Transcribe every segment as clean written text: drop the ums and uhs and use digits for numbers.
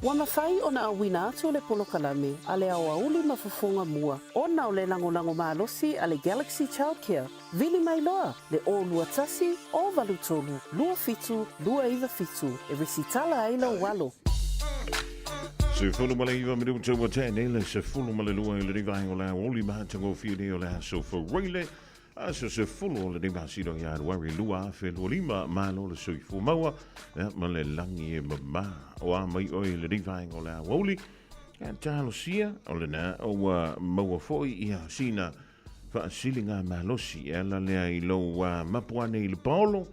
Wa mawhai o na awina atu o le polokalame a le au auli mafufunga mua. Ona o le lango malosi a le Galaxy Childcare. Vili mai loa le o lua tasi o valutolu. Lua fitu, lua iwa fitu. E resitala aila walo. Se fulu male iwa me duta wa tēne le se fulu male lua i le riva o la oli maha tango whine o la so for reile. Aso se fulu o le riva sino ia wari lua fe lua lima malo le sui fu maua. Ma le langi e mama o a mai oi le riva o la oli. Talo sia o le na o maua foi ia sina fa silinga malosi e la lea i lo mapuane i le paolo.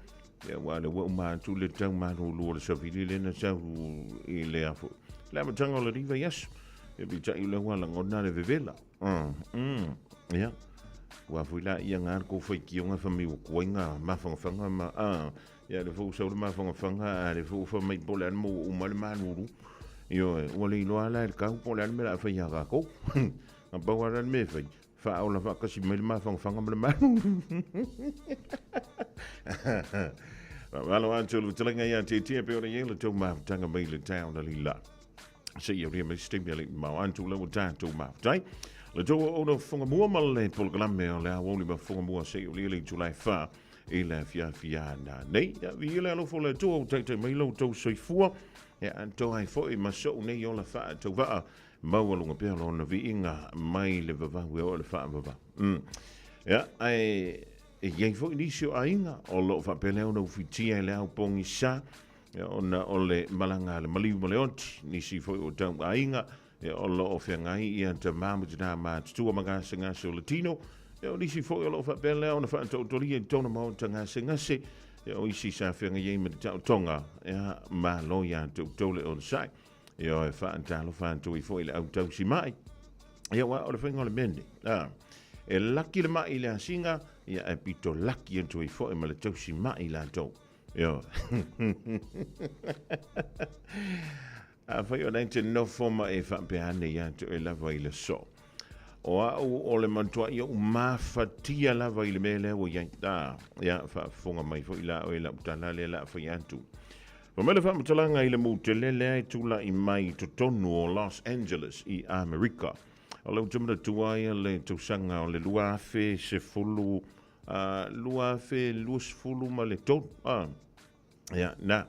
Ia wale wa tu le tau manu lua le savili le na sau i le afu. La matanga o le riva yes. E bita i le wala ngona le vevela. Ia. Wa fuila ia ngar ko foi ki nga fami o koinga mafanga ma ia le fu so le mafanga le fu fa mai polan mo o mal manuru. Io wale lo ala el kau polan me la fa ia ga ko. A bawaran me fa fa o la fa kasi me mafanga me manuru. Walo anto lu telenga ia te pe o le to mafanga mai le town ali la. Se ia ria me stimulate ma antu le tanto ma dai le to ono fonga mua male polglame o le awoli ma fonga mua se o le July fa e la fia na nei ya vi le lo fo le to te mai lo to soi fu ya anto ai fo e ma so nei o la fa to va ma wo lo pe lo na vi inga mai le va o le fa va ya ai e ye fo inisio ainga o lo fa pele o no fitia le au pongi sa ona ole malanga le maliu maleonti ni si foi o tau ainga o lo o ngai ia te mamu tina ma tu manga singa so latino o ni si foi o lo fa bele ona fa to tori tona mo tanga singa se o isi sa whenga ye me tonga ma lo ya to le on sai e fa antalo fa to i foi le au tau si mai wa o le whenga le mende e laki le mai le singa ia e pito laki ento i foi ma le tau si mai la to Yo. Fai o nainte no forma e whampeane ia te e lava i le so. O au o le mantua ia o mawhatia lava i le mele o ia ia whafonga mai fo i la o i la utala le la whai antu. Wa mele whamtalanga i le mute lele ai tula i mai to tonu o Los Angeles i Amerika. O le utamata tuaia le tausanga o le luafe se fulu lua fe lus fulu ma le ton ya na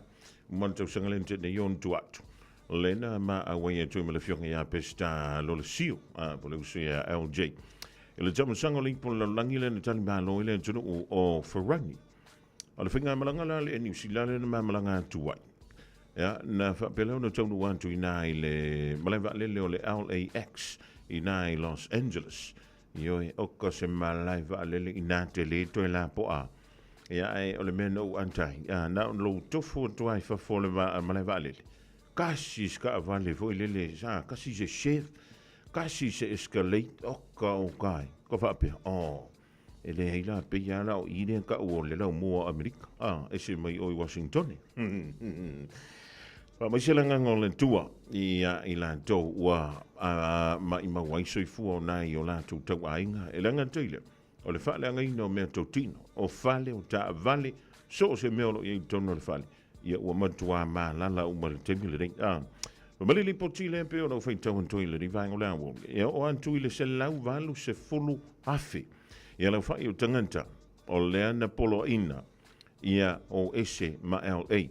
mon to sangalen te yon tu atu lena ma awaya tu me le fionga ya pesta lo le siu po le usia LJ le jamu sangoli po le langile na tali ma lo ile tu o Ferrani o le finga malanga la le ni silale na malanga tu wa ya na fa pele no tonu wan tu ina ile malava le le LAX ina Los Angeles Yo o ko se malai va le ina te le to la po a ya ai o le meno antai na lo to fo to ai fa fo le va malai va le kasi ska va le vo le sa kasi se chef kasi se escalate o kai ko fa pe ele ila pe ya la o ine ka o le la mo America e se mai o Washington Ma se langa ngole tua i la to wa ma wai soi fu o nai o la tu tau ainga e langa tile o le fale anga ino mea totino o fale o ta vale so se meolo i tono le fale ia ua matua ma lala o mara temi le rei ma mali li potile pe o no fai tau antoi le rivai o le awo ia o antui le se lau valu se fulu afe ia lau fai o tanganta o le ana polo ina ia o ese ma LA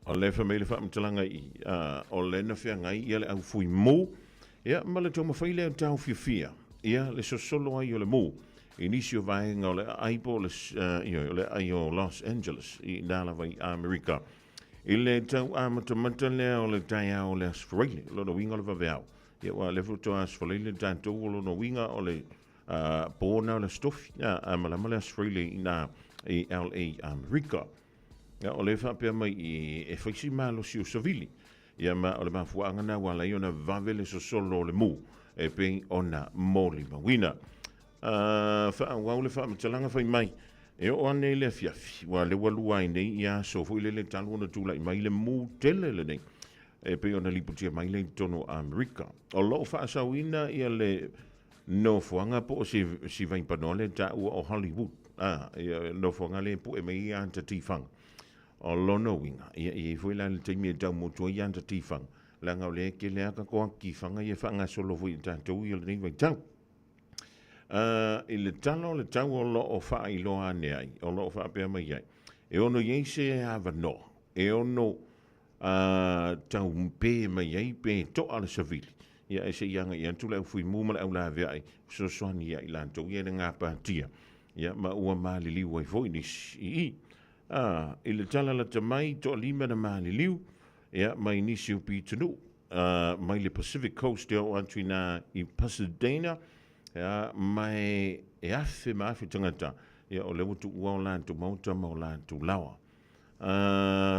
o le famile fa mtalanga i o le na fia ngai ia le au fui mo ia ma le toma faile tau fia ia le solo ai o le mo inisio vai nga le aipo le le aio Los Angeles i nala vai America ile tau amata le o le taia o le asfrele lo no winga le vaveo ia wa le futo asfrele tanto lo no winga o le bona le stof ia amala mala asfrele ina i LA America Ya o le fa pe mai e faisi malo si o savili. Ya ma o le mafuanga na wala iona vavele so solo le mu e pe ona moli mawina. Fa wa le fa mtalanga fa mai. E o ane le fiafi wa le walu ai nei ya so fu le talu na tula mai le mu tele le nei. E pe ona liputia mai le tono America. O lo fa sawina ia le no fuanga po si vai panole ta o Hollywood. No fuanga le po e mai anta tifang. O lono winga ia foi la te mi tau mo to ia ta tifang langa o le ke le aka ko ki fanga ye fanga solo fu ta to i le vai tau i le talo le tau o lo o fa i lo ane ai o lo fa pe mai ai e ono ye se ava no e ono tau mpe mai ai pe to ala savili ia e se yanga ia tu le fui mu ma au la ve ai so so ni ia ilan to ye nga pa tia ia ma ua mali liu ai foi ni i i le tala la tamai to lima na mali liu ia mai ni si upi tunu mai le Pacific Coast ia o antuina i Pasadena ia mai e afe ma afe tangata ia o le wutu ua o lantu mauta ma o lantu lawa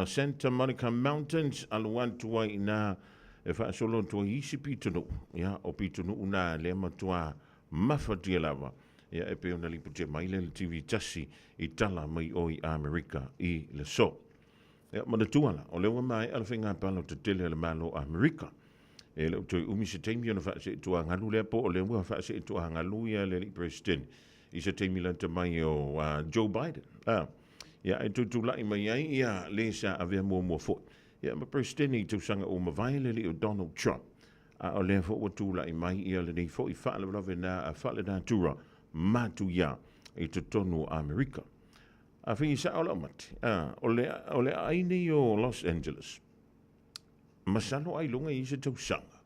Santa Monica Mountains aluan tua ina e fa solo tua isi pitunu ia o pitunu una le matua mafatia lava ia e pe ona lipu te mai le TV tasi i tala mai o i Amerika i le so ia mana tuala o lewa mai ala whinga palo te tele le malo Amerika e le utoi umi se teimi ona fa se tua ngalu le po o lewa fa se tua ngalu ia le li president i se teimi lanta mai o Joe Biden ia e tutu lai mai ai ia le sa avea mua fo ia ma president i tu sanga o mawai le li o Donald Trump o le fo o tu lai mai ia le nei fo i fa le love na fa le na tura matu ia i te tonu Amerika a fi sa ola mati o le aini o Los Angeles masalo ai lunga i se tu sanga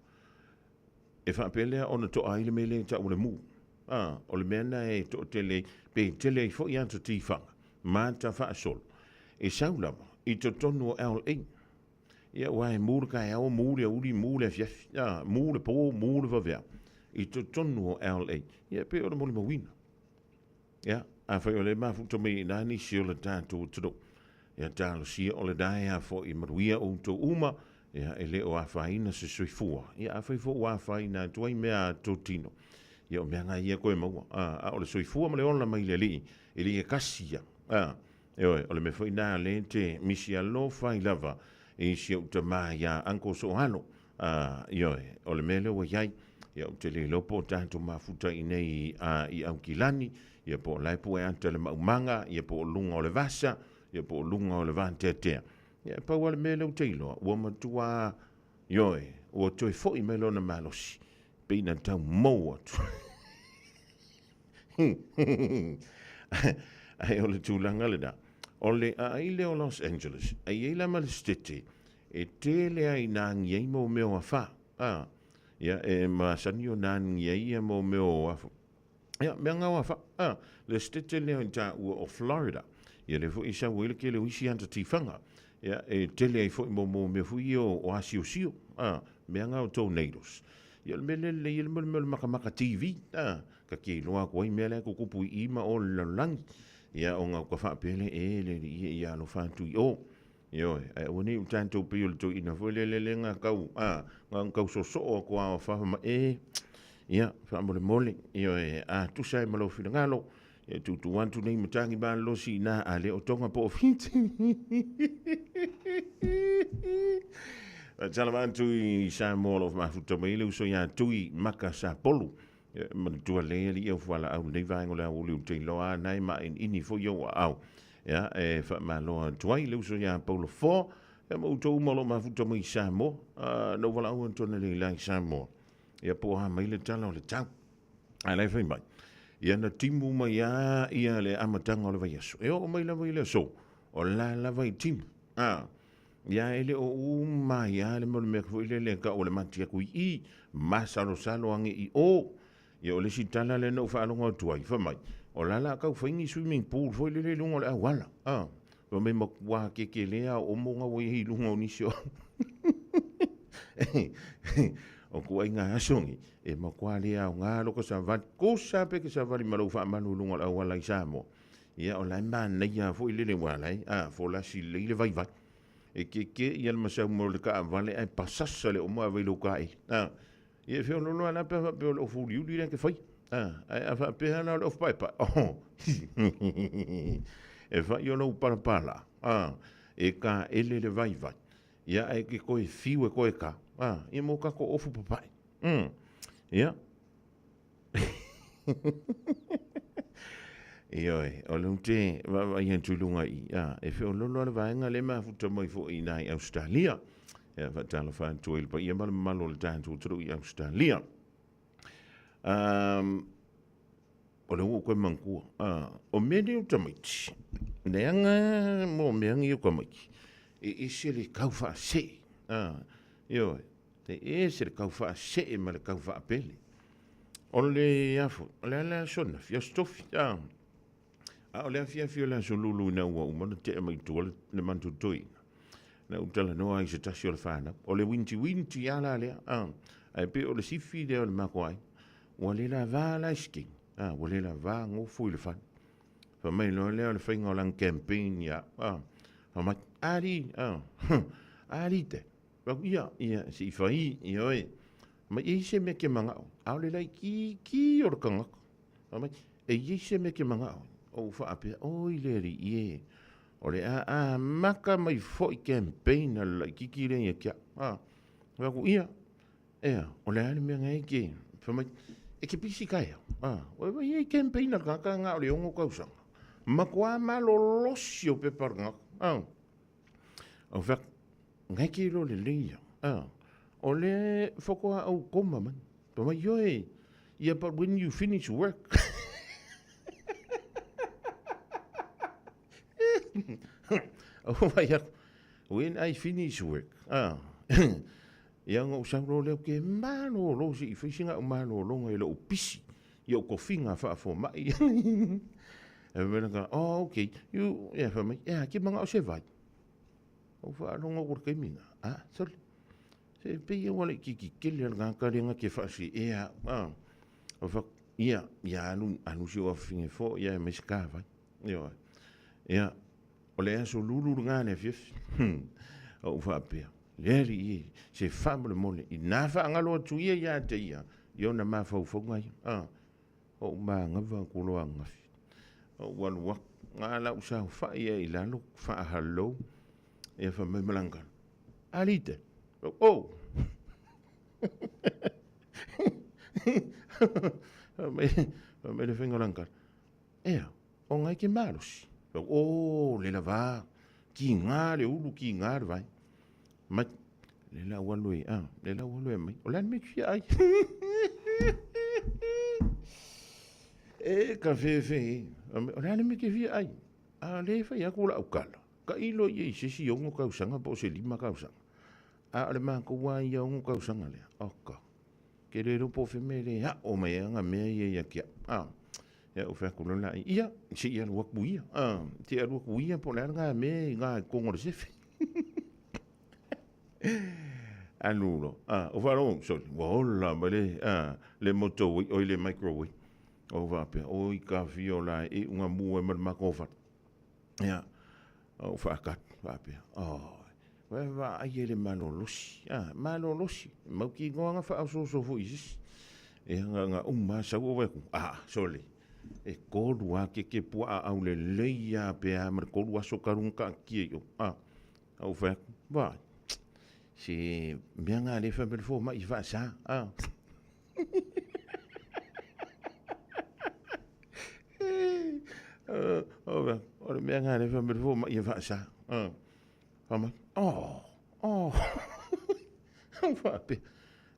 e fa pele ona to ai le mele ta o le mu o le mena e to tele pe tele fo ia to tifanga mata fa sol e saula i to tonu LA ia wai mure ka e o mure uri mure fia mure po mure va vea i to tonu LA ia pe o le mole mawina ia a fa o le ma fu to me na ni si o le tanto to ia talo si o le dai a fo i maruia o to uma ia ele o a faina se sui fua ia a fo wa faina to i mea to tino ia o mea nga ia koe maua a o le sui fua ma le ona mai le li i li e kasia o le me foi na le te misi alo fai lava e si o te mai a anko so hano o le mele o iai ia o te le lopo tanto mafuta i nei i au kilani ia po lai po e anta le maumanga ia po lunga o le vasa ia po lunga o le vantetea ia pa wale mele o teilo ua matua o toi foi melo na malosi peina tau moa tu ai o le tūlanga le da o le aile o Los Angeles ai e la malestete e tele ai na ngiei mo meo a fa ia e masani o na ngiei mo meo a fa ia mea ngau a fa le stete leo in ta ua o Florida ia le fu isa wile ke le wisi anta tifanga ia e tele ai fu mo meo fu o asio sio mea ngau tornadoes ia le mele le ia le mele maka TV ka ki loa ko i mele ko kupu i ma o lang ia o nga ko fa pele le ia lo fa tu yo e woni u tanto pe yo to ina fo le nga kau nga kau so ko a fa ma ia fa mo le mole yo tu sai ma lo fi ngalo e tu want to nei matangi ba lo si na ale o tonga po fit tala van tu i sa mo of ma futo me le so ya tu i maka sa polu ma tu le li o fala au nei va ngola o lu te lo a nai ma ini fo yo au ia e fa ma lo tuai le so ya polo fo e mo to mo lo ma futo me sa mo no vala o to le la sa mo ia po ha mai le tala o le tau ai le fa mai ia na timu mai ia le amatanga o le vai aso e o mai la vai le so o la vai timu ia ele o mai le mo me ko le ka o le matia ku i masalo salo ange i ia o le sitala le no fa longa tuai fa mai o la ka faingi swimming pool foi le lunga le wala o me mo wa ke le o mo nga wo i lunga ni sio o ko inga asongi e mo kwa le a nga lo ko sa va ko sa pe ke sa va malo fa manu lunga le wala i samo ia o la man ia foi le wala fo la si le vai vai e ke ia le masau mo le ka vale ai pasasa le o mo ave lo kai ia fe no na pe o fu liu dire ke fai ai fa pe na o pai pa e fa yo no para e ka ele le vai vai ia e ke ko e fiu e ko e ka e mo ka ko ofu papai ia Ioi, o le te va ia tulunga i e fe o lolo le vaenga le ma futa mai fo i nai Australia ia faatala faatu i le paia ma le mamalo o le tatou tolu i Australia. O le ua koe mangkua. O mene o tamaiti. Neanga mo meangi o kamaiki. E se le kau wha se. Io, te se le kau wha se ma le kau wha pele. O le afo, o le ala sona, fia stofi. O le afia fia la so lulu na ua umana te e maitua le mantu toi. Na utala noa i se tasi o le whana. O le winti ala lea. Ai pe o le sifi lea o le mako ai. Ua le la vā la iski. Ua le la vā ngofu i le whana. Fa mai loa lea o le whainga o lang campaign ia. Fa mai, ari te. Wak ia, si whai, ia oe. Ma i se me ke mangao. Au le lai ki o le kangako. Fa mai, e i se me ke mangao. O wha apea, oi le ri ie. O le maka mai fo i campaign a lai kiki le ia kia. Wak ia, o le ale mea ngai ke. Fa mai, e ke pisi kai au. O ia i campaign a kaka ngā o le ongo kausanga. Ma kua malo losi o pe paranga. O wak, ngai ki lo le leia. O le whakoa au koma man. Pa mai yoe, yeah, but when you finish work. Oh my God, when I finish work. Yang o sangro leo ke malo lo si fisinga o malo lo ngai lo pisi. Yo ko finga fa fo mai. E vena ka, oh okay, you fa mai. Ki manga o se vai. O fa lo ngo ko mina. Sorry. Se pe yo wale ki kele nga ka renga ke fa si o fa anu si o finge fo me ska vai. Yo. O le aso lulu nga ne fif. O fa pe. Leri se famble mole I nafa ngalo tu ia te ia yo na ma fo ngai o ma ngava ko lo anga o wan wa ngala usa fa ia I lalo fa hallo e fa me malanga alite me le fingo langa o ngai ke malos le lava ki ngale ulu ki ngale vai ma le la waloi mai o la me ki ai ka fe o la me ki ai le fa ya ko la ukala ka ilo ye si ongo ka usanga po se lima ka usanga le ma ko wa ya ongo ka usanga le oka ke le ro po fe me le o me nga me ye ya ki ya o fa ko la ia si ya wa buia ti ya wa buia po la nga me nga ko ngor se fe anulo o varo so vola male le moto o le microwave o va pe o I ka viola e unha mua mal makova ya o fa kat va pe va ai le malolosi malolosi mau ki ngonga fa so fu isis e nga uma sa o ve sole e ko lua ke pua au le leia pe a mer ko lua so karunka ki yo o fa va si mianga le fa per fo ma I va sa o le mianga le fa per fo ma I va sa ma fa pe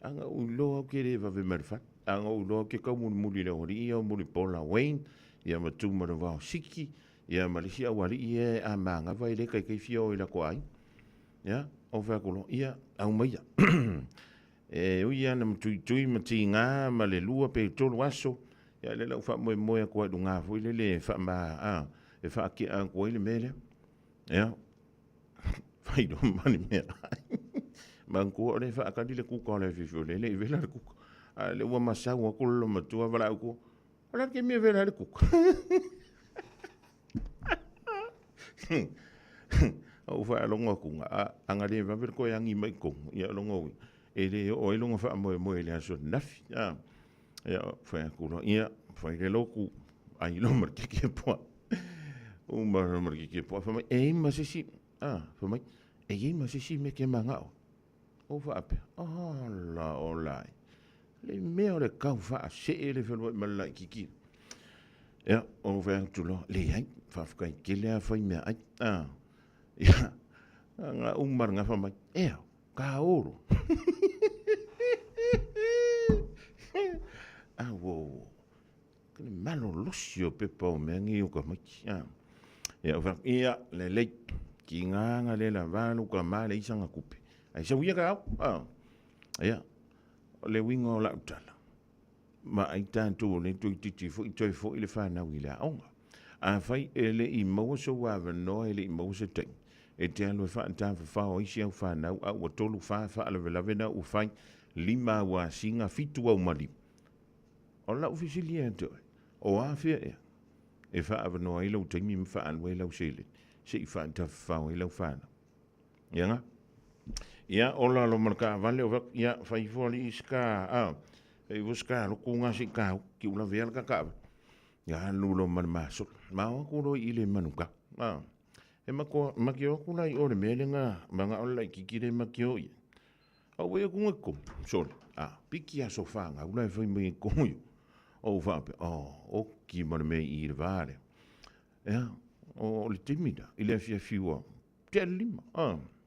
anga u lo ke le va ve mer fa anga u lo ke ka mu le ori o mu pola Wayne ia ma tu ma va siki ia ma le sia wali ia a manga vai le kai fio I la ko ai ya o fa ko ia au mai o ia na tui mati nga ma le lua pe tolu aso ya le lau fa mo ko du nga fo le fa ma e fa ki an ko le mele ya fai do mani me man ko le fa ka le ku ko le fi le vela ku le wa masa wa ko lo ma tu va ko ala ke me vela le ku o fa longa kunga anga le va ver ko yang I mai ko ia longo e le o longa fa mo le aso nafi ya fa ko ia fa le loku ai lo mer ke po o mer ke po fa mai e ma si fa mai e ma si me ke manga o fa ape la o lai le me o le ka fa se le fa ma la kiki ya o fa tu lo le ai fa ka ke le fa me ai ya nga umar nga fa mai kaoro. Wo. Kini malo losio pepa o mengi o ka maki. Ia le lei. Ki nganga le la valu ka male isanga kupe. Ai sa uia ka au. Ia. Le wingo la utala. Ma ai tanto le tu titi fo i toi fo i le whanau i le aonga. A whai e le i maua so wawa no e le i maua se teng. E te alo e whaantan whao isi au whanau au a tolu wha alawe lavena u whai lima wa singa fitu au mali. O lau fisili e toi. O a whia ea. E whaawa no e lau taimi mwha anu e lau sele. Se i whaantan whao e lau whanau. Ianga? Ia ola lo marka vale o ia whai foli iska e wuska lo kunga si kau ki ula vela ka ka ya lulo man maso ma ko lo ile manuka e mako makio kula i ore melenga manga ola ki kire makio i o we ku ko so piki a sofanga ula foi me ko o va o ki man me i vale ya o le timida ile fia fiwa telima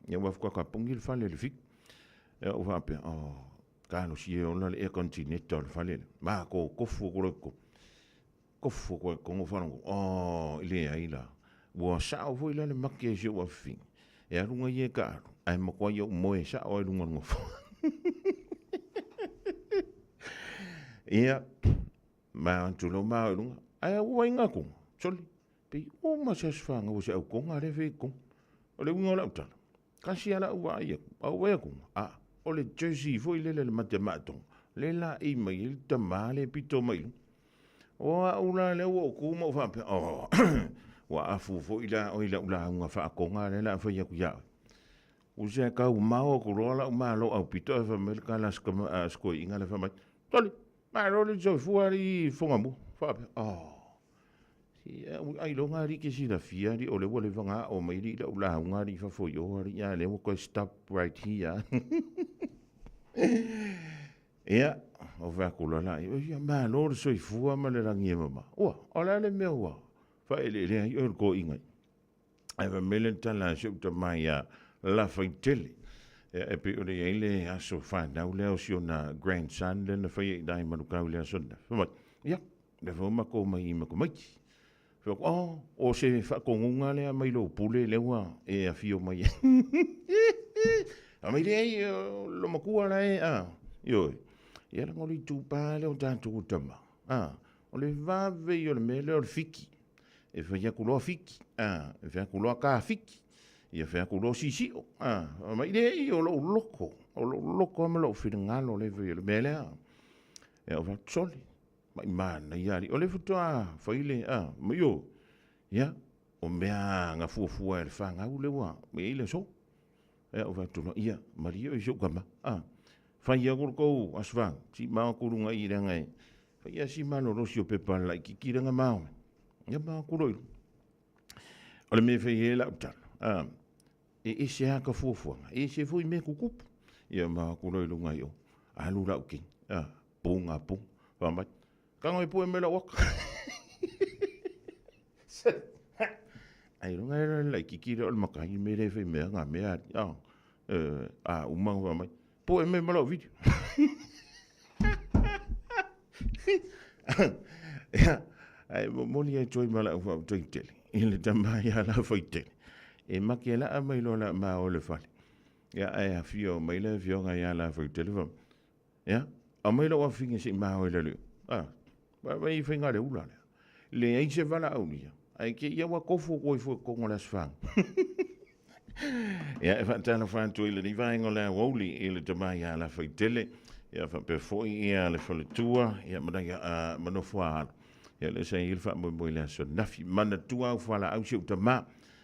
ya wa ka pungil fale le fik o va kano si e ona le e continental fale ma ko fu ko ngo fano ile ai la wo sa o ile le makke je wa fin e runga ye ka ai mo ko yo mo e sa o runga ngo ia ma antulo ma runga ai wa inga ko soli pe o ma se fanga o se ko ngare ve ko o le winga la uta kasi ala wa ia o we ko o le jersey foi le matematon le la i mai te male pito mai o ula le o ku mo fa wa afu foi la o ila ula nga fa ko nga le la fa ya ku ya o se ka u ma o ko la ma lo au pito fa mel ka las ka sko inga le fa mai toli ma ro le jo fu ari fo nga mo fa si ai lo nga ri ke si la fia ri o le wo le vanga o mai ri la ula nga ri fa fo yo ri ya le ko stop right here. Ia, o vekula la, ia ma lor so i fua ma le rangi mama. Ua, ola le mea ua. Fa ele le ai or ko ingai. Ai va melen tala so ta mai la faitele. E pe o le ele aso fa na le o sio na grandson le na fai dai ma ka le aso. Fa ia, le fo ma ko mai ma ko mai. Fa o se fa ko ngunga le mai lo pule le ua e a fio mai. A mai dei lo makua lai yo ia la ngoli tu pa le o tanto tama o le vave yo le mele o fiki e fa ya kulo fiki e fa kulo ka fiki ia fa kulo sisi a mai dei o lo loko me lo fingalo le ve le mele e o va soli mai mana ia o le futo fa ile mai yo ia o mea nga fu e fa nga u le wa me ile so e o va tuno ia mario e jo kama fa ia ko asvan si ma ko runga i ranga fa ia si ma no rosio pepa la ki kiranga ma ia ma ko ro o le me fe ia la uta e se ha ka fu e se fu me ku kup ia ma ko ro lunga yo a lu ra uki punga pu va ma ka ngoi pu me la wak ai runga la ki kira o makai me re fe me nga me umang va mai po e me malo video ai mo ni e toi mala fa toi tele ele tama ya la foi tele e makela a mai lo la ma o le fale ya ai a fio mai le fio nga ya la foi tele va ya a mai lo wa finga si ma o le ba vai finga le ula le ai se va la unia ai ke ia wa kofu ko fo ko ngola sfang ja, e whaatana whantua ile ni vaenga la woli ile te mai a la whaitele, ia whape foi ia le whaletua, ia mananga manofua ala. Ia le sa il wha moi le aso nafi, mana tua au whala au siu ta ma,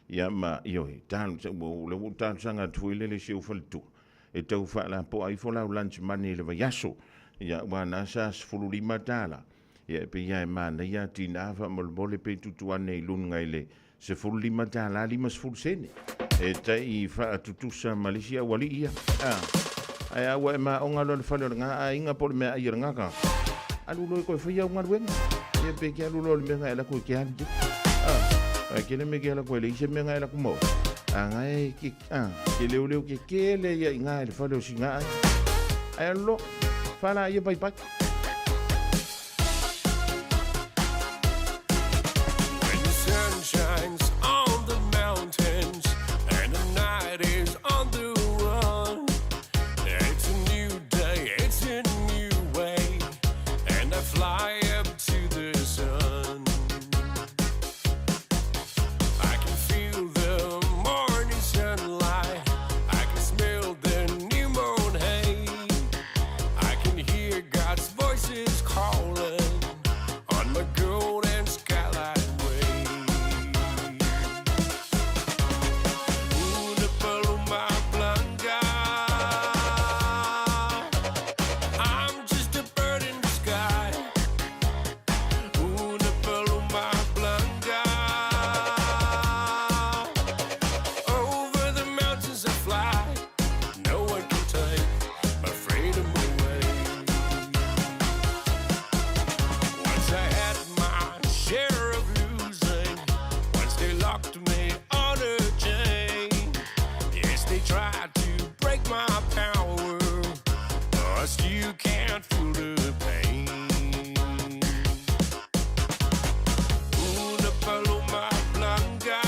ia ma ioi, tānu sa mo, le wu tānu sanga tuile le siu whaletua. E tau whala po ai whala u lunch mani le vaiaso, ia wana sa sfuru lima tāla. Ia pe ia e mana ia tina wha mole pe tutuane i lunga ile, se furu lima tāla, lima sfuru sene. E tai fa tutusa Malaysia wali ia ai awa ma onga lo fale nga inga por me ai nga ka alu lo ko fa ya nga wen e pe ke alu lo me nga la ko ke an ai ke me ke la ko le se me nga la ko mo Angai ki ke leo ke kele ia inga le falo singa. Ai lo fala ia pai pai. When the sun shines on the mountains and the night is on the run, it's a new day, it's a new way, and I fly up to the sun. I can feel the morning sunlight, I can smell the new moon hay, I can hear God's voices calling on my golden skyline way. Una paloma blanca, I'm just a bird in the sky. Una paloma blanca, over the mountains I fly. No one can take my freedom away. Once I had my share of losing, once they locked me on a chain. Yes, they tried to break my power, but still can't feel the pain. Una paloma blanca,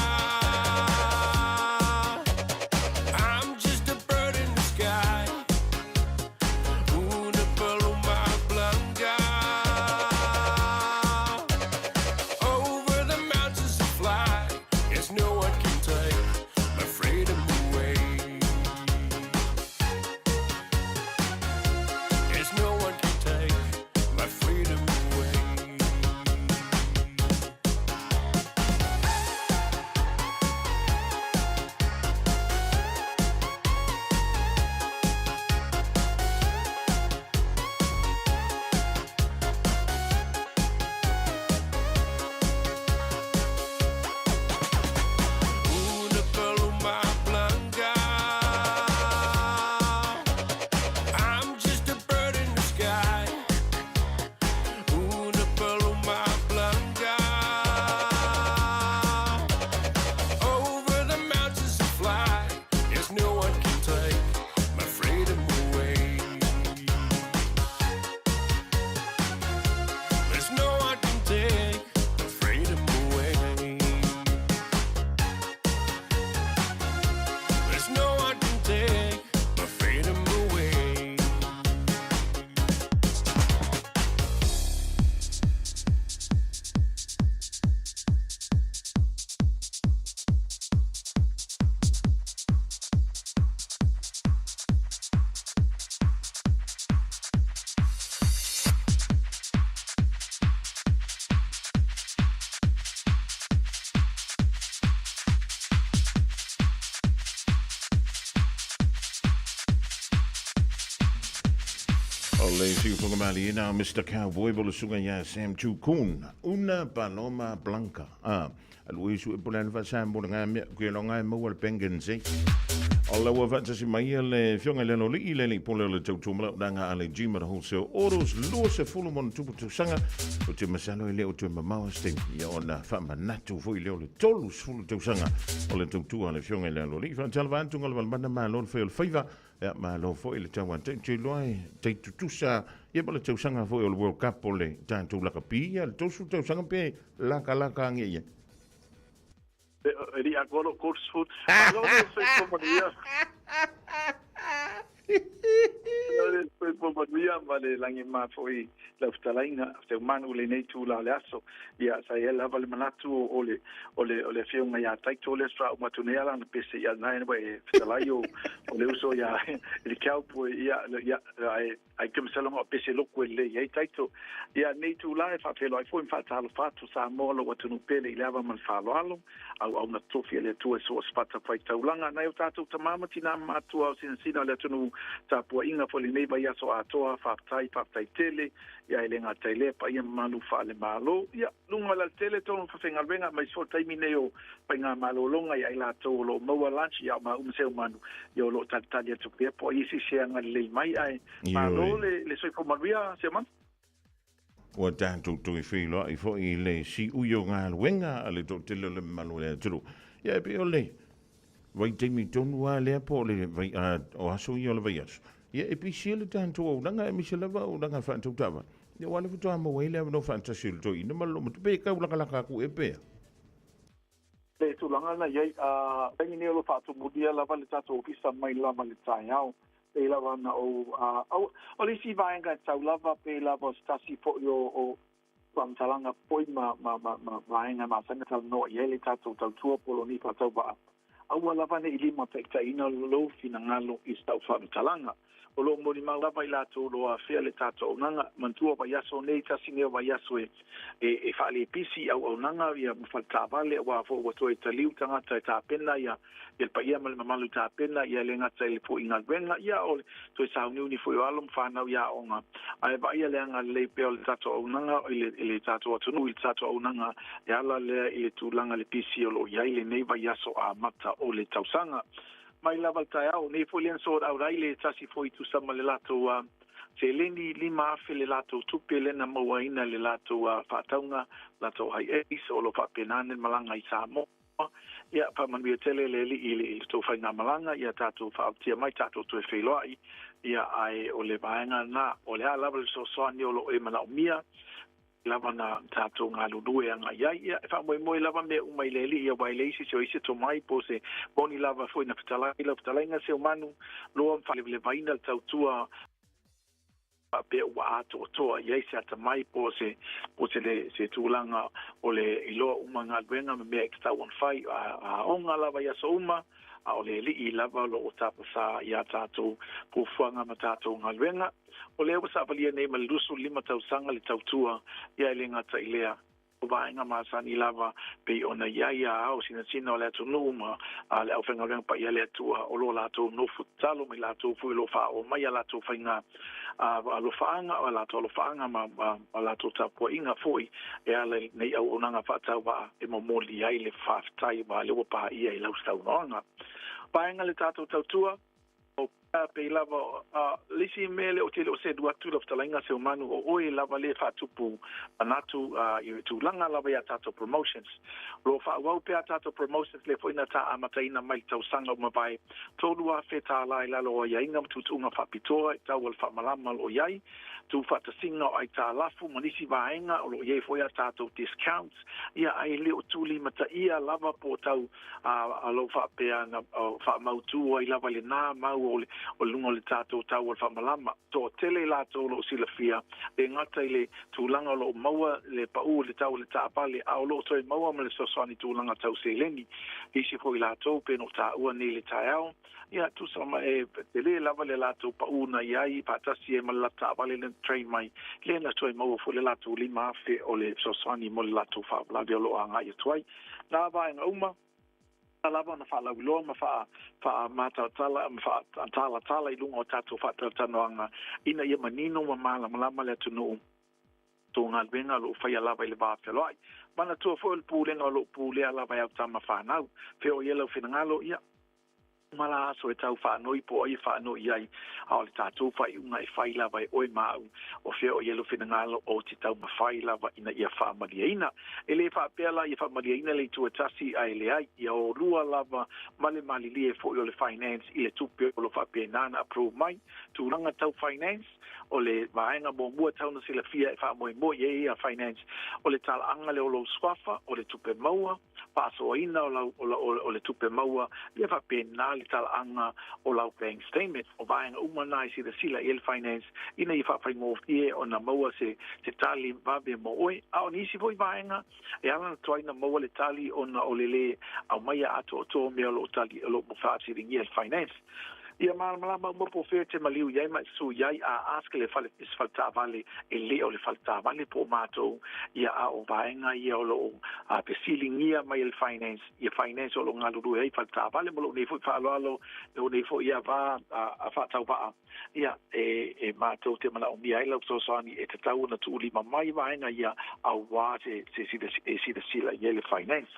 I'm just a bird in the sky. Una paloma blanca, over the mountains to fly. Yes, no one can take my freedom away. Yes, no one can take my freedom away. Una paloma blanca, I'm just a bird in the sky. Una paloma blanca, over the mountains to fly. Yes, no one can take my freedom away. There's no one can take my freedom away. There's no one can take my freedom away. Ole siu fungamali ina Mr. Cowboy bolo sunga ya Sam Chukun. Una paloma blanca. Luisu e polan va Sam bolo ngame kuelonga mo wal pengense. Ole wa vata si mai le fionga le no li le pole le tautumla danga ale jima de wholesale oros lo se fulu mon tupu tu sanga. O te masalo le o te mama sting. Ya ona fama natu foi le le tolu fulu tu sanga. Ole tautu ale fionga le no li fa talvan tungal wal banda ma lon fel favor. Ya ma lo foi le tawan te loi te tutusa ia pala tau sanga foi o le World Cup o le tantou laka pia le tosu tau sanga pe laka nge ia. Eri agora curso food. Agora foi como dia. Foi como dia, vale langi ma foi la ftalaina, te manu le nei tu la laso. Ia sa ela vale manatu ole fiunga ya taito le stra uma tunela na pese ya nine way ftalaio ole uso ya il kaupo ia ai kem salonga pese loko le ia taito ia nei tu la fa felo ai foi fa talo fatu sa molo watu no pele ilava man falo alo au na tofi le tu so spata pai taulanga na eu tatu tamama tina matu au sinsina le tunu tapua inga foli nei vai aso atoa fa tai tele ia ele nga tele pa ia malu fa le malo ia lunga la tele tonu fa fenga venga mai so tai mineo pa nga malo longa ia la to lo mo lunch ia ma umse manu ia lo tatalia tu pe po isi se nga le mai ai malo le so ko maria se man Wa tantou tu i filo i fo i le si uyo ngā luenga ale to te le malo le turu. Ia pe ole. vai teimi tonu a lea po le vai o aso i o le vai aso. Ia e pisi le tanto o nanga e misi lava o nanga whantou tawa. Ia wale futoa ma wei lea no whantasi o toi. Ina malo mutu pe kau laka ku e pea. Le tulanga na yai tangi ne lo fatu mudia lava le tato ofisa mai lava le taiao. Pe lava na o le si vaenga tau lava pe lava stasi fo o talanga poi ma vaenga ma sanga tal no yai le tato tau tua poloni pa tau ba. Aua lava ne ilima te ina lo fina ngalo i stau whanu talanga. O lo mori mau lava i lato lo a fea le tato o nanga mantua wa yaso nei tasi nea wa yaso e whaale pisi au nanga ia mwhalta vale wa fo wato e taliu tangata e tāpena ia il pa ia mali mamalu tāpena ia le ngata ili po inga wenga ia o to e sauniu ni fo i alum whanau ia o nga ai ba ia le anga le peo le tato o nanga ile tato atunu il tato o nanga e ala le ile tūlanga le pisi o lo ia ile nei wa yaso a mata o le tausanga mai lava tai au nei foi len so au raile tasi foi tu sama le lato se leni lima afe le lato tupe lena mawaina le lato whataunga lato hai so lo whapenane malanga i Samoa ia whamanui tele le li i to whainga malanga ia tato whaaptia mai tato tu e wheloai ia ai o le vaenga na o le a lava le so soani o lo e mana o mia lava na tato ngā lulue anga iai ia e wha moe lava me umai leli ia wai leisi se o isi to mai po se boni lava foi na fitalai nga se o manu loa mwhale le vaina le tautua pe ua ato toa iai se ata mai po se le se tūlanga o le iloa uma ngā luenga me mea ekstau on whai a onga lava ia so uma a o le li i lava lo o tapasa ia tato pufuanga ma tato ngā luenga o leo sa valia nei malusu lima tausanga le tautua ia le ngata ilea o vaenga masani lava pe ona ia au sina o le atu numa a le au whenga renga pa ia le atua o lo lato no futalo me lato fui lo fa o mai lato whainga a lo faanga o lato lo faanga ma lato tapua inga foi e ale nei au onanga whatau wa e momoli ai le whaftai wa le wapa ia i laustau noanga vaenga le tato tautua pe lava lisi mele o te o se dua tu of talinga se manu o oi lava le fatupu anatu i tu langa lava ya tato promotions ro fa wa pe tato promotions le foi na ta amataina mai tau sanga ma bai tolua feta lai lalo ya ingam tu tunga fa pitoa ta wal fa malama o yai tu fa ta singa ai ta lafu manisi vaenga o ye foi tato discounts ia ai le o tuli mata ia lava po tau a lo fa pe na fa mautu ai lava le na mau o lungo le tato tau o whamalama. Tō tele la tō lo silafia, e ngata le tūlanga lo maua le pau le tau le tāpale, a o lo toi maua ma le soswani tūlanga tau se leni. Isi fo i la tō peno tā ua ne le taiao. Ia tu sama e tele lava le la tō pau na iai, patasi e ma le tāpale le train mai. Le na toi maua fo le la tō lima afe o le soswani mo le la tō whaapalavi o lo a ngai tuai. Nā vaenga uma, lava na fala ulo ma fa mata tala ma tala i lunga o tato fa tanoanga ina ia manino ma mala le tunu to nga benga lo fa lava i le ba feloi mana to fo el pule no lo pule ala va ta ma fa na fe o yelo finangalo ia mala so e tau fa no i po i fa no ia au le tato fa i unga i fa lava i oi mau o fe o yelo finangalo o ti tau ma fa lava ina ia fa maliina ele fa pela ia fa maliina le tu tasi ai le ai ia o rua lava mali le fo o le finance i le tupe o lo fa penana approve mai tu langa tau finance o le vaenga mo mua tau na sila fia e fa mo ye ia finance o le tala anga le o lo swafa o le tupe maua paso ina o le tupe maua le fa penana le tala anga o lau bank statement o vaenga umana i sila il finance ina i fa fai mo fie o na maua se tali vabe mo oi a o nisi foi vaenga e ala toina maua le tali o na o lele au maya ato to me o lo tali o lo mo fa si il finance ia malama mo po fe te maliu ia mai su ia a ask le fale is falta vale e le o le falta vale po mato ia a o vaenga ia o lo a pe ceiling ia mai el finance o lo ngalu ia falta vale mo lo ne fo fa lo ne fo ia va a fa tau va ia e mato te mana o mia ila so sani e te tau na tu lima mai vaenga ia a wa se sila ia le finance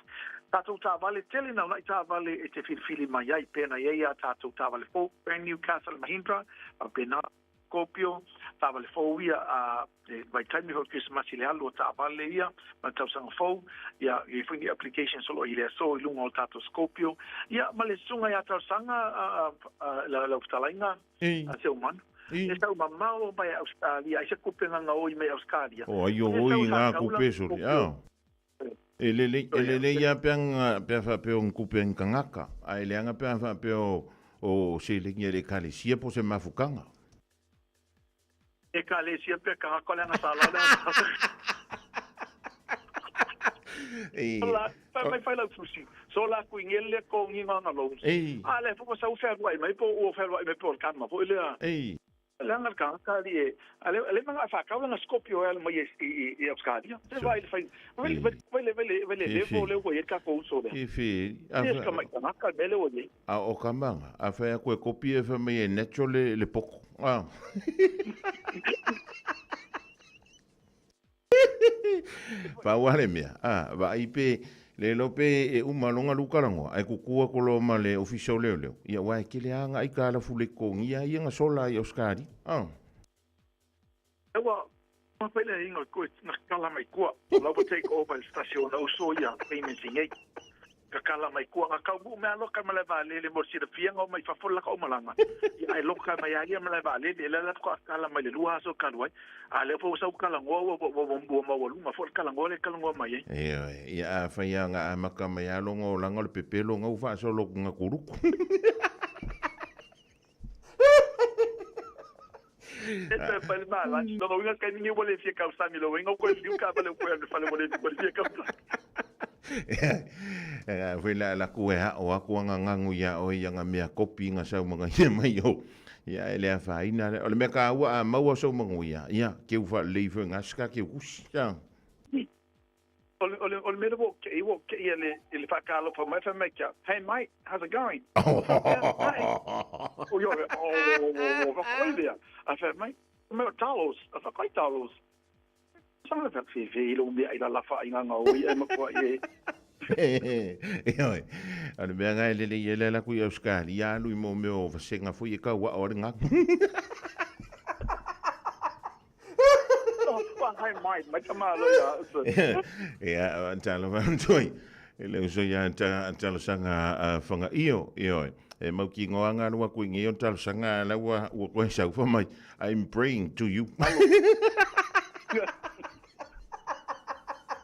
tatou tavale tele na una tavale e te filifili mai ai pena ia tatou tavale fo brand new Castle Mahindra a pena Skopio ta vale fo ia a by time you Christmas ile alu ta vale ia ma ta sang fo ia i fini application solo ile so lunga o tato Skopio ia ma le sunga ia ta sanga la ftalainga a se umano e tau mamao mai Australia ai se kupenga nga oi mai Australia o ai oi nga kupe suri ele ia pe fa pe un kupe en kangaka ai le anga pe fa pe o se le ngere kale sia po se mafukanga e kale sia pe kangaka le nga sala la mai fai la fusi so la ku ngele ko nginga nga lo ale fo sa u fer mai po o fer mai po kalma po ile Langar kangka die ale mga fa ka na Skopio el mai e Australia se vai fai vele levo le ko ka ko so de ifi ka mai ka bele o ni a o kamanga a fa ko copie fa mai natural le poko pa wale mia va ipe le lope e umalonga lukarango ai kukua kolo ma le official leo ia wa ke le anga ai kala fule ko ia nga sola i Oscari ewa ma pele ingo ko na kala mai ko la take over station o so ia payment ngai ka kala mai ko ka bu me alo ka mala vale le morsi de fianga mai fa fola ka o malanga ia ai loka mai ia mala vale le la ko kala mai le lua so kanwai ale fo sa kala ngo bo ma fo kala ngo le kala ngo mai ia fa ia nga maka mai alo ngo la ngol pepelo ngo fa so lo nga kuruku Esta es mala, no lo vengas que ni vuelve a causar mi lo vengo con el cabo le puede fale vuelve a causar. Foi la kua o aku nga nguia o ia nga mea kopi nga sa mga ia mai o ia ele a faina o le meka wa mau so manguia ia ke u fa leave nga ska ke us ya o me wo ke ele fa kalo for my fameka hey mate how's it going yo I said mate me talos I said quite talos sama fa fi lo me ila la fa inga nga o ia me ko e ale me nga ele la ku Oscar ia lu mo me o senga fu e ka wa o nga Hi mate mai tamalo ya antalo van toi ele so ya antalo sanga fanga io e mau ki ngoanga no ku ngi antalo sanga la wa ko sa fa mai I'm praying to you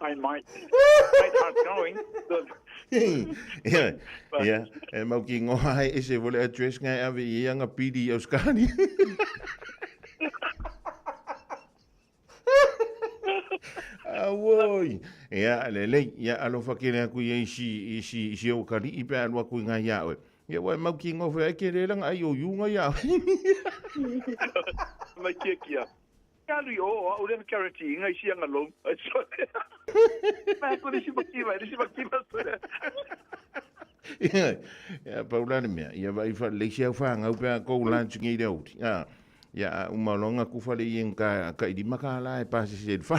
I might how's going good yeah e mau ki ngoa e se vole address nga ave ia nga pidi Oscari Awoi ya lele ya alo fakile ku ye si o kali ipe alo ku nga ya we ya wa mau ki ngo fa ke le lang ayo yu nga ya mai kia kalu yo o le karati nga si nga lo ma ko si bakiva ya paula me ya vai fa le si fa nga pe ko lunch ngi de out ya umalonga ku fa le yenka ka di makala e pasi se fa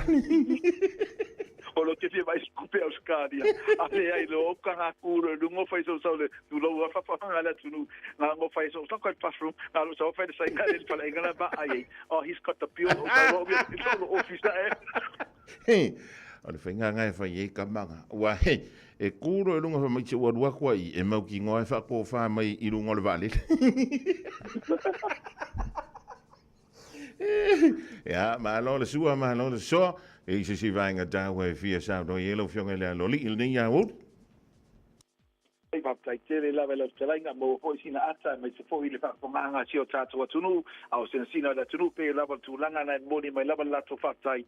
o lo que se vai escupe aos caria ale ai lo ka kuro lungo fai so le tu lo fa ala tu na ngo fai so ka classroom na lo so fai de sai ngale fa le ngala ba ai oh he's got the pure so lo officer o le whainga ngai whai e ka manga. Ua he, e kūro e runga wha mai te ua ruakua i e mau ki ngoe whako wha mai i runga le vale. Ja, mahalo le sua, mahalo le soa. E i se si vainga tāua e fia sao do yelo fionga le aloli il ni ya wood. Ei papai tele la vela telainga mo foi sina ata mai se foi le fa pomanga si o tato tunu au sina da tunu pe la tu langa na moni mai la la to fatai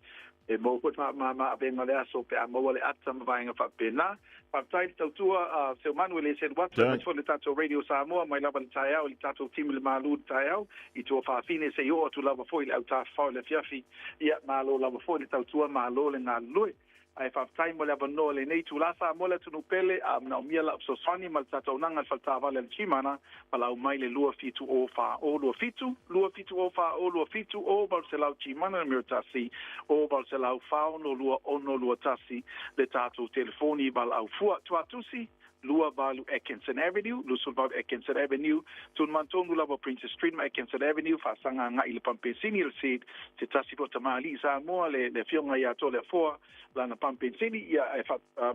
e mo ko ma venga le aso pe mo le ata ma vainga fa pena papai tua se Manuel se what for le tato radio Samoa mai la tai au le tato team le malu tai au I to fa fine se yo tu la foi le auta fa le fiafi ia malo la foi le tua malo le nga lui ai fa time mo le bono le nei tu la sa mo le tu pele na mia la so sani mal ta nanga falta vale le chimana pala o mai le lua fitu o fa o lua fitu o fa o lua fitu o bal se la chimana mi tasi o bal se la fa no lua tasi le tato telefoni bal au fu tu atusi lua valu Atkinson Avenue, lusul valu Atkinson Avenue, tun mantonu lava Princess Street ma Atkinson Avenue, fasanga nga ile pampensini il seed, se tasi po tamali sa moa le fionga ya to le foa, la na pampensini ya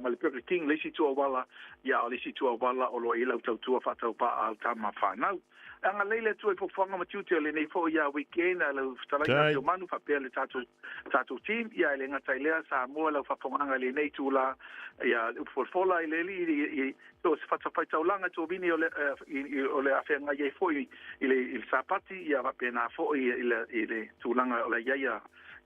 ma le Perfect King lesi tu wala ya lesi tu wala o lo ila tau tua fatau pa al tama whanau. Anga leile tu e fofanga matiuti le nei fo ya weekend le talai na manu fa pe le tatu team ya le ngata ile sa moa le fafonga le nei tu la ya fola ile li to se fata fai taulanga to vini ole afenga ye fo ile sapati ya va pena fo ile tulanga ole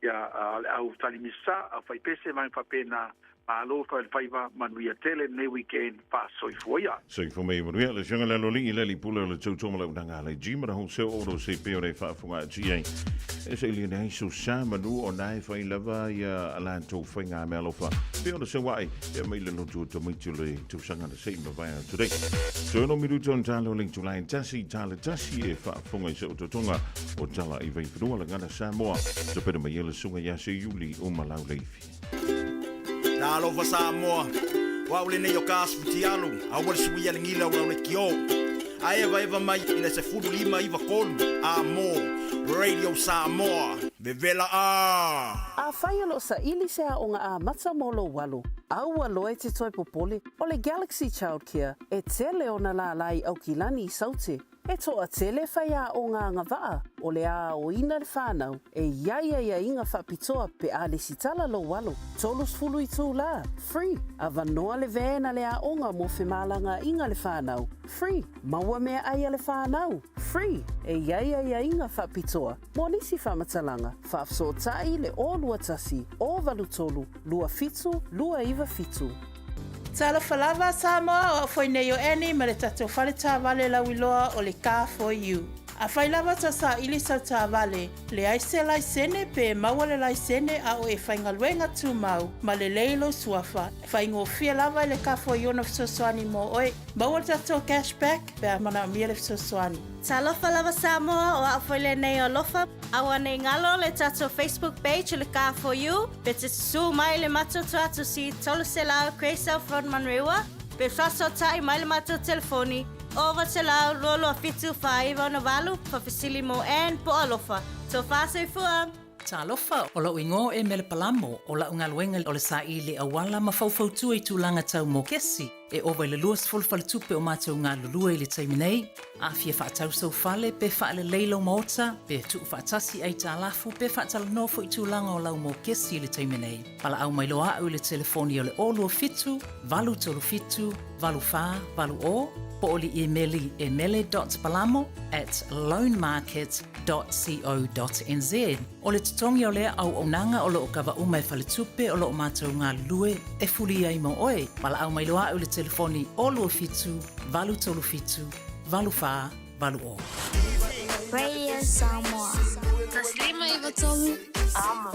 ya au talimisa au fai pese mai fa pena alo fa faiva manuia tele nei weekend pa soifoia soifo me manuia le jonga le loli le pula le tautonga le unanga le jima ho se oro se pe ore fa funga GA e se ile nei so sa manu o nai fa lava ya ala to finga melofa pe ore se wai e mai le no to mai le to sanga le sei ma vai today so no mi ruto ntalo link to line tasi e fa funga se tonga o tala i vai fru la ngana sa moa so pe mai le sunga ya se yuli o malau leifi Alova Samoa, waule ne yo kasfuti alu, awal suwi ya ngila waule kio. Eva mai ina se fudu lima iva kolu, Radio Samoa, bevela A whaialo sa ili se a onga a matsa molo walu. Aua loe te toi popole, o le Galaxy Childcare, e tele ona la lai au kilani i saute. E toa tele whai a o ngā ngawaa, o le a o ina le whānau, e ia inga whapitoa pe a le sitala lo walo. Tolus fulu i tū la, free. A vanoa le vēna le a onga mo whemalanga inga le whānau, free. Maua mea aia le whānau, free. E ia inga whapitoa, mo nisi whamatalanga, whaafso tai le o lua tasi, o valu tolu, lua fitu, lua iwa fitu. Tala falava Samoa o foi nei o eni ma le tatou whale tā wale la wiloa o le Car for You. A whai lava ta sa ili sa tā wale, le aise lai sene pe maua le lai sene a o e whainga luenga tū mau, ma le leilo suafa. Whaingo fia lava le Car for You na fsoswani mo oe, maua le tatou cashback pe a mana mia le fsoswani. Talofa lava Samoa o a whaile nei o lofa, awa nei ngalo le tatou Facebook page le Car for You, pe te su mai le matoto atu si tolu se lao Kreisau Front Manrewa, pe faso tai mai le mato telefoni, ova se lao lolo a fitu whaiva na walu, pa fisili mo en po alofa. So faso I fua. Talofa o lau ingo e mele palamo o lau ngaluenga o le sa I le awala ma faufautua I tūlanga tau mo kesi e owa le luas fulfale tupe o mātou ngā lulua I le taiminei a fia whaatau sau fale pe whaale leilo maota pe tuu whaatasi ai tā lafu pe whaatala nofo I tūlanga o lau mo kesi I le taiminei pala au mai loa au le telefoni o le olua fitu, valu tolu fitu, valu wha, valu o po o li emeli@loanmarket.co.nz o le tutongi o lea au onanga o loo kawa umai whale tupe o loo mātou ngā lue e fuli ai mo oe pala au mai loa au le telefoni olua fitu, valu tolu fitu, valu wha, valu o. Radio Samoa. Taslima Ivatolu. Amo.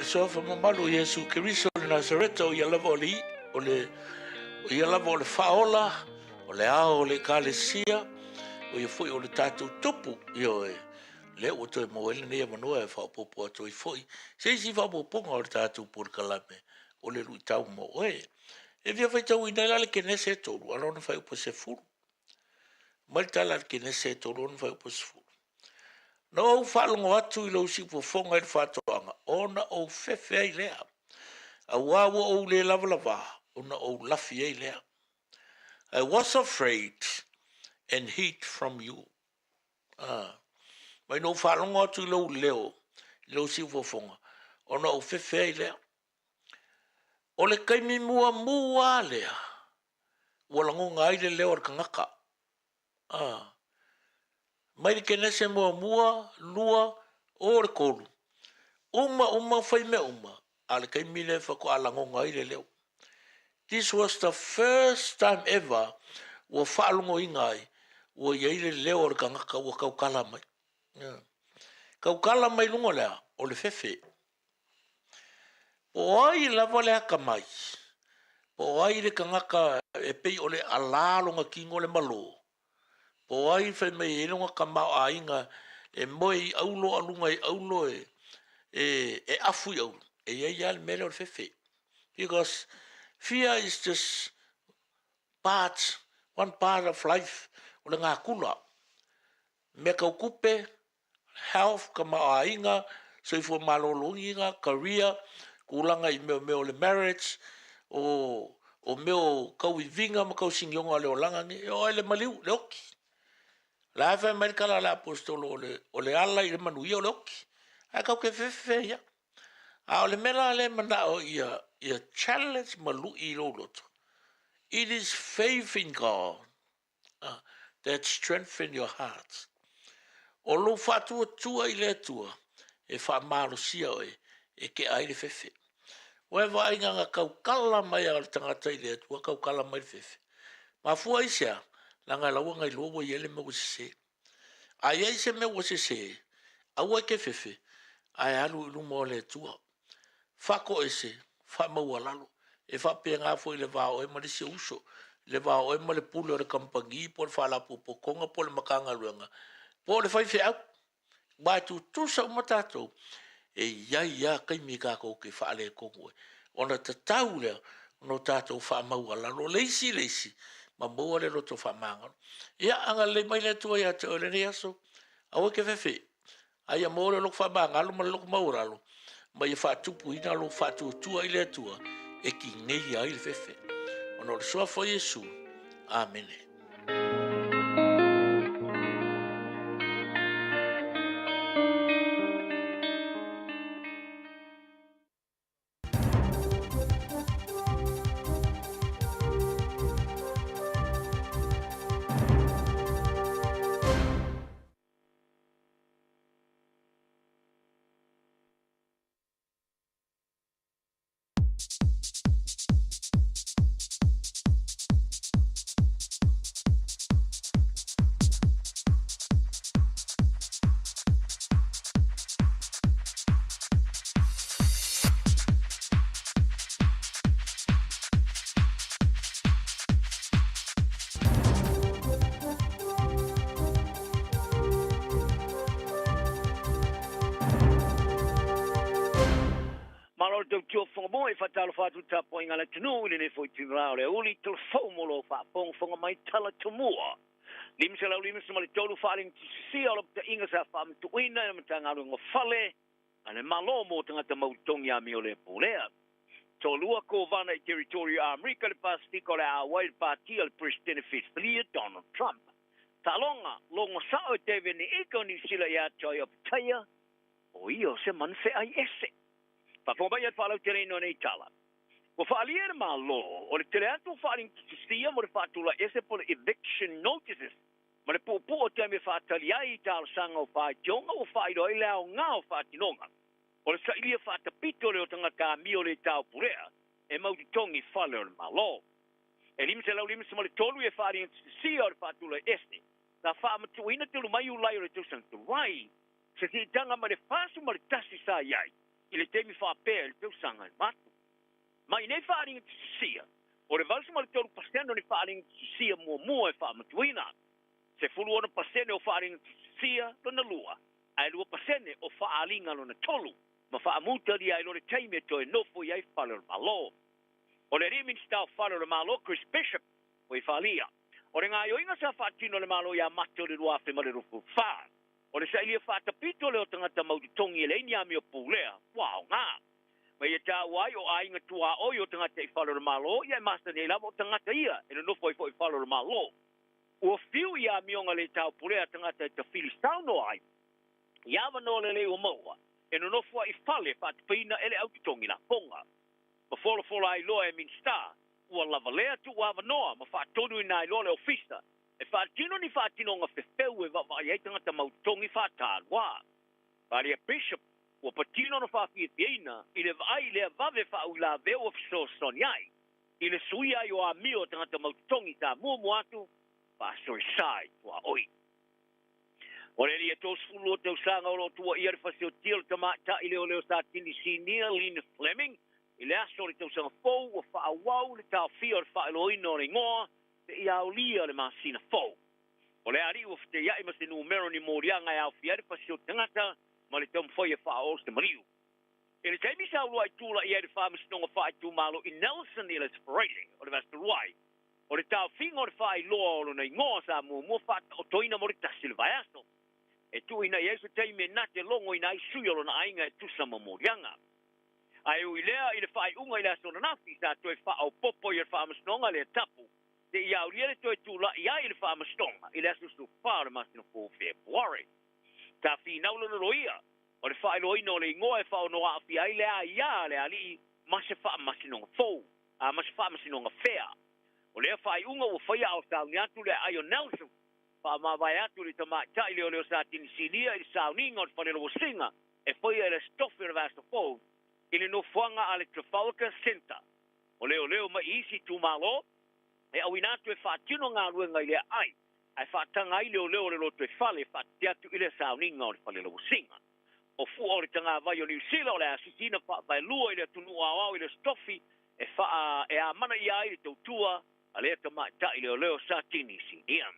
So fa mamalu Yesu Kiriso le Nazareta o ia lava o le faola o le ao o le kalesia o ia foi o le tātou tupu io le o toi moele nei manua e whaopopo atu I foi se isi whaopoponga o le tātou por kalame o le lui tau mo oe e via vai tau ina lale ke nese tolu alona whai upo se furu mai tala ke nese tolu alona whai upo se furu no au whalongo atu I lau sipo fonga I le whatoanga ona o fefe ai lea a wawa o le lava ona o lafi ai lea I was afraid and hid from you mai no whalongo atu I lau lau sipo fonga ona o fefe ai lea o le kaimi mua lea walango ngai le leo ar kangaka mai ke nese mua lua o re kolu uma fai me uma. Ale kai mile fa ko ala ngonga ile leo. This was the first time ever wa whaalungo ingai wa yeile leo o ka ngaka wa kaukala mai. Kaukala mai lungo lea o le fefe. O ai lava le haka mai. O ai le ka ngaka e pei o le alalonga kingo le malo. O ai fai mai e lunga ka mao a inga e moi aulo alunga e aulo e afu i aulo. E iei al mele o le fefe. Because fear is just one part of life. O le ngā kula. Me kau kupe, health, ka maainga, soifua malolongi inga, career, kulanga i meo le marriage, o meo kau i vinga, ma kau singionga le o langa ni, o ele maliu, le oki. La hawhai mai kala la apostolo o le ala i le manuia o le oki. Ai kau ke fefe ia. A o le mela le manao ia challenge malu i lo loto. It is faith in God that strengthens your heart. O lo fatua tua i le tua, e wha maro sia oe, e ke aile fefe. O e wa inga ngā kaukala mai a tangata i le tua, kaukala mai fefe. Ma fua isia, la ngai laua ngai loa i ele me wasese. A iei se me wasese, a ua ke fefe, a e alu ilu mo le tua. Fako ese, fa maua lalo, e fa pe ngā fo i le vao e ma le se uso, le vao e ma le pule o le kampangi, po le whala po konga, po le makanga luenga, po le whaife au, mai tu tusa umatatou, e ia kai mi kako ke whaale kongo e, ona ta tau lea, no tātou wha maua lalo, leisi, ma maua le roto wha mangano, ia anga le mai le tua ia te ole ne aso, awa ke whewhe, aia mo le lok wha mangalo, ma le lok mauralo, ma ia wha tupu ina lo wha tua i le tua, e ki ngei ai le whewhe, ona le soa fo Yesu, amene. Mo e fatalo fatu tapo inga la tunu ile ne foi tirao le uli tu fomolo fa pong fonga mai tala tumua limse la limse mali tolu faling si ala ta inga sa fam tu ina na tanga ngo fale ane malo mo tanga ta mau tongia mi ole polea to lua ko vana i territorio America le pastiko le a wild party al Pristina Fistria Donald Trump talonga longo sao teve ni ikoni sila ya toyo ptaya o io se manfe ai esse pa pomba ia fala terreno nei tala. Ko faalier ma lo, o le teleanto faaling sia mo le fatula ese por eviction notices. Ma le popo o te me fatali ai tal sanga o fa jonga o fa ilo ile o nga o fatinonga. O le sailia fata pito le o tanga ka mio le tau purea, e mauti tongi faler ma lo. E limse lau limse mo le tolu e faaling sia o le fatula ese. Na fa matuina telu mai ulai o le tusan tu rai. Se ti tanga ma le fasu ma le tasi sa iai. Ile temi fa pel teu sanga matu mai nei faring sia o le valsi mal teu paseno ni faring sia mo e fa matuina se fulu ona pasene o faring sia no lua ai lua pasene o fa alinga no tolu ma fa muta di ai lo le temi to no fo ia faler malo o le rimin sta faler malo Chris Bishop o i falia o le ngai o inga sa fatino le malo ia mato le lua fe male rufu fa o le sailia fata pito le o tangata mauti tongi ele ni ami o pulea. Wow, ngā. Mai e tā wai o ainga tua o i o tangata i whalora malo, ia e masta nei lama o tangata ia, e no nofo i fo i whalora malo. Ua fiu ia mi onga le tau pulea tangata i ta Filistau no ai. Ia wano le o maua, e no nofo i whale fata pina ele au ki tongi na ponga. Ma fola ai loa e min star, ua lava lea tu ua wanoa, ma fata tonu ina ai loa le ofista. E whaatino ni whaatino ngā whewheu e wawai ei tangata mautongi whātālua. Pari a Bishop, ua patino na fa'afiafiaina i le va'ai lea vave fa'aula veo o fesosoni ai i le sui ai o amio tagata mautotogi sa muamua atu fa'asoesai tua'oi o le lia tosfulu o tausaga o lo tuaia le fasiotia o le tamaʻitaʻi leoleo sa tinisinia Lina Fleming i le aso o le tausaga fou ua fa'auau le taofia o le fa'ailoina o le igoa pe ia aulia le masina fou o le ali'u ua feteia'i ma se numero ni moliaga e aofia le fasio tagata ma le taumafaia fa'aolo se mariu e le taimi sa ulua i tula'i ai le fa'amasinoga fa'aitumālo i Nelson i le Sprayling o le vasaluai o le taofiga o le fa'ailoa o lona igoa sa muamua fa'ata'otoina mo le tasi le vaeaso e tu'uina i ai se taimi e nate logo ina ai sui o lona aiga e tusa ma moliaga ae ui lea i le fa'ai'uga i le asonanafi sa toe fa'aopopo i le fa'amasinoga le tapu te ia aulia le toe tula'i ai i le fa'amasinoga i le aso supā o le masino 4 February tafinau lona loia o le fa'ailoina o le igoa e fa'aonoa'afia ai le aiā le ali'i ma se fa'amasinoga fou a ma se fa'amasinoga fea o lea fa'ai'uga ua faia aosauni atu le ai o Nelson fa'amavae atu le tamaʻitaʻi leoleo sa tinisinia i le sauniga o le faleloasiga e faia i le stofi o le vasafou i le nofoaga a le Trafalgar Center o leoleo ma i isi tumālo e auina atu e fa'atino galuega i le a'ai ae fa'ataga ai leoleo o le loto e fale fa'atete atu i le sauniga o le faleloasiga o fu'a o le tagavai o New Zealand o le asisina fa'avaelua i le atunuu aoao i le stofi e amana ia ai le tautua a lea tamaʻitaʻi leoleo sa tinisinia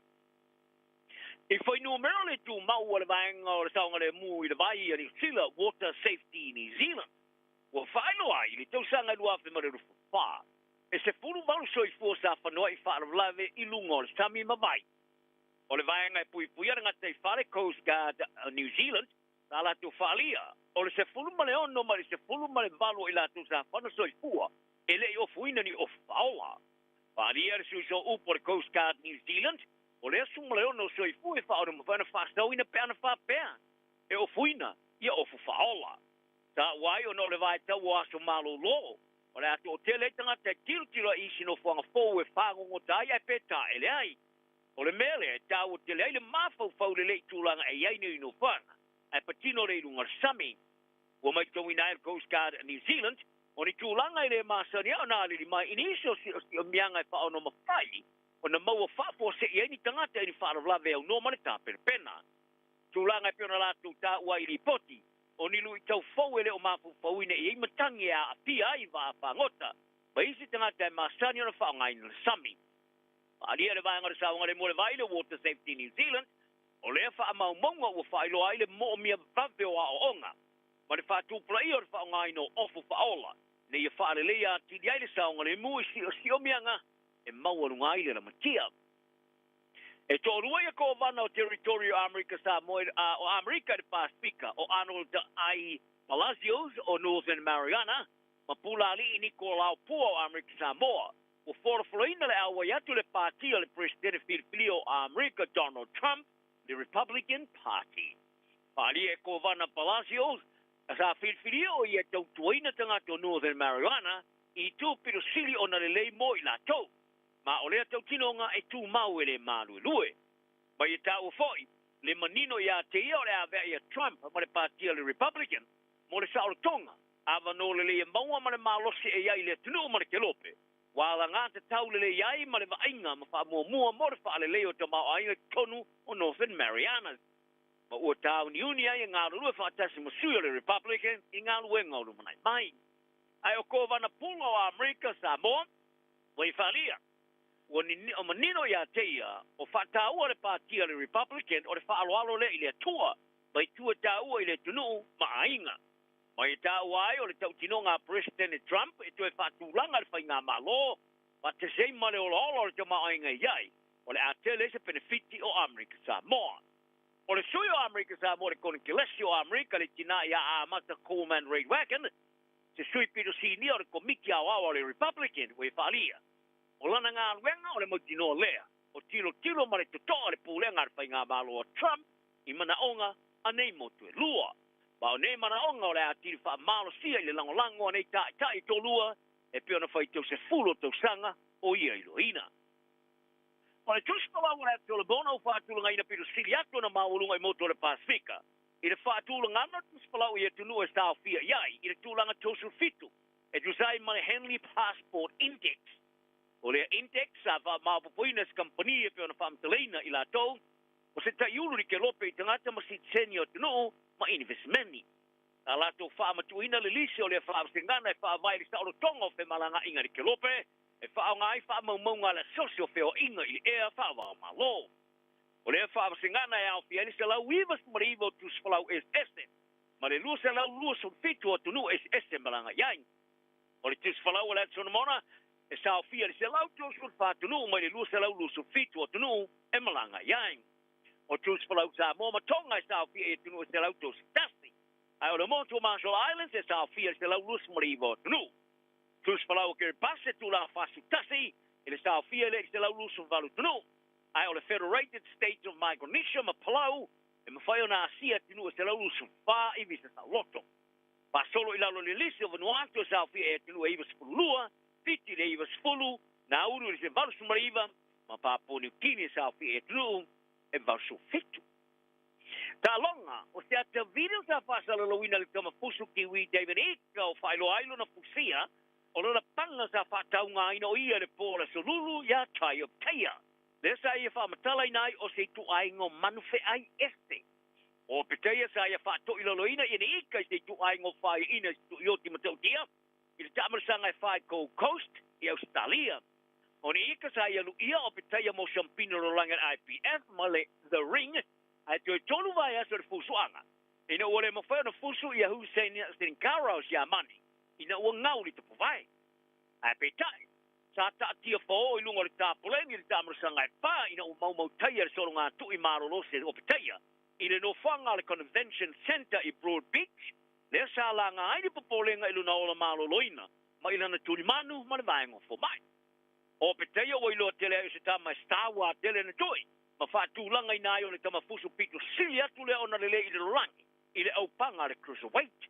I foi numero le tu mau o le vaenga o le saunga le mu I le vai I New Zealand Water Safety New Zealand. Wa whaelo ai le tausanga lua fe mare rufu wha. E se furu malu soi fua sa whanua I whaarawlave I lunga o le sami mawai. O le vaenga pui pui aranga te whare Coast Guard New Zealand sa la tu whaalia. O le se furu male ono ma le se furu male valu I la tu sa whana soi fua. E le o fuina ni o whaoa. Whaalia le sui so upo le Coast Guard New Zealand. O le asu male ono soi fu e whaore ma whana whastau ina peana whapea. E o fuina, ia o fu whaola. Ta wai o no le vai tau o aso malo lo. O le atu o tele tanga te tiro isi no whanga fōu e whangongo tai e peta e le ai. O le mele e tau o tele ai le mawhau whau le lei tūlanga e iai nui no whanga. E patino le runga sami. O mai tau ina e Coast Guard New Zealand. O ni tūlanga I le masani au nā li mai iniso si o mianga e whaono mawhai. O na maua whaapo se I ni tangata I ni whaarawlawe au no mani tāpere pena. Tūlanga e piona lātou tā ua I ripoti. O ni lui tau fau ele o mafu fauine I matangi a pia ai wa whangota. Ma isi tangata e masani o na whaongai na sami. Alia le vaenga le saunga le mole vai le Water Safety New Zealand. O lea wha amau maunga ua whailo ai le mo mia vave o a o onga. Ma le whaatupula I o le whaongai no ofu whaola. Ne ia whaalelea tidi ai le saunga le mu isi o siomianga. E maua ile la matia. E tōrua ia ko vana o Territorio America Samoa o America de Pacifica o Arnold I. Palacios o Northern Mariana ma pula ali Nicolau Pua o America Samoa o forfloina le awa yatu le partio le presidente Filipino America Donald Trump the Republican Party. Ali e ko vana Palacios sa Filipino ia tau tuaina tanga to Northern Mariana I tu piro sili o na lei mo I la tau. Ma o lea tau tinonga e tū mau e le malu e lue. Ma I tau foi, le manino ia te ia o le avea ia Trump ma le partia le Republican, mo le saolo tonga, ava no le le maua ma le malosi e iai le tunu ma le kelope. Wala ngā te tau le le iai ma le vainga ma wha mua mo le wha le leo te mau ainga tonu o Northern Marianas. Ma ua tau ni uni ai ngā lue wha atasi masui o le Republican I ngā lue ngā lu manai mai. Ai o ko vana punga o Amerika Samoa, wai whalia. O manino ia teia o whataua le partia le Republican o le whaaloalo le I le atua mai tua taua I le tunu ma ainga. Mai taua ai o le tau tinonga President Trump e tue whatulanga le whainga malo ma te sei male o lolo le te ma ainga iai o le atele se benefiti o Amerika Samoa. O le sui o Amerika Samoa le kone kilesi o Amerika le tina ia a amata Coleman Raidwagon se sui pito sini o le komiki awawa le Republican we whalia. O lana ngā luenga o le mautino lea. O tilo ma le totoa le pūlenga le whainga malo o Trump I manaonga a nei motu e lua. Ba o nei manaonga o le atiri wha malo sia I le langolango a nei tai tō lua e pia na whai tau se fulo tau sanga o ia I loina. O le tuskala o le tō le bona o whātulanga ina piro sili atu na maulunga I motu o le Pasifika. i le whaatulangana tu spalau i tunu e stau fia iai, i le tūlanga tosu fitu, e tu sai ma le Henley Passport Index. O le index sa wha maapupoina sa kampania pe ona whaamtaleina i la tau, o se tai ulu ni ke lope i tangata ma si tseni o tunu, ma investmenti. A la tau whaamatuina le lisi o le whaamsengana e whaavaili sa olo tonga o whe malanga inga ni ke lope, e whaongai whaamaumaunga le sosio wheo inga i le ea whaavao malo. O le whaamsengana e au fiani se lau ivas marivo tu spalau SS, ma le lua se lau lua son fitu o tunu SS malanga yain. O le tis whalau le atsonamona, e sao fia se lau tus ful fatunu mai le lu se lau lu su fitu tunu e malanga yain o tus falau sa mo matonga e sao fia e tunu se lau tus tasti ai o le monto Marshall Islands e sao fia se lau lu smrivo tunu tus falau ke passe tu la fasu tasti e le sao fia le se lau lu su valu tunu ai o le Federated States of Micronesia ma palau e ma fai ona asia tunu se lau lu su fa i visa sa loto pa solo ila lo le lisi o Vanuatu sao fia e tunu e iva spulua Piti le iwa sfulu, na uru se varsu mariva, ma papo ni kini sa fi e tru, e varsu fitu. Ta longa, o se ata video sa fasa lo wina le kama fusu kiwi David Ika o whailo ailo na fusia, o lona panga sa whatau ngā ina o ia le pōla so lulu ya tai o teia. Le sa ia whaamatalai nai o se tu ai ngō manufe ai este. O peteia sa ia whato ilolo ina ina ika se tu ai ngō whai ina tu ioti matau dia, i le tamarsanga e whai Gold Coast i Australia. O ni ika sa ia lu ia o peteia mo champino lo langan IPF ma le The Ring ai tui tonu vai aso le fusuanga. Ina ua le mawhai na fusu ia Hussein Sinkaros ya mani. Ina ua ngauri te pawai. Ai petai. Sa ta tia fo i lunga le tapulengi le tamarsanga e wha ina ua mau teia le solo ngā tui maro lose o peteia. I le no whanga le Convention Center i Broad Beach. Le sa la nga ai popolenga i luna ola malo loina, ma ilana tuli manu ma le vaengo fo mai. O peteia o ilo tele e se tama stawa tele na toi, ma whatu langa i nai o le tama fusu pitu sili atu le ona lele i le rangi, i le au panga le cruiserweight.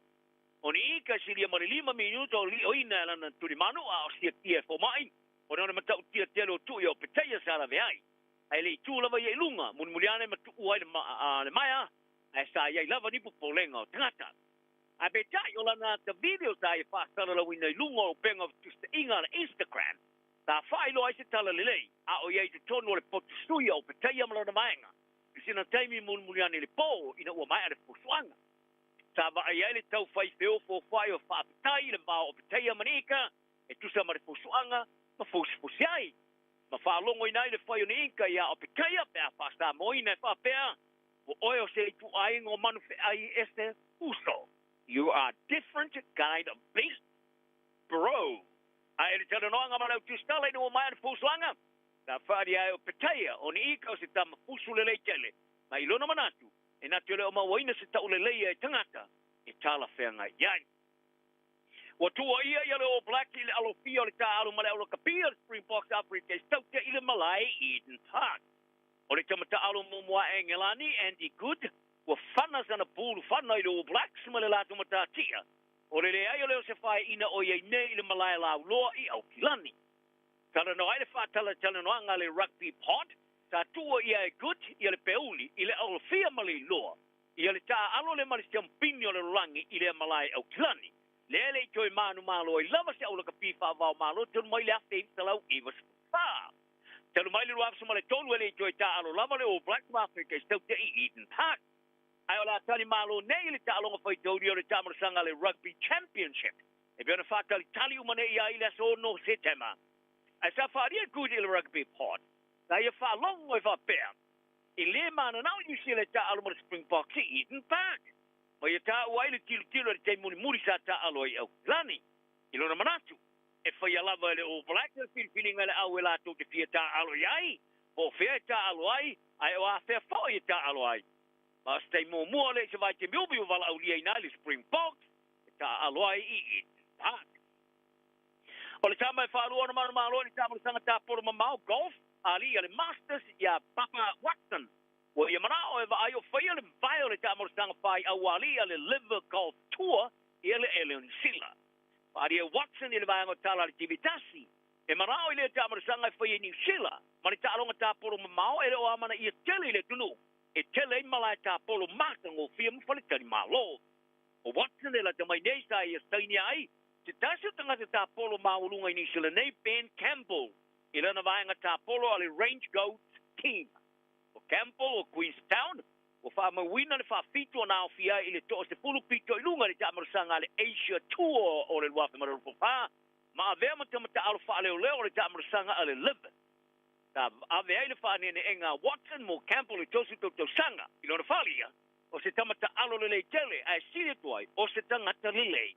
O ni ika sili ma le 5 minuto o li o ina lana tuli manu a o sia tia fo mai, o ne ona matau tia tele o tui o peteia sa la veai. Ai le tu lava i lunga, mun muliane matu uai le maia, ai sa iai lava ni popolenga o tangata. I bet you lana the videos I pasala la wina lungo penga just inga Instagram. Ta failo ai se tala lele. A o ye te tono le potu studio pe taya mala na mainga. Sina taimi mun muliani le po ina o mai ale fusuanga. Ta va ai le tau fai feo fo fai o fa tai le ba o pe taya manika e tu sa mare fusuanga ma fusiai. Ma fa longo ina le fai ni inka ya o pe taya pe pasta moina fa pe. O oyo se tu ai ngo manu fe ai este uso. You are different kind of beast, bro. Ai le tala noanga mana tu stala no mai fuslanga. Ta fari ai o peteia o ni ika se tama fusulele tele. Mai lona manatu. E na tele o mawaina se taulele e tangata. E tala fenga yai. O tua ia ia le o black ile alo fio le ta alo male alo kapia Springboks Africa stauta ile malai Eden Park. O le tamata alo mumwa engelani Andy Good. Wa whana sana pūlu whana i lo blacks ma le lātu matatia. O le ai o leo se whae ina o iei nei i le malaya lau loa i au kilani. Tala no aile whaatala tala no anga le rugby pod, sa tua ia e good i le peuli i le au fia ma le loa. I le taa alo le mali siampini o le rangi i le malaya au kilani. Le le i toi manu malo i lava se au la kapifa vau malo tunu mai le afte i talau i was wha. Tanu mai le ruapsa ma le tonu ele i toi taa alo lava le o Black Africa i staute i Eden Park. Ai ola tani malo nei le talonga fai tōri o le tamarsanga le rugby championship. E biona whakali tali umane i aile so no setema. Ai sa wharia kudi le rugby pod. Na ia whalongo e whapea. I le mana nau yusi le ta alo mo le Springboks i Eden Park. Ma ia ta uai le tilo le te muri sa ta alo i au lani. I lona manatu. E whai alava le o black le whiriwhiringa le au e lato te fia ta alo i ai. O fea ta alo ai. Ai o a fea whao i ta alo ai. Ma stay mo mo le se vai te milbi o vala aulia ina le Springboks ta aloai i Park. O le tama e whaalua na manu malo ni tama le sanga ta poro mamau golf ali le Masters ya Papa Watson. O ia manao e va ayo whaia le vai o le tama le sanga whai au ali le Liver Golf Tour i le Ellen Silla. Pari e Watson i le vai ango tala le tivitasi. E manao i le tama le sanga whaia New Silla. Ma le ta alonga ta poro mamau e le o amana i tele le tunu. E tele malai ta polo mata ngo fia mfale tani malo. O Watson e la te mai nei sa ia staini ai, te tasu tangata ta polo maulunga ini sila nei Ben Campbell, i lana vaenga ta polo ale Range Goat Team. O Campbell o Queenstown, o wha mawina le wha fitu na fia i le toa se pulu pito i lunga le ta marasanga le Asia Tour o le wafe mararupopa, ma avea matamata alo wha leo leo le ta marasanga ale Live. Ta avea i le wha nene enga Watson mo Campbell i tosu to sanga, i lona whalia, o se tamata alo lele tele a sile tuai o se tangata lele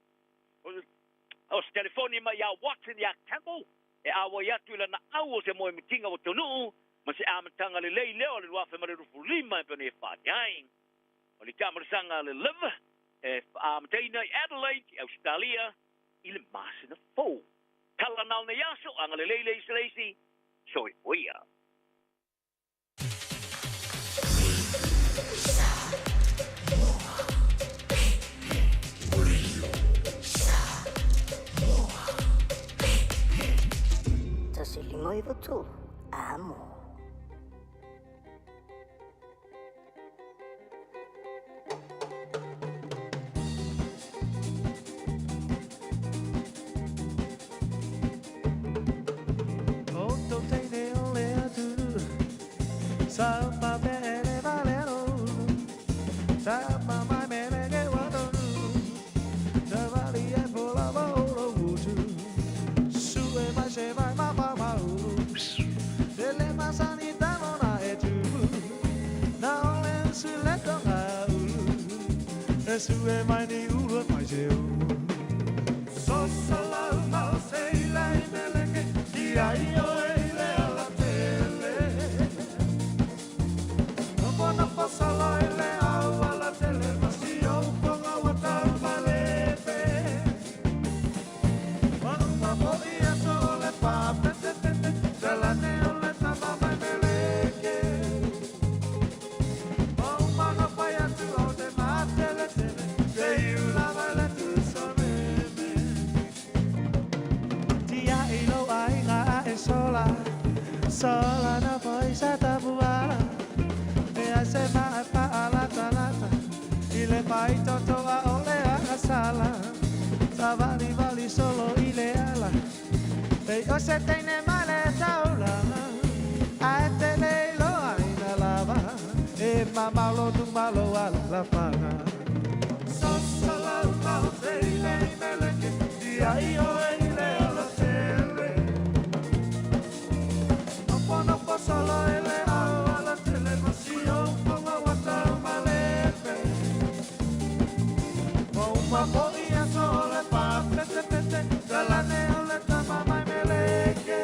o se telefoni ma ya Watson ya Campbell e awa yatu ila na au se moe mitinga o tonu ma se amatanga lele leo le wafe ma le rufu lima e pene e whani ai o li tamarasanga le Live e amataina i Adelaide Australia i le masina fo kala nal na yaso anga lele le islesi so i oia Silingoi betul, amo. Otto teine ole atu, sapa bene valero, sapa mai mene che vado, davali e vola volo vutu, su e mai se vai ma delle masanita non hai tu na ole su letto e su e mai di uno mai se so sala ma sei lei nelle che ti hai io e le alla tele non posso la le alla tele ma si io pongo a guardare malete ma poi a sole pa della neon sola na poi sata buala e a se ma pa ala talata ile pai toto a ole a sala savali vali solo ile ala e o se tene male taula a te le lo ai na lava e mama lo tu malo alla pana so sola ma se ile mele che di ai o ile ala tele no posso la ele alla tele ma si io pongo a guardare malete o una podia sole pa dalla neon tama mai meleke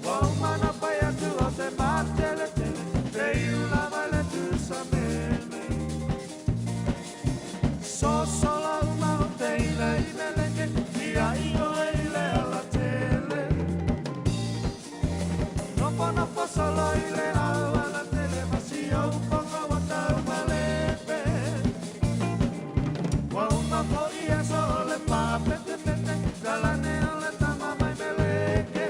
o una no poi a tu o te parte le tele e una vale tu sa meme so sola una tele i meleke di io ele alla tele no posso la ile alla tele ma si io pongo a guardare malete una podia sole pa dalla neon tama mai meleke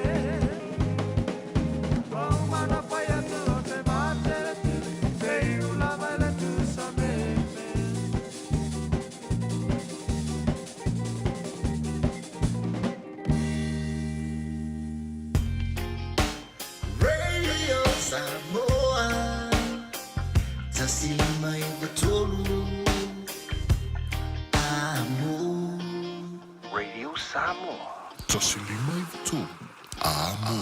uma no poi a tu te batte sei una vale tu sa meme Radio Samoa, tasima ibutolu, amo. Radio Samoa, tasima ibutolu, amo.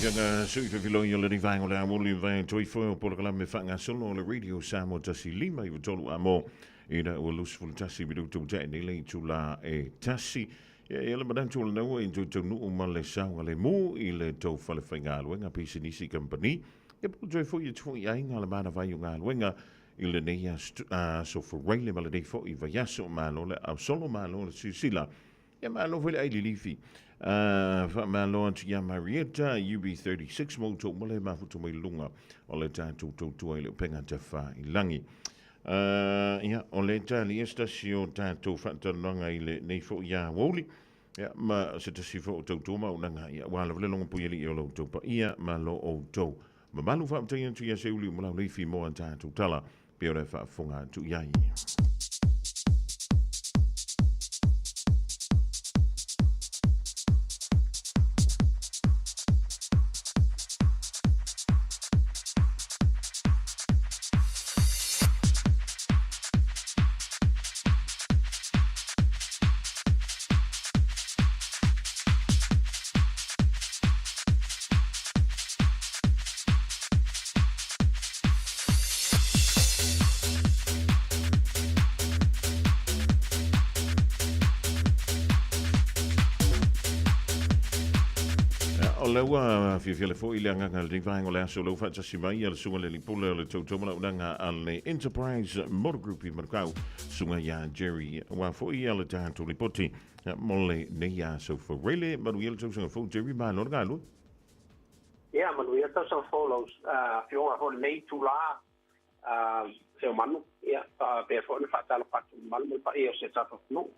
Fianga sui filo yo le vai ngole amuli vai toi fo por kala me fanga solo le radio Samoa tasi lima I tolu amo ina o lusful tasi bidu tu ja ni le tula e tasi ya le madan tu no in tu no ma le sa le mu I le to fale fanga wenga pisinisi company e po toi fo you tu ya inga le mana vai nga wenga I le ne so for rain le malade fo I va yaso malo le au solo malo le sila ya malo vele ai lifi ma lo antu ya Marietta UB36 mo to mole ma futu mai lunga o le tatu to le penga te fa I langi ya o le tali estasio tatu fatalanga I le nei fo ya woli ya ma se te si fo to ma unanga ya wala le longa puili o lo to pa ia ma lo o to ma malu fa te antu ya se uli mo la le fi mo tatu tala pe o le fa fonga tu ya Lewa fia fo ile nga le vai ngola so lo fa tasi mai le sunga le lipole le toto mala unanga ale Enterprise Motor Group I markau sunga ya Jerry wa fo ia le tanto lipoti mole ne ya so fo really but we also sunga fo Jerry ma no ga lo yeah man we also so follows fio a hol nei tu la se manu ya pe fo ne fa talo pat mal mo pa e se ta no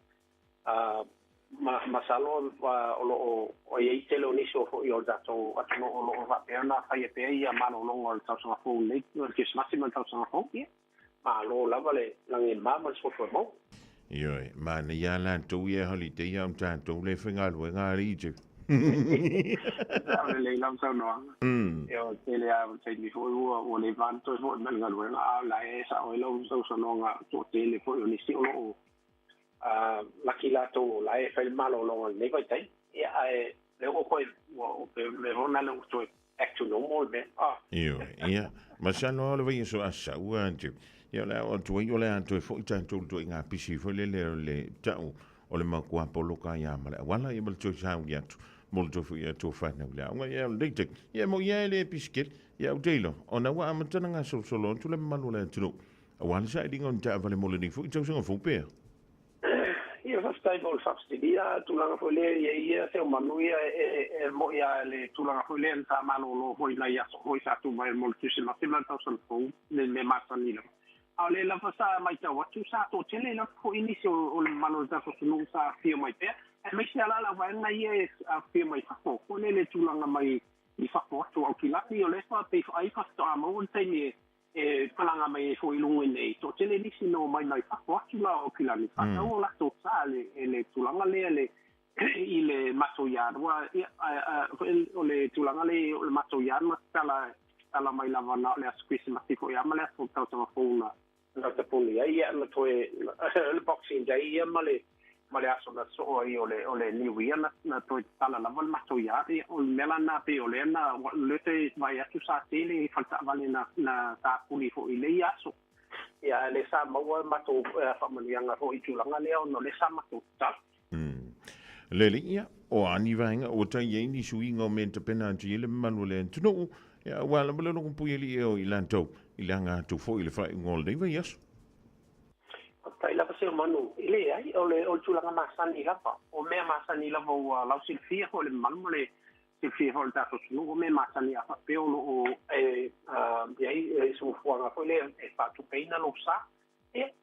ma salon o ye tele oni so fo yo da to atno o va perna fa ye pe ia mano no o ta so fo le que se massimo ta so fo ye ma lo la vale la ngi ma ma so fo mo yo ma ne ya la to ye holiday ya ta to le finga lo nga ri je le lam so no yo tele a se mi fo o le vanto fo na nga lo nga la esa o lo so no nga to tele fo yo ni si o laki la to la e fai malo lo ne ko tai ya le o ko le hona le to actually no more me yo ya ma sa no le vai so asa u antu ya la o to yo le antu fo tanto to nga pisi fo le tau o le makua polo ka ya mala wala e mal to sa ya mo to fo ya to fa na la nga ya le tek ya mo ya le pisket ya o delo ona wa amatana nga so lo to le malu le tu wala sa dingo ta vale mo le ni fo to so fo pe Ia fastai vol subsidia tulanga fo le ia se o manuia mo ia le tulanga fo le ta mano no ho ina ia so ho sa tu mai mo tu se ma se ma ta son fo le me masani la ale la fasa mai ta watu sa to tele la fo inicio o le mano ta so no sa fio mai pe e me se ala va na ia a fio mai fa fo le tulanga mai I fa fo to au kilati o le fa pe ai fa sta mo un te palanga mai fo ilungu nei to tele ni sino mai mai fa watu la o kilani fa o la to sale ele tulanga le ile masoya wa o le tulanga le o masoya ma tala mai la vana le squeeze ma tipo ya ma le fo ta fo na ta poli ya ma to le boxing day ya ma le aso na so o le ni wi na to tala la val masoya o mela na pe o le na le te vai atu sa tele falta vale na ta puli fo ile ya so ya le sa ma wa ma to fa ma nga fo I tulanga le no le sa ma to ta le ia o ani vanga o ta ye ni sui ngo mente pena ti le manule tuno ya wala bele no puili o ilanto ilanga to fo ile fa ngol de va yes tai la se manu ile ai o le tulanga masani la pa o me masani la vo la silfia o le malmole silfia o ta so no me masani a fa pe o ai so fo nga fo le e pa tu peina lo sa e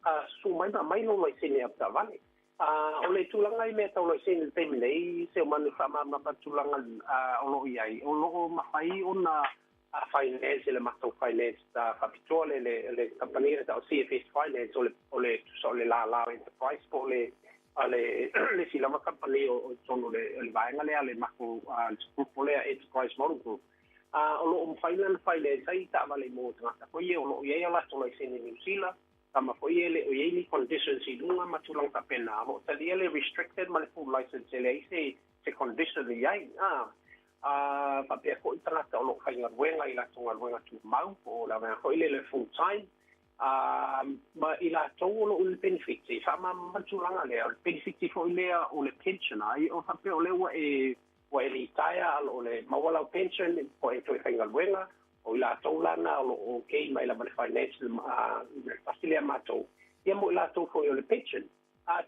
su mai mai no mai se ne apta vale o le tulanga I me ta lo se te nei se manu fa ma pa tulanga o lo ai o lo ma fai ona a finance le mato finance da capitole le compagnie da CFS finance o le la enterprise po le si la compagnie o sono le vai le maco al gruppo le enterprise model group o lo finance ai ta vale mo tra poi o lo ia la to le sene New Zealand kama poi le o ni conditions I lunga ma tu lang ta pena ho ta le restricted ma le full license le se condition le ai Whapea ko i tangata o lo whainga ruenga i la tonga ruenga tu mau o la wea hoi le full time. Ma i la tonga o le benefits. Whama matulanga lea, o le benefits fo i lea o le pension ai, o whapea o le wa e li taia o le mawala o pension, o e toi whainga ruenga, o i la tonga lana o kei mai la mani financial pasilea matou. Ia mo i la tonga fo i o le pension.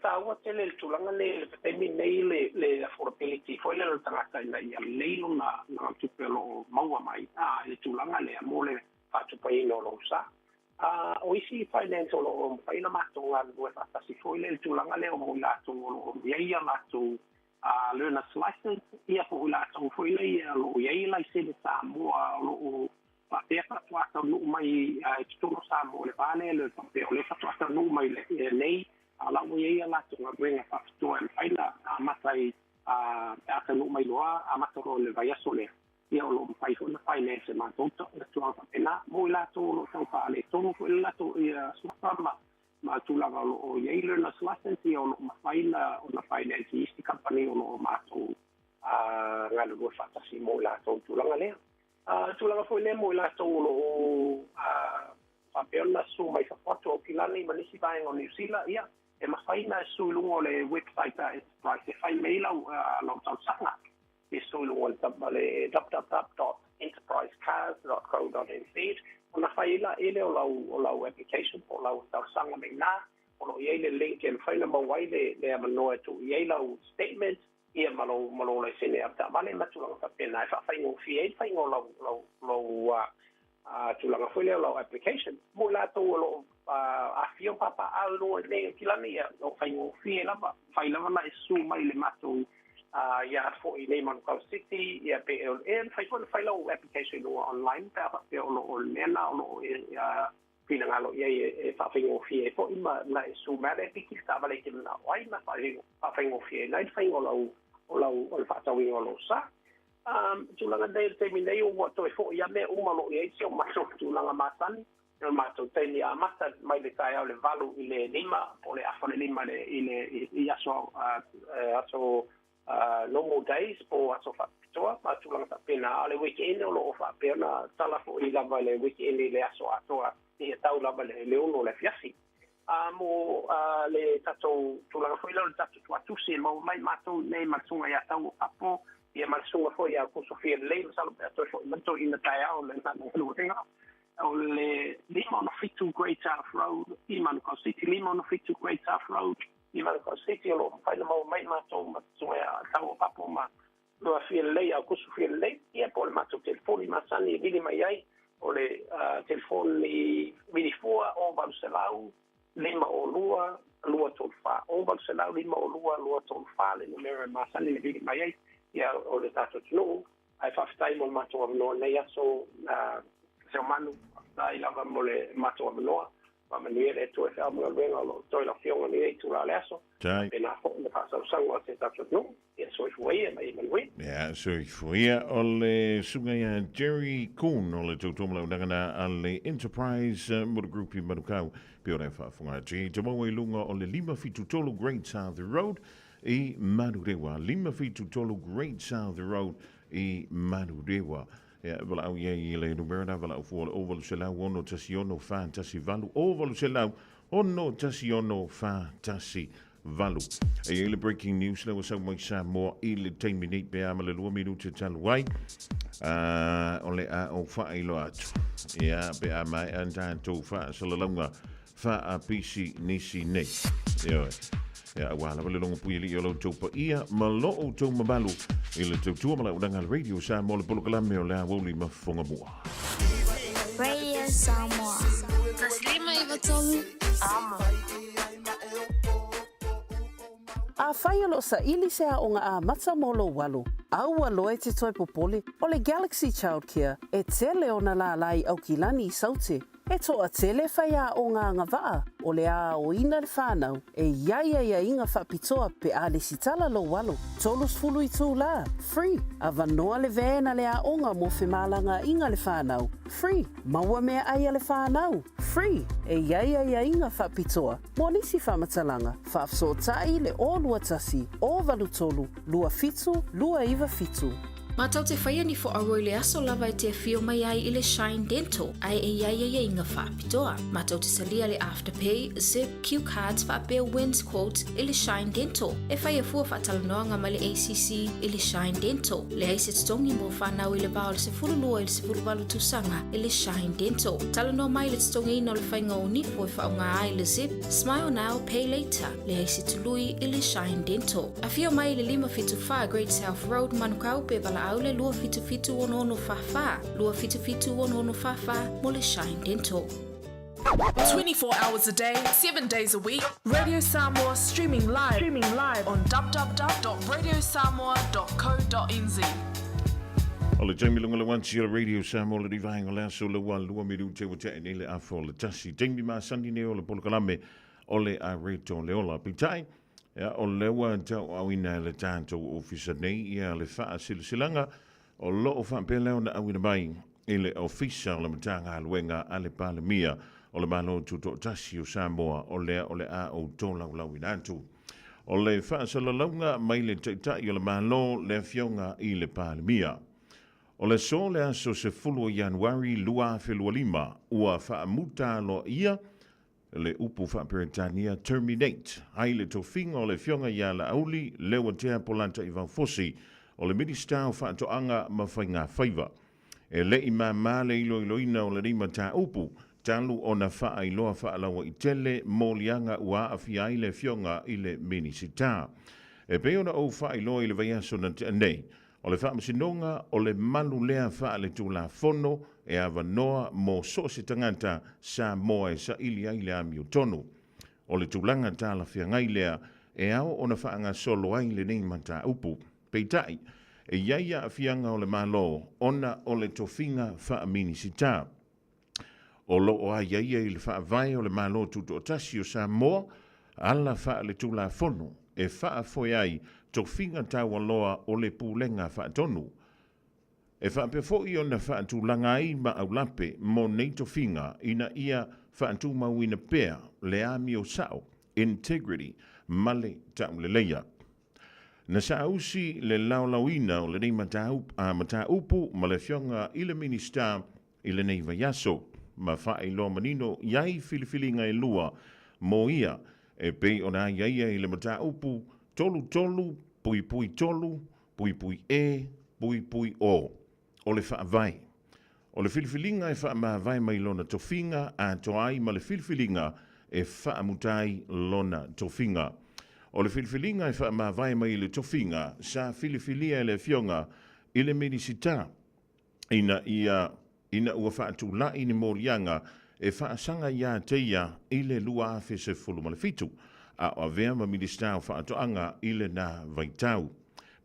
Ta ua tele le tulanga le temi nei le affordability foi le tangata ina ia leilo na tupe lo maua mai le tulanga le mo le fatu pai no lo sa o isi financial lo pai na matonga do fa si foi le tulanga le o mo la to lo ia la to learner's license ia po la to foi le lo ia la se sa mo lo pa te fa to no mai to no sa mo le pane le papel le fa to no mai le nei ala mo ia la to ngwenga fa to en faila matai ata no mai loa amatoro le vai asole ia lo pai fo na finance ma toto na to fa pena mo la to lo fa ale to mo la to ia suma ma tu la lo ia learner's license ia lo faila o na finance isti company o lo ma to ngalo go fa si mo la to tu la ngale tu la fo le mo la to lo fa pena su mai fa foto kilani manisi vai on New Zealand ia e mafaina e sulungo le website Enterprise e fai maila lau tau sanga e sulungo le www.enterprisecars.co.nz o na faila ele o lau application o lau tau sanga me na o lo iei le link e faina mawai le amanoa tu iei lau statement ia malo le sene apta male matulanga ka pena e whaingo fie whaingo lau tulanga foi le lau application mo la to lo a fio papa alo le kilani o faingo fie lava faila na su mai le mato ia fo i le man city ia PLN faila o application no online pa pe o lena o pina ngalo ia e fa faingo fie fo ima na su mare piki sta vale ke na wai na fa faingo fie na faingo o fa tawi o lo sa tulanga dei terminei o to fo ia me o malo ia se o maso tulanga masani el mato teni a mata mai le tai au le valu i le lima o le afone lima le i aso normal days po aso fatoa ma tulanga pena ale weekend o lo fa pena tala fo i lava le weekend le aso atoa i tau lava le uno le fiasi mo le tato tulanga fo i le tato tu se mo mai mato nei matsunga ya tau apo ia matsunga fo ia ko sofia le salo to fo manto in the tai au le na no tenga o le lima on fitu Great South Road i Manukau City lima on fitu Great South Road i Manukau City o lo faina mau mai mato matsunga tau papo ma lo afia le au ko sofia le ia po le mato telefoni masani vili mai ai o le telefoni vili fua o Barcelau lima o lua tolfa o Barcelau lima o lua tolfa le numero masani le vili mai ai ia o le tato tunu ai whaftai mo mato o no nei aso se manu dai lava mo le mato o no ma maniere tu e fa mo venga lo toi la fiona ni tu la leso e na fo le pasa sangue se tato tunu e so foi mai mai ja so foi o le sunga ya Jerry Kuhn o le totomlo dangana alle Enterprise mo group i Manukau piore fa funga ji te mo lunga o le lima fitu tolo Great South Road i Manurewa lima fitu tolo Great South Road i Manurewa ja wel au ye le numerna wel au voor oval sela wono tasiono fantasy valu oval sela onno tasiono fantasy valu e hele breaking news lo so much more il 10 minute be amale 2 minute tal wai ole o fa ilo at ja be amai and to fa so longa fa a pc nisi ne yo ja wala wala longa puili yo lo topa ia malo o to mabalu ile to tu mala udanga radio sa mo le polokala me ole woli mafonga bua Radio Samoa. Taslima ivatolu. Amo. A whaia lo sa ili se a onga a matsa molo walu. Aua loe te toi popoli o le Galaxy Childcare e tele o na la lai au kilani i saute. E toa tele whaia o ngā ngawaa o le a o ina le whānau e iaia inga whapitoa pe a le sitala lo walu. Tolus fulu i tū la, free. A vanoa le vēna le a onga mo whemalanga inga le whānau, free. Maua mea aia le whānau, free. E iaia inga whapitoa. Mo nisi whamatalanga, whaafso tai le o lua tasi, o valu tolu, lua fitu, lua iwa fitu. Matau te whaia ni fo aroi le aso lava e te whio mai ai i le Shine Dental, ai e iai inga whaapitoa. Matau te salia le Afterpay, Zip, Q Cards, whaapea wins quotes i le Shine Dental. E whaia fua whaatalanoanga mai le ACC i le Shine Dental. Le aise tongi mo whanau i le bao le se fululua i le se fuluwalu tusanga i le Shine Dental. Talanoa mai le tongi ina le whainga o nifo i whaunga ai le Zip, Smile Now, Pay Later. Le aise tului i le Shine Dental. A whio mai le 575 Great South Road, Manukau pe bala aule lua fitu ono fafa. Lua fitu ono fafa mo le Shine Dental. 24 hours a day, 7 days a week. Radio Samoa streaming live on www.radiosamoa.co.nz. O le Jamie Lunga le wansi o Radio Samoa le rivahinga le aso le wa lua miru te wa te le afo le tasi. Jamie ma sandi ne o le polokalame o le a reto le ola pitai. Ya o le wa tau awina le tanto ofisa nei ia le faa silanga o lo o fa pele ona awina mai ile ofisa le matanga luenga ale pale mia o le malo tuto tasi o Samoa o le a o tola lawinantu o le faa salalunga mai le taitai o le malo le fionga i le pale mia o le so le aso se fulu Januari lua felua lima ua faa muta lo ia le upu whaperetania terminate. Hai le tofinga o le fionga ia la auli, lewa tea polanta i fosi, o le minister o whaatoanga mawhainga whaiva. E le i le ilo iloina o le rima ta upu, talu o na wha iloa whaalawa i tele, mōlianga ua awhia i le fionga i le minisita. E peona o wha iloa i le vaiaso na te anei, o le whaamasinonga o le malu lea wha le tūla fono, e awa noa mo so se tangata sa moa e sa ili ai le ami o tonu. O le tūlanga tā la whiangai lea e ao o na whaanga solo ai le nei mata upu. Peitai, e iaia a whianga o le malo, ona o le tofinga wha minisi tā. O lo o a iaia i le wha vai o le malo tuto o tasi o sa moa, ala wha le tūla fono, e wha foi ai tofinga tā waloa o le pūlenga wha tonu. E whaapefo i ona whaatu langai ma au lape mo neito finga ina ia whaatu mauina pea le ami o sao, integrity, male tau le leia. Na sa usi le laulauina o le nei mata upu ma le fionga i le minister i le nei vaiaso ma whae lo manino iai filifilinga e lua mo ia e pei ona iaia i le mata upu tolu pui tolu, pui e, pui o. O le whaavai. O le filifilinga e whaamavai mai lona tofinga a toai ma le filifilinga e whaamutai lona tofinga. O le filifilinga e whaamavai mai le tofinga sa filifilia le fionga i le minisita. Ina ua whaatu lai ni morianga e whaasanga ia teia i le lua afe se fulu malefitu. A o avea ma minister o whaatoanga i le na vaitau.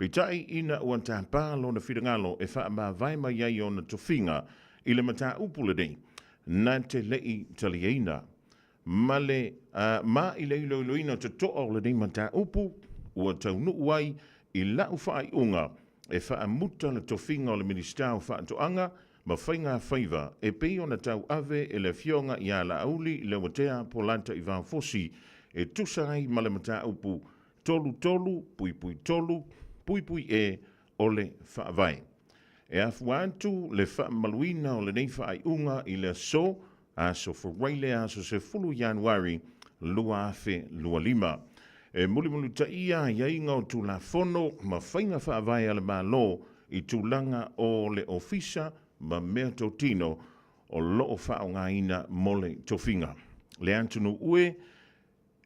Peitai ina ua tāpā lona whirangalo e whaamavai mai iai ona tofinga i le mata upule nei. Nā te lei talieina. Ma i le iloina te toa o le nei mata upu ua taunu uai i lau whaai unga e whaamuta le tofinga o le minister o whaatoanga ma whainga whaiva e pei ona tau ave e le fionga i a la auli le watea polanta i fosi e tusai ma le mata upu tolu pui tolu pui e o le whaavai. E afuantu le whaamaluina o le nei whaai unga i le so, a so whawaile a so se fulu Januari, lua afe, lua lima. E mulimulu ta ia inga o tūla fono, ma whainga whaavai ale malo i tūlanga o le ofisa, ma mea tōtino o loo whaongaina mole tofinga. Le antunu ue,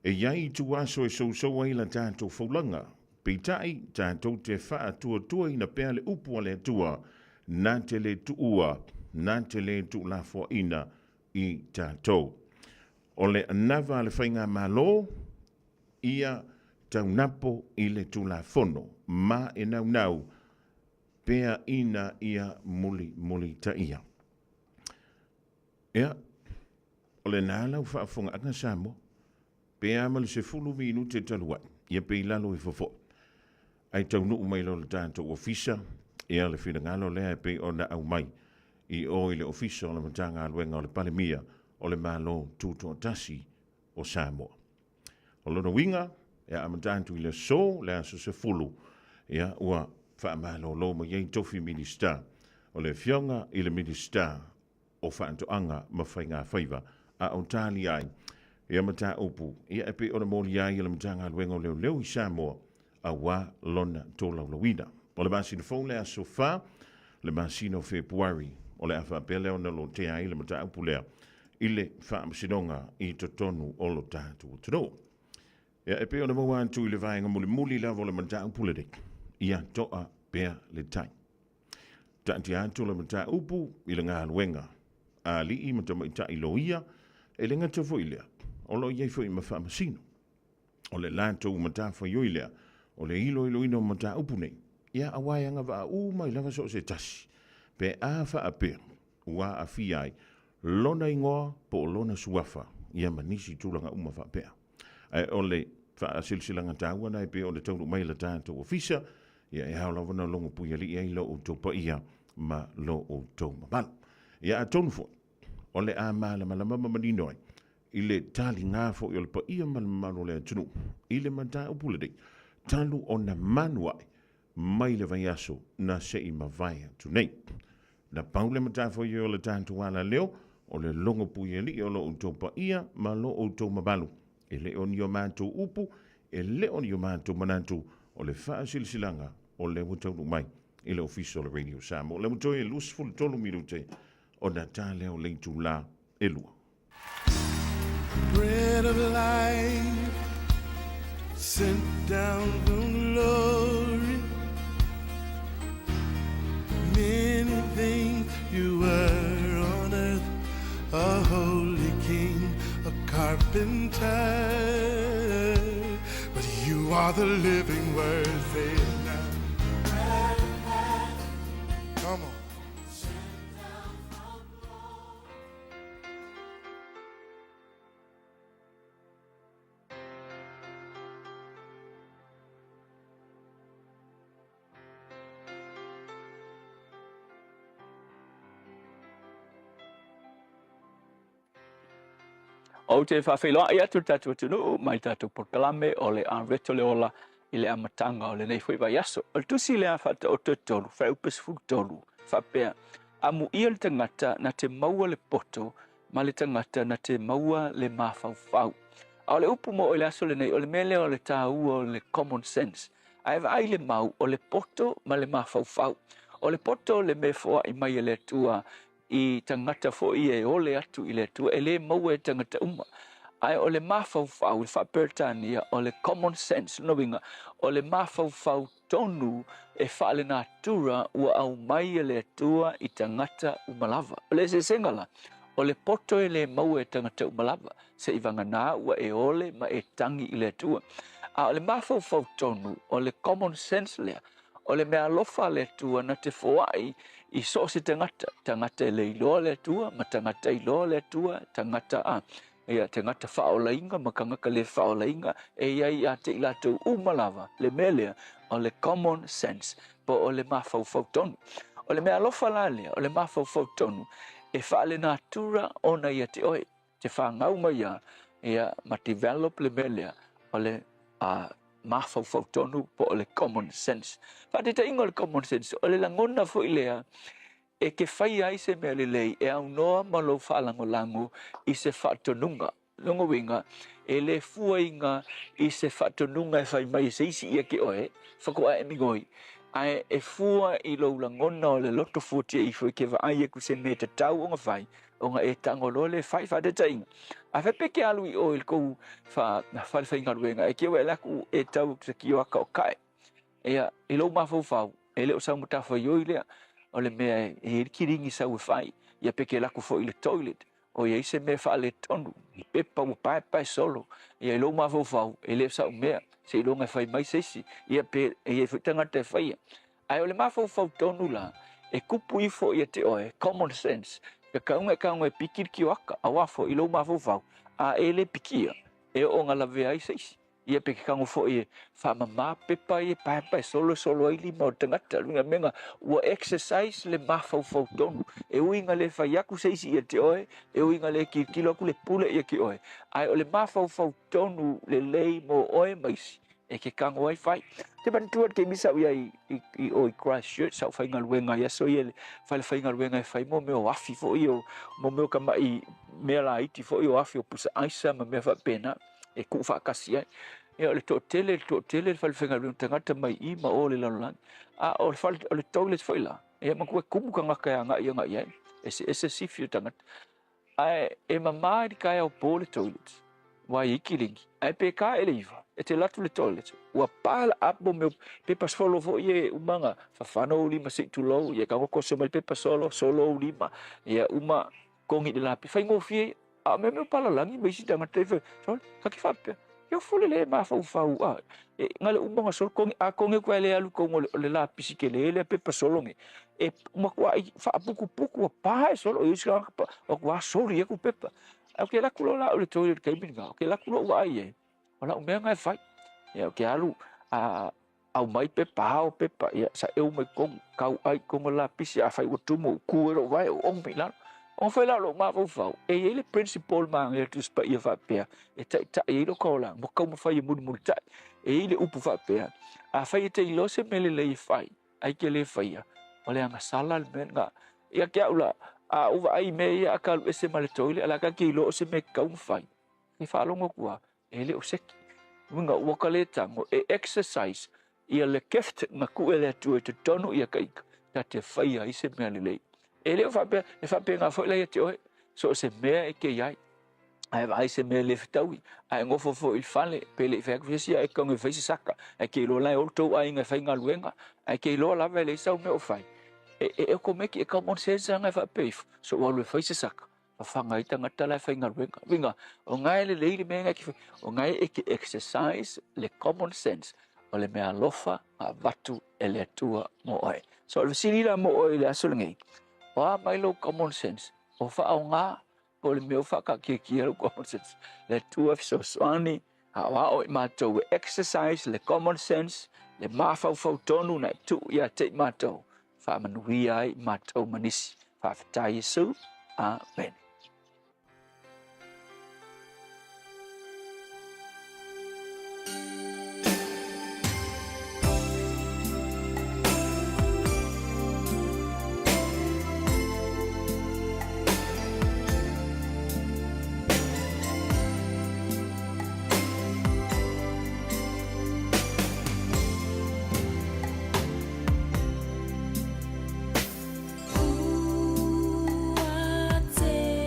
e iai tu aso e so la tātou whaulanga, Peitai, tātou te wha tua ina pēr le upua le tua, nā te le tuua, nā te le tu la fo ina i tātou. O le anava le whainga malo, ia tau napo i le tu la fono, ma e nau, pēr ina ia muli ta ia. Ea, o le nālau whaafonga anga Samoa, pēr mali se fulu minu te taluat, ia pei lalo e fofo. Ai tau nuu mai lo le tātou ofisa, e ale whirangalo lea e pei o na au mai, i o i le ofisa o le matanga aluenga o le palemia, o le malo tūto tasi o Samoa. O lona winga, e amatantu i le so, le aso se fulu, ia ua whaamalo ma yei tofi minister o le fionga i le minister o whaantoanga ma whainga whaiva a ontali ai ia mata upu ia epe o le moli ai i le matanga luenga leo leo i Samoa a wā lona tō laulawina. O le masino fong lea sofa le masino Februari o le awha pele o na lo te ai le mata upu lea i le whaamasinonga i totonu o lo tātu o tino. Ia epe o le maua antu i le vaenga muli la vo le mata upu le dek ia toa pea le tai. Tanti atu le mata upu i le ngā luenga a li i matama i ta i loia e le ngata fo i lea o lo iei fo i ma whaamasino. O le lantou mata fo i lea o le ilo ino mata upu nei. Ia awai anga wa mai lava so se tasi. Pe a wha a pēr, ua a fi ai, lona ingoa po o lona suafa, ia manisi tūlanga uma wha pēr. Ai o le wha a silsilanga tāua nai pe o le tauru mai la tātou ofisa, ia e haula wana longo puia li ei lo o tau pa ia, ma lo o tau mamalu. Ia a tonu fo, o le a mala malama maninoi, i le tali ngā fo i o le pa ia malamano le atunu, i le mata upule dei, talu o na manuai, mai le vai aso na se i mawai atu nei. Na paule matafo i o le tātu ala leo, o le longo pui e li o lo utou pa ia, ma lo utou mabalu. E le o ni o mātou upu, e le o ni o mātou manatu, o le wha silsilanga, o le mutaunu mai, i le ofiso le Radio Samoa. Le mutoi e lusful tolu minute, o na tā leo leitu la e lua. Bread of life, sent down from glory. Many things you were on earth, a holy king, a carpenter, but you are the living word. Say it now. Come on. O te whawhiloa ia tu tatu tunu mai tatu porkalame o le anreto le ola i le amatanga o le nei whaiwa yaso. O le tusi le awhata o te tolu, whaupes fu tolu, whapea. Amu ia le tangata na te maua le poto, ma le tangata na te maua le mawhauwhau. A o le upu mo o le aso le nei, o le mele o le tāua o le common sense. A ewa ai le mau o le poto ma le mawhauwhau. O le poto le me foa i mai le tua i tangata fo i e ole atu i le tua, e le maua e tangata uma. Ai o le mawhauwhau, i whapertania, o le common sense, no winga, o le mawhauwhau tonu e whaale nā tura ua au mai e le tua i tangata umalava. O le se sengala, o le poto e le maua e tangata umalava, se i wanga nā ua e ole ma e tangi i le tua. A o le mawhauwhau tonu, o le common sense lea, o le mea lofa le tua na te foai i so se tangata. Tangata e le iloa le tua, ma tangata iloa le tua, tangata a. Ia tangata whaolainga, ma kangaka le whaolainga, e iai a te ilatou umalava, le melea, o le common sense, po o le mawhauwhau tonu. O le mea lofa la lea, o le mawhauwhau tonu, e whaale nā tura ona ia te oe, te whangau mai ia ma develop le melea, o le mawhauwhau tonu po o le common sense. Whate ta ingo le common sense, o le langona fo i lea, e ke whai ai se mea le lei, e au noa malo whaalango lango i se whaatonunga. Longo winga, e le fuainga i se whaatonunga e whai mai se isi ia ke oe, whakoa e mingoi. Ai e fua i lo langona o le loto fuatia i fo i ke wa ai e ku se me te tau o nga whai, o nga e tangolo le whai whate ta inga. A whepeke alu i o il kou whawhai ruenga, e kia wai laku e tau se ki o aka o kai. Ea, i lo mawhauwhau, e leo sau mutafa i oi lea, o le mea e kiringi sau e whai, ia peke laku fo i le toilet, o ia ise mea wha le tonu, i pepa o pai solo, ia i lo mawhauwhau, e leo sau mea, se i lo ngai whai mai sesi, ia pe e whaitangata e whaia. Ai o le mawhauwhau tonu la, e kupu i fo i te oe, common sense, ka kaunga e pikir ki o aka, a wafo i lo mawhauwhau, a e le pikia, e o ngala vea i sesi. Ia peke kango fo i whamama pepa i pai solo i lima o tangata, runga menga, ua exercise le mawhauwhau tonu, e uinga le whaiaku seisi ia te oe, e uinga le kilo aku le pule ia ki oe. Ai o le mawhauwhau tonu le lei mo oe maisi, e ke kango ai fai te bantua ke misa ia i o Christchurch sau fai ngaluenga ia so ia fai ngaluenga fai mo me o afi fo io mo me ka mai me la iti fo io afi o pusa aisa ma me fa pena e ku fa kasi ai e o le tele fai ngaluenga tangata mai I ma o le lalan a o fai o le toilet fai la e ma ku kumu ka ngaka nga ia ese sifio tangata ai e mama di kai o pole toilet wa ikilingi ai pe ka eliva e te latu le toilet ua pala apo meu pepa solo fo ie umanga fafano lima se tulo ia ka ko so mai pepa solo lima ia uma kongi de lapi fai ngofie a me pala langi me sita ngate fe so ka ki fape yo fole le ma fa a e ngale umanga so kongi a kongi ko le alu ko le lapi sikele le pepa solo nge e uma ko ai fa puku pa solo yo ska o wa solo ia ku pepa okay la kulo la le toilet kai binga okay la kulo wa ai ona umea ngai fai ia ke alu au mai pepa ia sa eu mai kong kau ai kong la pisi a fai o tumo kuero vai o mila on fai la lo ma fau e ele principal ma ngai tu spa ia fa pe e ta e lo kola mo kau mo fai mu ta e ele upu fa pe a fai te lo se mele le fai ai ke le fai ole anga sala men nga ia ke ula a uva ai me ia ka ese male toile ala ka ki lo se me kau fai ni fa longo kua ele o seki winga wakale tango e exercise ia le keft na ku ele tu te tonu ia kai ta te fai ai se me le ele fa pe nga fo le te o so se me e ke ai ai se me le ftaui ai ngofo fo il fale pe le fa ku sia e kong fe saka e ke lo lai o to ai nga fa nga luenga ai ke lo la vele sa me o fai e ko me ki e common sense nga fa pe so o le fa saka fanga ita ngata la fainga winga o ngai le leili menga ki o ngai e ki exercise le common sense o le mea lofa a vatu ele tua mo oi so le silila mo oi le asulngi o mai lo common sense o fa o nga o le meu fa ka ki lo common sense le tua so swani a wa o ma to exercise le common sense le ma fa tonu na tu ya te ma to fa manui ai ma to manisi fa ta yesu amen. Say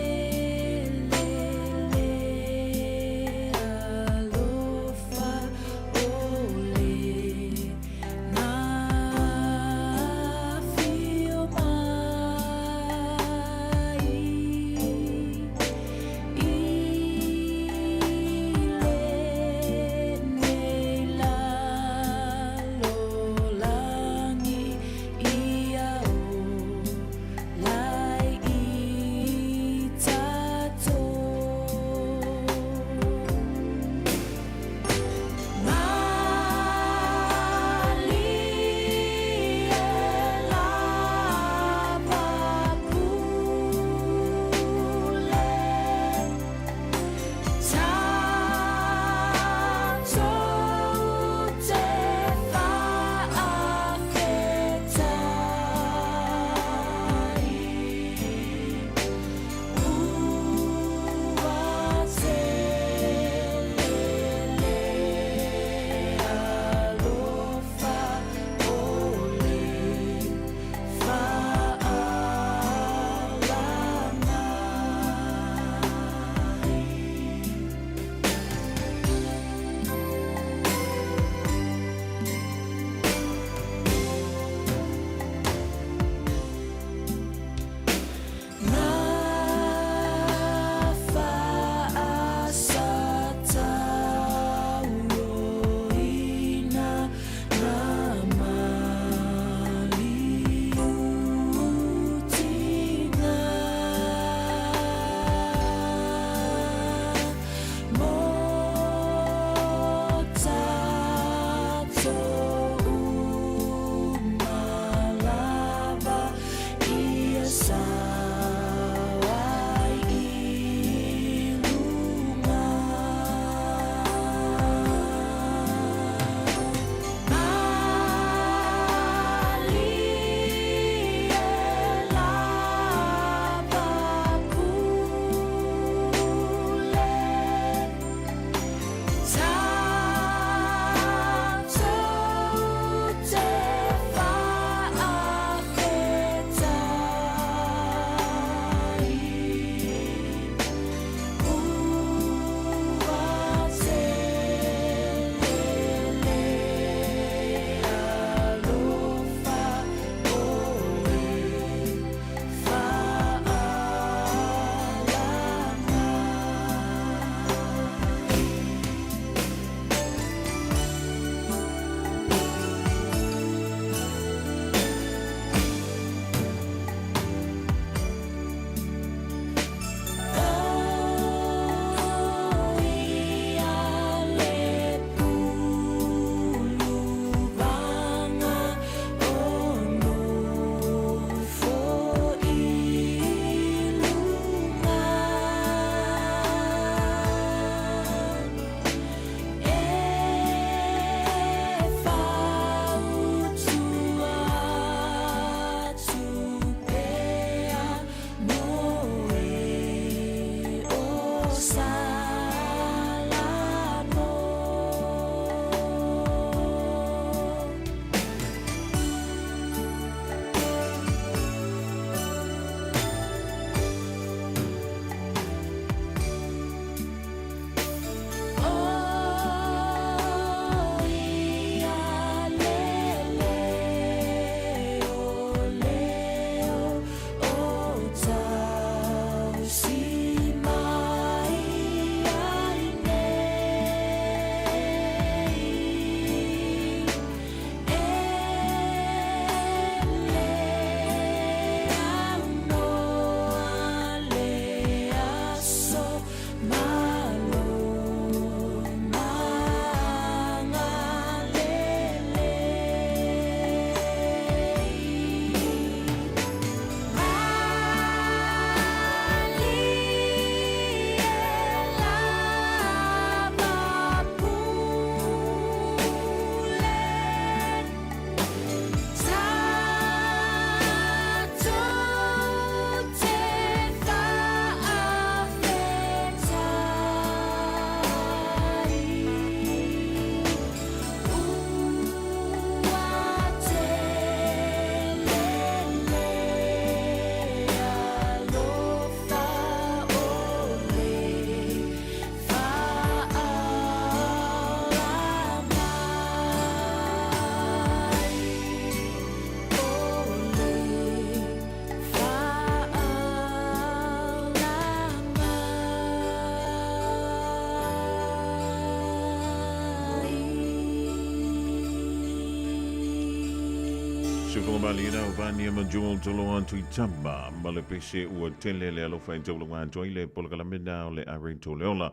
o malina o vani ma jol tolo an tui tamba ma le pese ua tele le alo fai tolo ngā toi le polakalamena o le arento leola.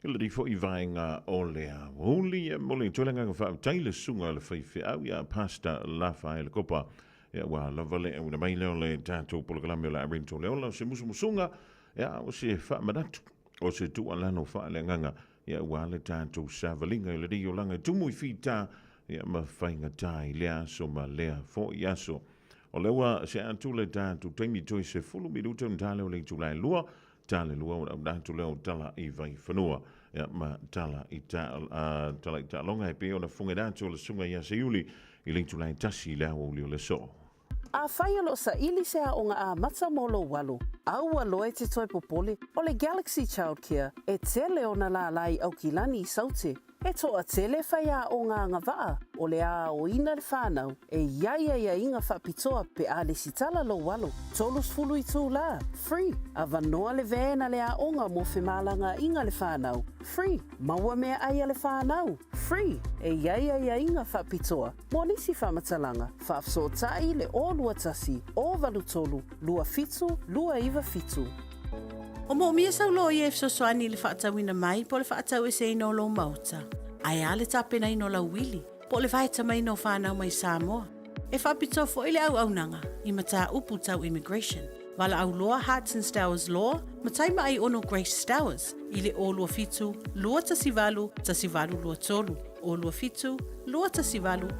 Ila di fo I vaenga o le a huli e mole tolenga ka whao taile sunga le whai au ia pasta la whai le kopa. Ia wa la vale e una mai leo le tato polakalamena o le arento leola se musu musunga ia o se wha manatu o se tu alano wha le nganga ia wa le tato sa valinga ila di o langa tumu I fita ia ma whainga tai lea so ma lea fo I aso. O lewa se atu le tātu teimi toi se fulu minuta mtale o le tulai lua, tale lua o dātu leo tala I vai whanua. Ia ma tala I ta longa e pe o na funga dātu o le sunga ia se uli I le tulai tasi lea o uli o le so. A whaialo sa ili se a o ngā a mata molo walu. Aua loe te toi popole o le Galaxy Childcare e tele o na la lai au ki lani I saute. E toa tele whaia o ngā ngawaa o le a o ina le whānau e iaia inga whapitoa pe a le sitala lo walo. Tolus fulu I tū la, free. A vanoa le vēna le a onga mo whemalanga inga le whānau, free. Maua mea aia le whānau, free. E iaia inga whapitoa. Mo nisi whamatalanga, whaafso tai le o lua tasi, o valu tolu, lua fitu, lua iwa fitu. O mo mia sau lo I e fsoswani le whaatawina mai po le whaatau e se ino lo mauta. Ai ale tapena ino la wili, po le vaita mai no whanau mai Samoa. E whapito fo ile au nanga, I mata upu tau immigration. Wala au loa Hearts and Stowers law, matai mai ono Grace Stowers, ile o lua fitu, lua tasivalu lua tolu. O lua fitu, lua tasivalu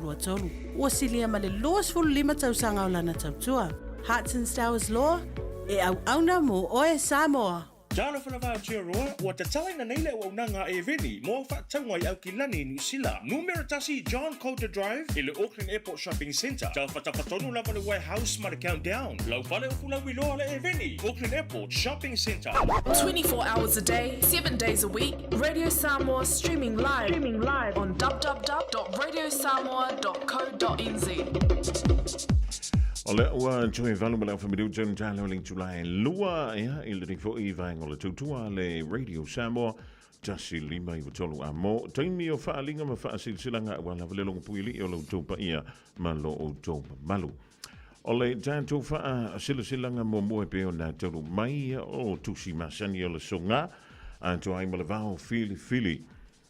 lua tolu. Ua silia ma le loas fulu lima tau sanga o lana tautua. Hearts and Stowers law, e au na mo oe Samoa. Jalo whanawha tia roa, ua te talaina neile o unanga e veni, mo whaatangwa I au ki lani New Zealand. Numero tasi John Coulter Drive, I le Auckland Airport Shopping Centre. Tau whatapatonu lava le warehouse ma le countdown. Lau whale o fula wiloa le e veni, Auckland Airport Shopping Centre. 24 hours a day, 7 days a week. Radio Samoa streaming live on www.radiosamoa.co.nz. O le ua tue valu ma le whamidu tēnu tāle o ling tulai lua ia I le rifo I vaenga le tautua le Radio Samoa tasi lima I watolu a mo taimi o whaalinga ma whaasilsilanga wa la valelonga puili o lau taupa ia ma lo o taupa malu. O le tātou whaasilsilanga mo moe peo na tauru mai o tusi masani o le songa a to ai ma le vao fili.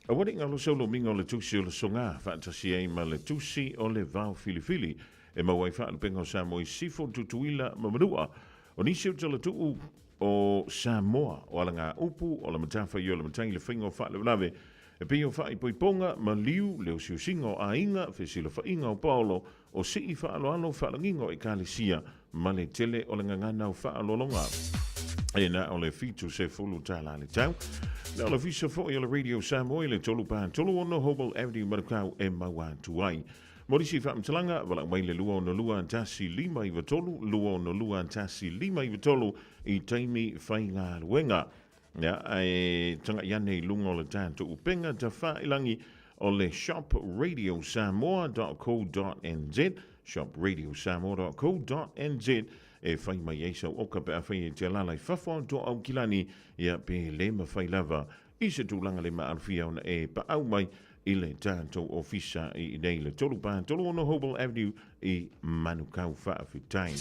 A wadi ngalo solo minga o le tusi o le songa whaatasi ai ma le tusi o le vao fili. E mawai whaalpenga o Samoa I sifo tutuila mamanua. O nisi o tala tuu o Samoa o ala ngā upu o la matafa I o la matangi le whainga o whaale walawe. E pio whaai poiponga ma liu leo siusinga o ainga whesila whainga o Paolo o sii whaaloalo whaalangingo I kālisia ma le tele o le ngangana o whaalolonga. E na o le fitu se fulu tāla le tau. Na o le visa fo I o le Radio Samoa I le tolu pān tolu ono Hobel Avenue Marakau e mawa tuai. Morisi whaamtalanga, wala mai le lua o na lua antasi lima I watolu, lua o na lua antasi lima I watolu I taimi whainga luenga. Ia, e tanga iane I lunga o le tātou upenga ta whailangi o le shopradiosamoa.co.nz, shopradiosamoa.co.nz, e whai mai eisa o ka pēr whai e te lalai whawha to au kilani, ia pē le ma whai lava, I se tūlanga le ma alfia ona e pa au mai, I le tātou ofisa I nei le tolu pā tolu ono Hobel Avenue I Manukau Whaafitain.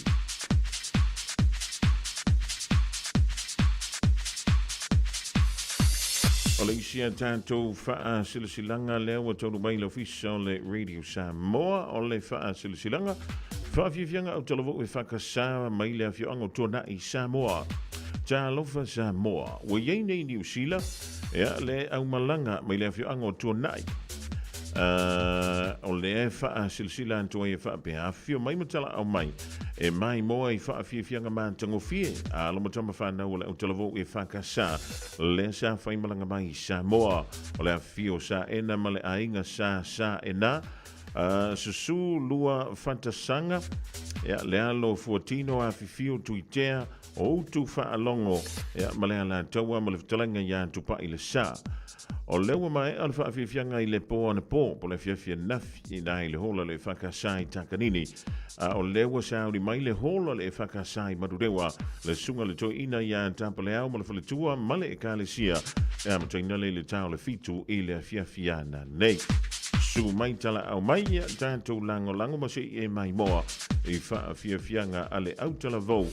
O le isia tātou whaasilasilanga leo wa tolu mai le ofisa o le Radio Samoa o le whaasilasilanga. Whaafiafianga au talawo e whakasā mai le awhioanga o tōna I Samoa. Tā lofa Samoa. Wa iei nei New Zealand. Ia le au malanga mai le awhioanga o tōnai. O le e wha silsila antua I wha pe awhio mai matala au mai. E mai moa I wha awhiawhianga mātango fie. A lo matama whanau o le au talavo e whakasa. Le sa whaimalanga mai I Samoa. O le awhio sa ena ma le ainga sa ena. Susu lua fantasanga. Ia le alo fuatino a fifio tuitea. O tu whaalongo, ma lea la taua ma le whatalanga ia tupa I le sa. O lewa mai al whaafiafianga I le po ana po le fiafia nafi I nai le hola le whakasai takanini. O lewa sauri mai le hola le whakasai madurewa le sunga le toi ina ia tapa le au ma le whaletua ma le e kālesia. Ma toina le tau le fitu I le fiafiana nei. su mai tala au mai ia tātou lango ma se e mai moa i whaafiafianga ale au tala vau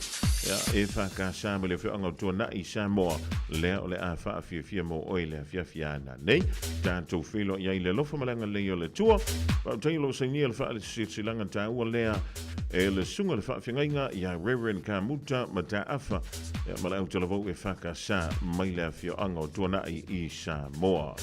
ia e whakasā me le whianga tōna i Samoa lea o le a whaafiafia mo oi le fiafiana nei tātou whilo ia i le lofa malanga lei o le tua pau tailo sa nia le whaasilanga tā ua lea e le sunga le whaafiangainga ia Reverend Kamuta ma tā afa ia ma le au tala vau e whakasā mai le whianga tōna i Samoa.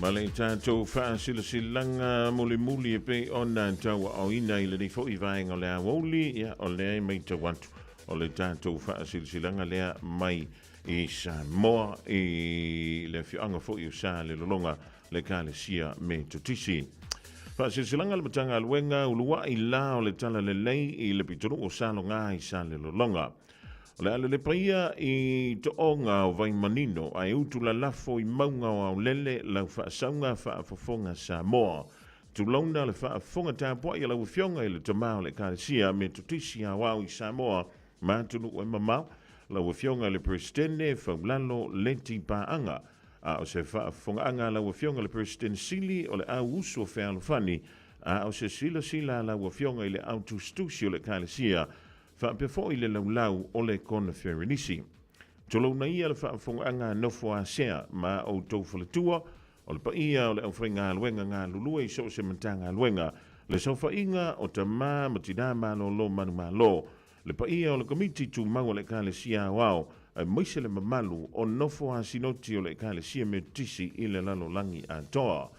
Malay tātou whaasilasilanga muli e pe ona tau au ina i le ni fo i vaenga lea woli ia o lea mai tau atu o le tātou whaasilasilanga lea mai i Samoa i le whianga fo i usa le lolonga le kāle sia me tutisi. Whaasilasilanga le matanga aluenga ulua i la o le tala le lei i le pitonu o salonga i sa le lolonga. Le ale le paia i toonga o vai manino ai utula lafo i maunga o au lele lau whaasaunga whaafofonga Samoa. Tulauna le whaafonga tāpua i lau fionga i le tamao le kāresia me tutisi a wau i Samoa mātunu o mamau lau fionga le presidente Faulalo Leti Paanga. A o se whaafonga anga lau fionga le presidente Sili o le au uso whaalufani a o se sila lau fionga i le au tustusi o le kāresia whaapefo i le laulau o le kona Ferenisi. Tolo na ia le whaafonga anga nofo a sea ma o tau whaletua o le paia o le au whainga aluenga ngā lulua i so se mantanga aluenga le sofa inga o ta maa matina malo lo manu malo le paia o le komiti tu mau le kāle sia wao a maise le mamalu o nofo a sinoti o le kāle sia me tisi i le lalo langi a toa.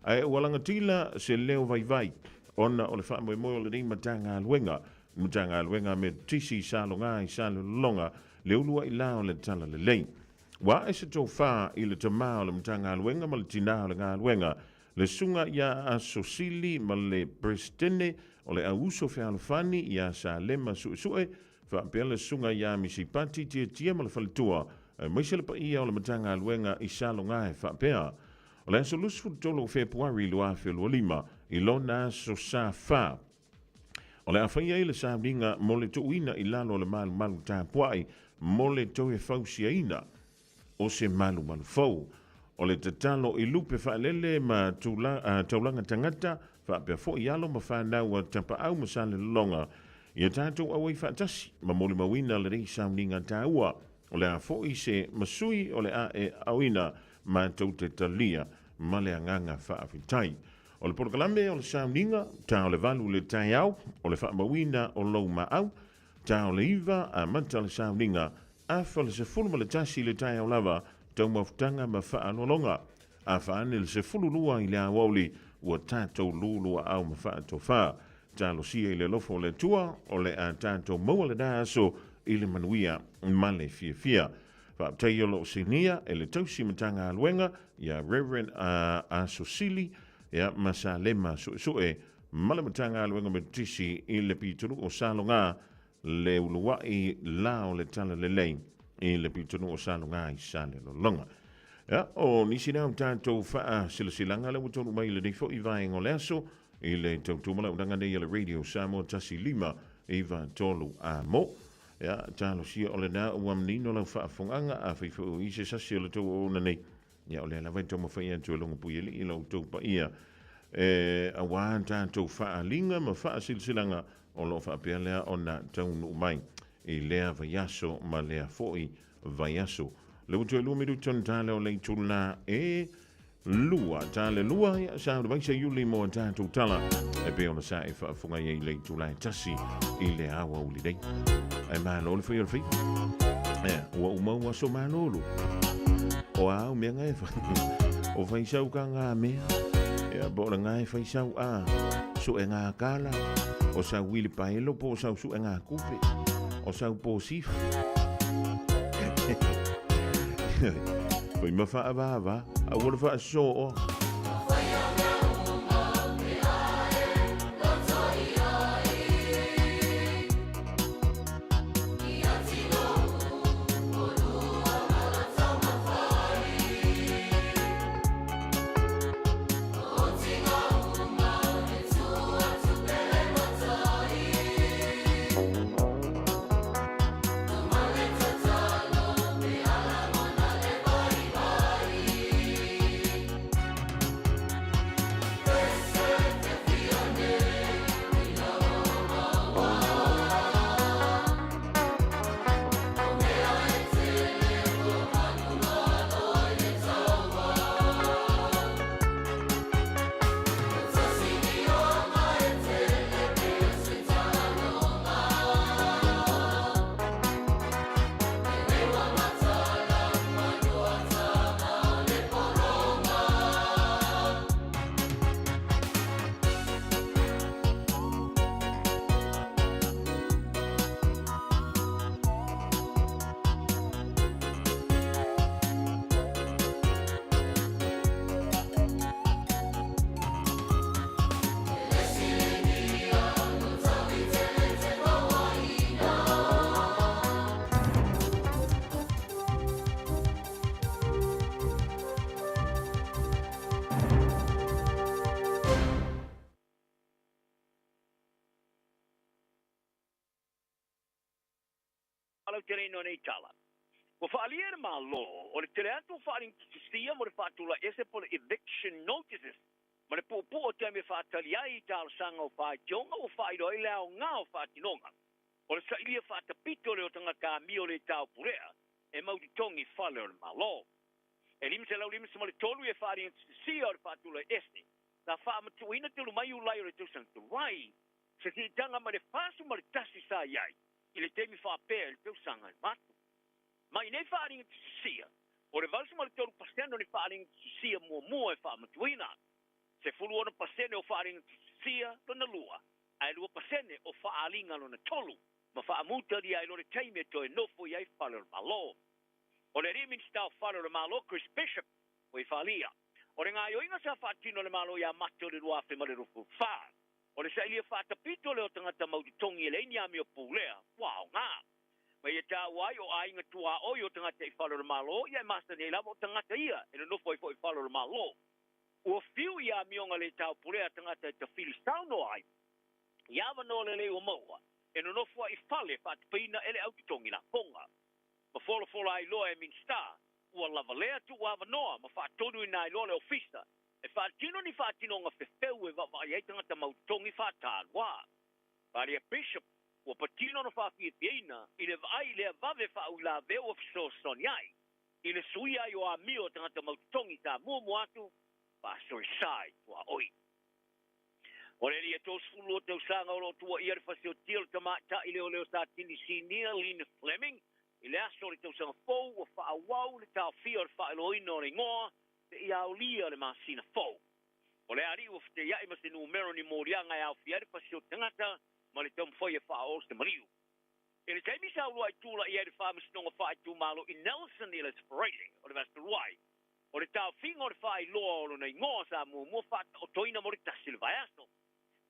Ai walanga tila se leo vai ona o le whaamoe o le ni matanga aluenga Mutanga aluenga me tisi salonga i salonga le ulua i lao le tala le lei. Wa e se tau wha i le tamao le mutanga aluenga ma le tina o le ngā aluenga le sunga ia a sosili ma le presidente o le auso fe alfani ia sa lema suesue fa pe le sunga ia misipati tia ma le faletua mai se le pa ia o le mutanga aluenga i salonga e fa pea. O le aso lusu tolo Februari lua fe lua lima i lona so sa fa o le awhaia i le sāminga mo le tuuina i lalo le malu tāpuai mo le tau e fausia ina o se malu fau. O le tatalo i lupe whaalele ma taulanga tangata whaapea fo i alo ma whanau a tapa au ma sale longa i a tātou awai whaatasi ma mole mawina le rei sāminga tāua o le a fo i se masui o le a e awina ma tau te talia ma le anganga whaafitai. O le porokalame o le sauninga, tā o le valu le tai au, o le whaamawina o lou ma au, tā o le iwa a manta le sauninga, a wha le se fulu ma le tasi le tai au lava, tau maftanga ma whaanolonga, a whaane le se fulu lua i le awauli, ua tātou lulua au ma whaato wha, tā lo sia i le lofo le tua, o le a tātou maua le dāso, i le manuia ma le fia. Whaaptai o lo sinia, e le tausi matanga aluenga, ia Reverend a Sosili, ia masa lema suʻe malamatanga aluenga me tisi i le pitunu o salonga le ulua i la o le tala le lei i le pitunu o salonga i sale lolonga. Ia o nisi nau tātou wha silasilanga le utonu mai le nifo i vaenga o le aso i le tautumala unanga nei le radio Samoa tasi lima i va tolu a mo. Ia tālo sia o le nā uamnino lau whaafonganga a whiwhu i se sasi o le tau o nei. Ia o le ala vai tau mawhai atu longa puieli i lau tau pa ia. A wān tātou whaalinga ma whaasilsilanga o lo whaapea lea o na taunu mai. I lea vaiaso ma lea foi vaiaso. Le utu e lua miru ton tāle o lei tūna e lua. Tāle lua ia sa ura vaisa yuli mo tātou tala. E pe ona sa e whaafunga i lei tūla e tasi i le awa uli dei. E mālo le whai orwhi. Ua umau aso mālolo. O au mea ngai o whaisau ka ngā mea ea bora ngai whaisau a so e ngā kala o sau wili paelo po sau su e ngā kupe o sau po sifa whai mawha a wāwa a wara wha a so o whakalau te reino nei tala. Ko whaaliere mā lo, o le tere atu whaaling tia mo le whaatula ese po le eviction notices. Ma le po o te me whaatali ai tāla sanga o whaationga o whairo i leo ngā o whaatinonga. O le sailia whaatapito le o tangata mi o le tau purea, e mauti tongi whale o le mā lo. E limse lau limse mo le tolu e whaaling tia o le whaatula ese. Na whaamatuina te lumai ulai o le tausang tu rai. Se ti tanga ma le whaasu ma le tasi sa iai. I le temi whaapea le tausanga i matu. Ma i nei whaaling tia. O le valsu ma le tolu paseno ni whaaling tia mua e whaamatuina. Se fulu ona pasene o whaaling tia lona lua. Ai lua pasene o whaalinga lona tolu. Ma whaamuta di ai lore teime to e nofo iai whale o malo. O le rimin stau whale o malo Chris Bishop o i whalia. O le ngā ioinga sa whaatino le malo ia mato le rua whi mare rufu whaa. O le sa ilia whaatapito le o tangata maututongi e le ini ami o pūlea. Wow, ngā. Ma ia tā wai o ainga tua oi o tangata i whalo le malo, ia masta nei lava o tangata ia, e le nofo i fo i whalo le malo. Ua whiu ia mionga le tau pūlea tangata i ta whili sauno ai. Ia wano le leo maua, e le nofo i whale whaatapina ele aututongi na ponga. Ma fola ai loa e min star. Ua lava lea tu ua wanoa, ma whaatonu i nai loa le ofisa. E whaatino ni whaatino ngā whewheu e wawai ei tangata mautongi whaatālua. Wharia Bishop, ua patino na whawhia pieina, i le vai lea vave whau la veo ofiso soni ai. I le sui ai o a mio tangata mautongi tā mua atu, whaasoi sai tua oi. O le lia tos fulu o tau sanga o lo tua ia le whasio tilo tamata i leo leo sa tini sinia Lina Fleming, i le aso le tau sanga fau o whaawau le tau fia o le whaeloina o le ngoa, te ia o lia le masina fau. O le ari uf te iai mas te numero ni morianga e au fiare pasio tangata ma le tau mwhoi e wha o se mariu. E le taimi sa urua i tūla i ere wha masinonga wha i tū malo i Nelson i le separating o le vasta ruai. O le tau finga o le wha i loa o le ngoa sa mua wha o toina mo le tasi le vai aso.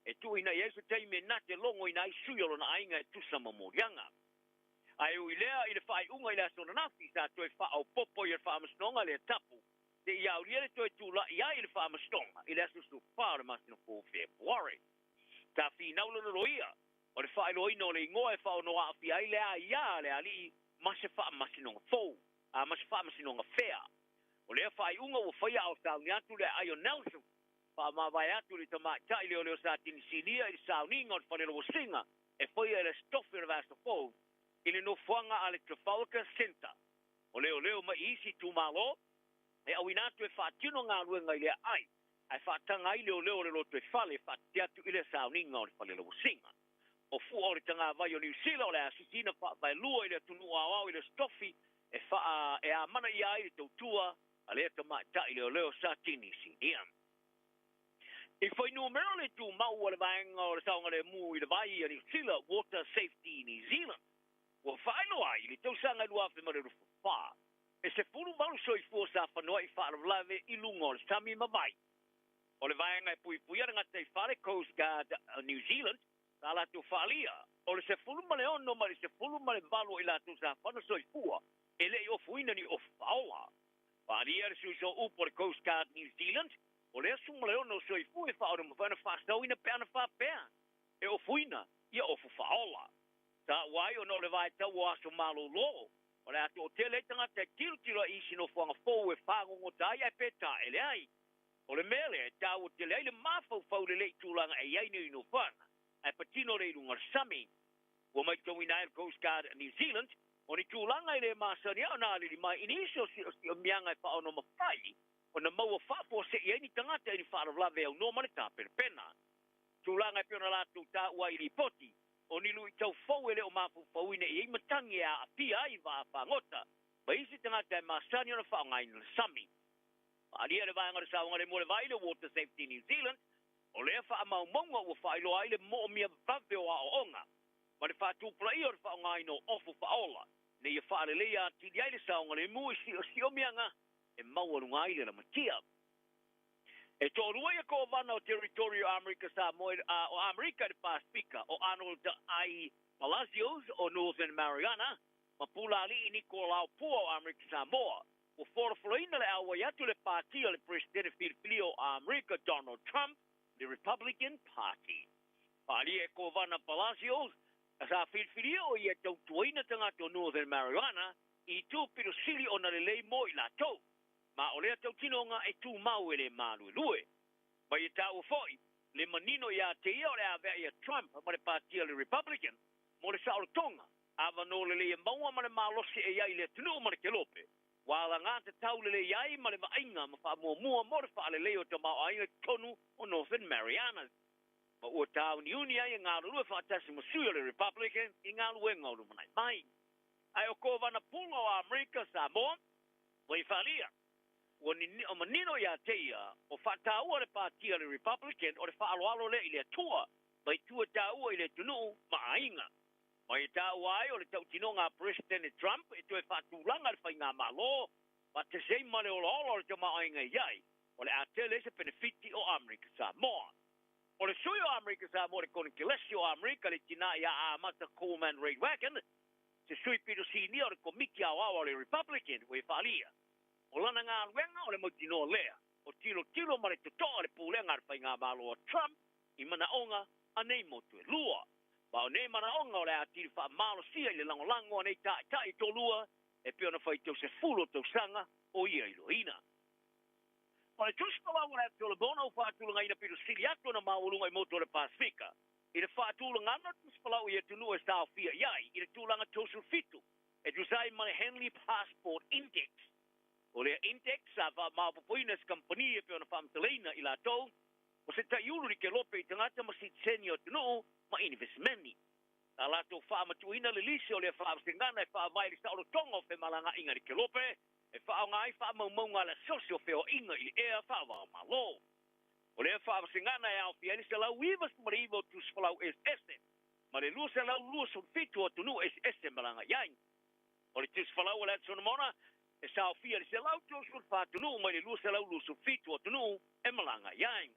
E tu ina i esu taimi e nate longo ina i sui o lona ainga e tusa ma morianga. Ai ui lea i le wha i unga i le aso na nafi sa toi wha au popo i le wha masinonga le tapu. Te ia uriere toi tūla i ai le whaamastonga, i le asusu whaare masina 4 February. Tā whi naulana roia, o le whaeloina o le ingoa e whaonoa a whi ai lea ia le ali mase whaamasinonga fau, a mase whaamasinonga whea. O lea whae unga o whaia au tauni atu le Ayo Nelson, whaamawai atu le tamaitai leo leo sa tini sinia i sauninga o le whanero o singa, e whaia e le stofi le vasta fau, i le no whanga a le Trafalgar Center. O leo ma isi tu malo, e au inatu e whaatino ngā ruenga i lea ai, ai whaatanga i leo le loto e whale, whaatiatu i le sauninga o le whale lau singa. O fu o le tanga vai o New Zealand o le asitina vai lua i le tunu au i le stofi, e a mana i ai le tautua, a le tamata i leo sa tini siniam. I whai numero le tu mau o le vaenga o le saunga le mu i le vai i New Zealand, Water Safety New Zealand. Ua whaelo ai, le tausanga lua whi mare rufu whaa. E se furu malu soi fua sa whanua i whaarawlawe i lunga o le tami mawai. O le vaenga e pui aranga te whare Coast Guard New Zealand, sa la tu whaalia. O le se furu male ono ma le se furu male valo i la tu sa whanua soi fua, e le i o fuina ni o whaola. Whaalia le sui so upo le Coast Guard New Zealand, o le asu male ono soi fua i whaola ma whana whastau ina peana whapea. E o fuina, ia o fu whaola. Sa wai o no le vai tau o aso malo lo. O le atu o tele tangata e tiro isi no whanga fōu e whangongo tai e peta e le ai. O le mele e tau o tele ai le mawhau fau le lei tūlanga e iai nei no whanga. E patino rei runga sami. O mai tau ina e Coast Guard New Zealand, o ni tūlanga i le masani au nāli li mai iniso si o mianga e whaono mawhai. O na maua whaapo se i ni tangata e ni whaaraulawe au no mane tāpere pena. Tūlanga e piona lātou tā ua i li poti. O nilu i tau fau ele o mapu fauine i eimatangi a pia ai wa whangota. Ma isi tangata e masani ona whaongai na sami. Alia le vaenga sa ngare mo le vaile Water Safety New Zealand, o le fa mau monga o failo ai le mo mia vave o onga. Ma le fa tu play o whaongai no ofu faola. Ne ia fa le ia ti dia le sa ngare mo si o mianga e mau o ngai le matia. E tō rua ia ko vana o Territorio America Samoa o America de Pacifica o Arnold I. Palacios o Northern Mariana, ma pula ali i Nicolau Pua o America Samoa. O forfloina le awa iatu le partio le presidente Filipino America Donald Trump, the Republican Party. Ali e ko vana Palacios, Asa filfili o ia tau tuaina tanga to Northern Marijuana I tu piro sili o na lelei mo I la tau. Ma o lea tau tinonga e tu mau ele malu lue. Ma ia tau foi, le manino ia te ia o le avea ia Trump ma le partia le Republican, mo le sao tonga. Ava no le le maua ma le malosi e ia I le tunu ma le kelope. Wala ngata tau le le iai ma le vainga ma wha mua mo le wha le leo ta mau ainga tonu o Northern Mariana. Ma ua tau ni uni ai ngā lua wha atasi masuia le Republican I ngā lua ngau manai mai. Ai o ko vana punga o Amerika Samoa, wai whalia. O manino ia teia, o whataua le partia le Republican, o le whaaloalo le I le atua, mai tua taua I le tunu, ma ainga. Mai taua ai o le tau tino ngā President Trump, e tue whatulanga le whai ngā malo, ma te sei male o lolo le te ma ainga iai, o le atele se benefiti o Amerika Samoa. O le sui o Amerika Samoa, le kone kilesi o Amerika, le tina ia a amata Coleman Raid Wagon, se sui pito sini o le komiki au au le Republican, wei whalia. O lana ngā luenga o le mautino lea, o tilo ma le tutoa le pūlenga le whai ngā malo o Trump, I mana onga, a nei motu e lua. Ba o nei mana onga o le atiri wha malo sia I le langolango a nei ta I tō lua, e pio na whai tau se fulo tau sanga o ia I loina. O le tuspala o le atole bona o whaatulanga ina pito sili ato na maulunga I moto le Pasifika. I le whaatulanga ana tuspala o ia tunu e stau fia iai, I le tūlanga tosu fitu, e tusai ma le Henley Passport Index. O le index sa va mapupuina se company e pe ona famteleina I la tau, o se taiulu ni ke lope I tangata ma si tsenio tunu ma investimenti. Ta la tau whaamatuina le lisi o le whaamsengana e whaavai li sa oro tonga o fe malanga inga ni ke lope, e whaonga ai whaamaumaunga la sosio fe o inga I ea whaava malo. O le whaamsengana e au fiani se lau ivas marivo tu spalau SS, ma le lua se lau lua son fitu o tunu SS malanga yain. O le tu spalau le sonamona, e sao fia le se lau tōsul whātunu, mai le lua se lau lusu fitu o tunu, e malanga iai.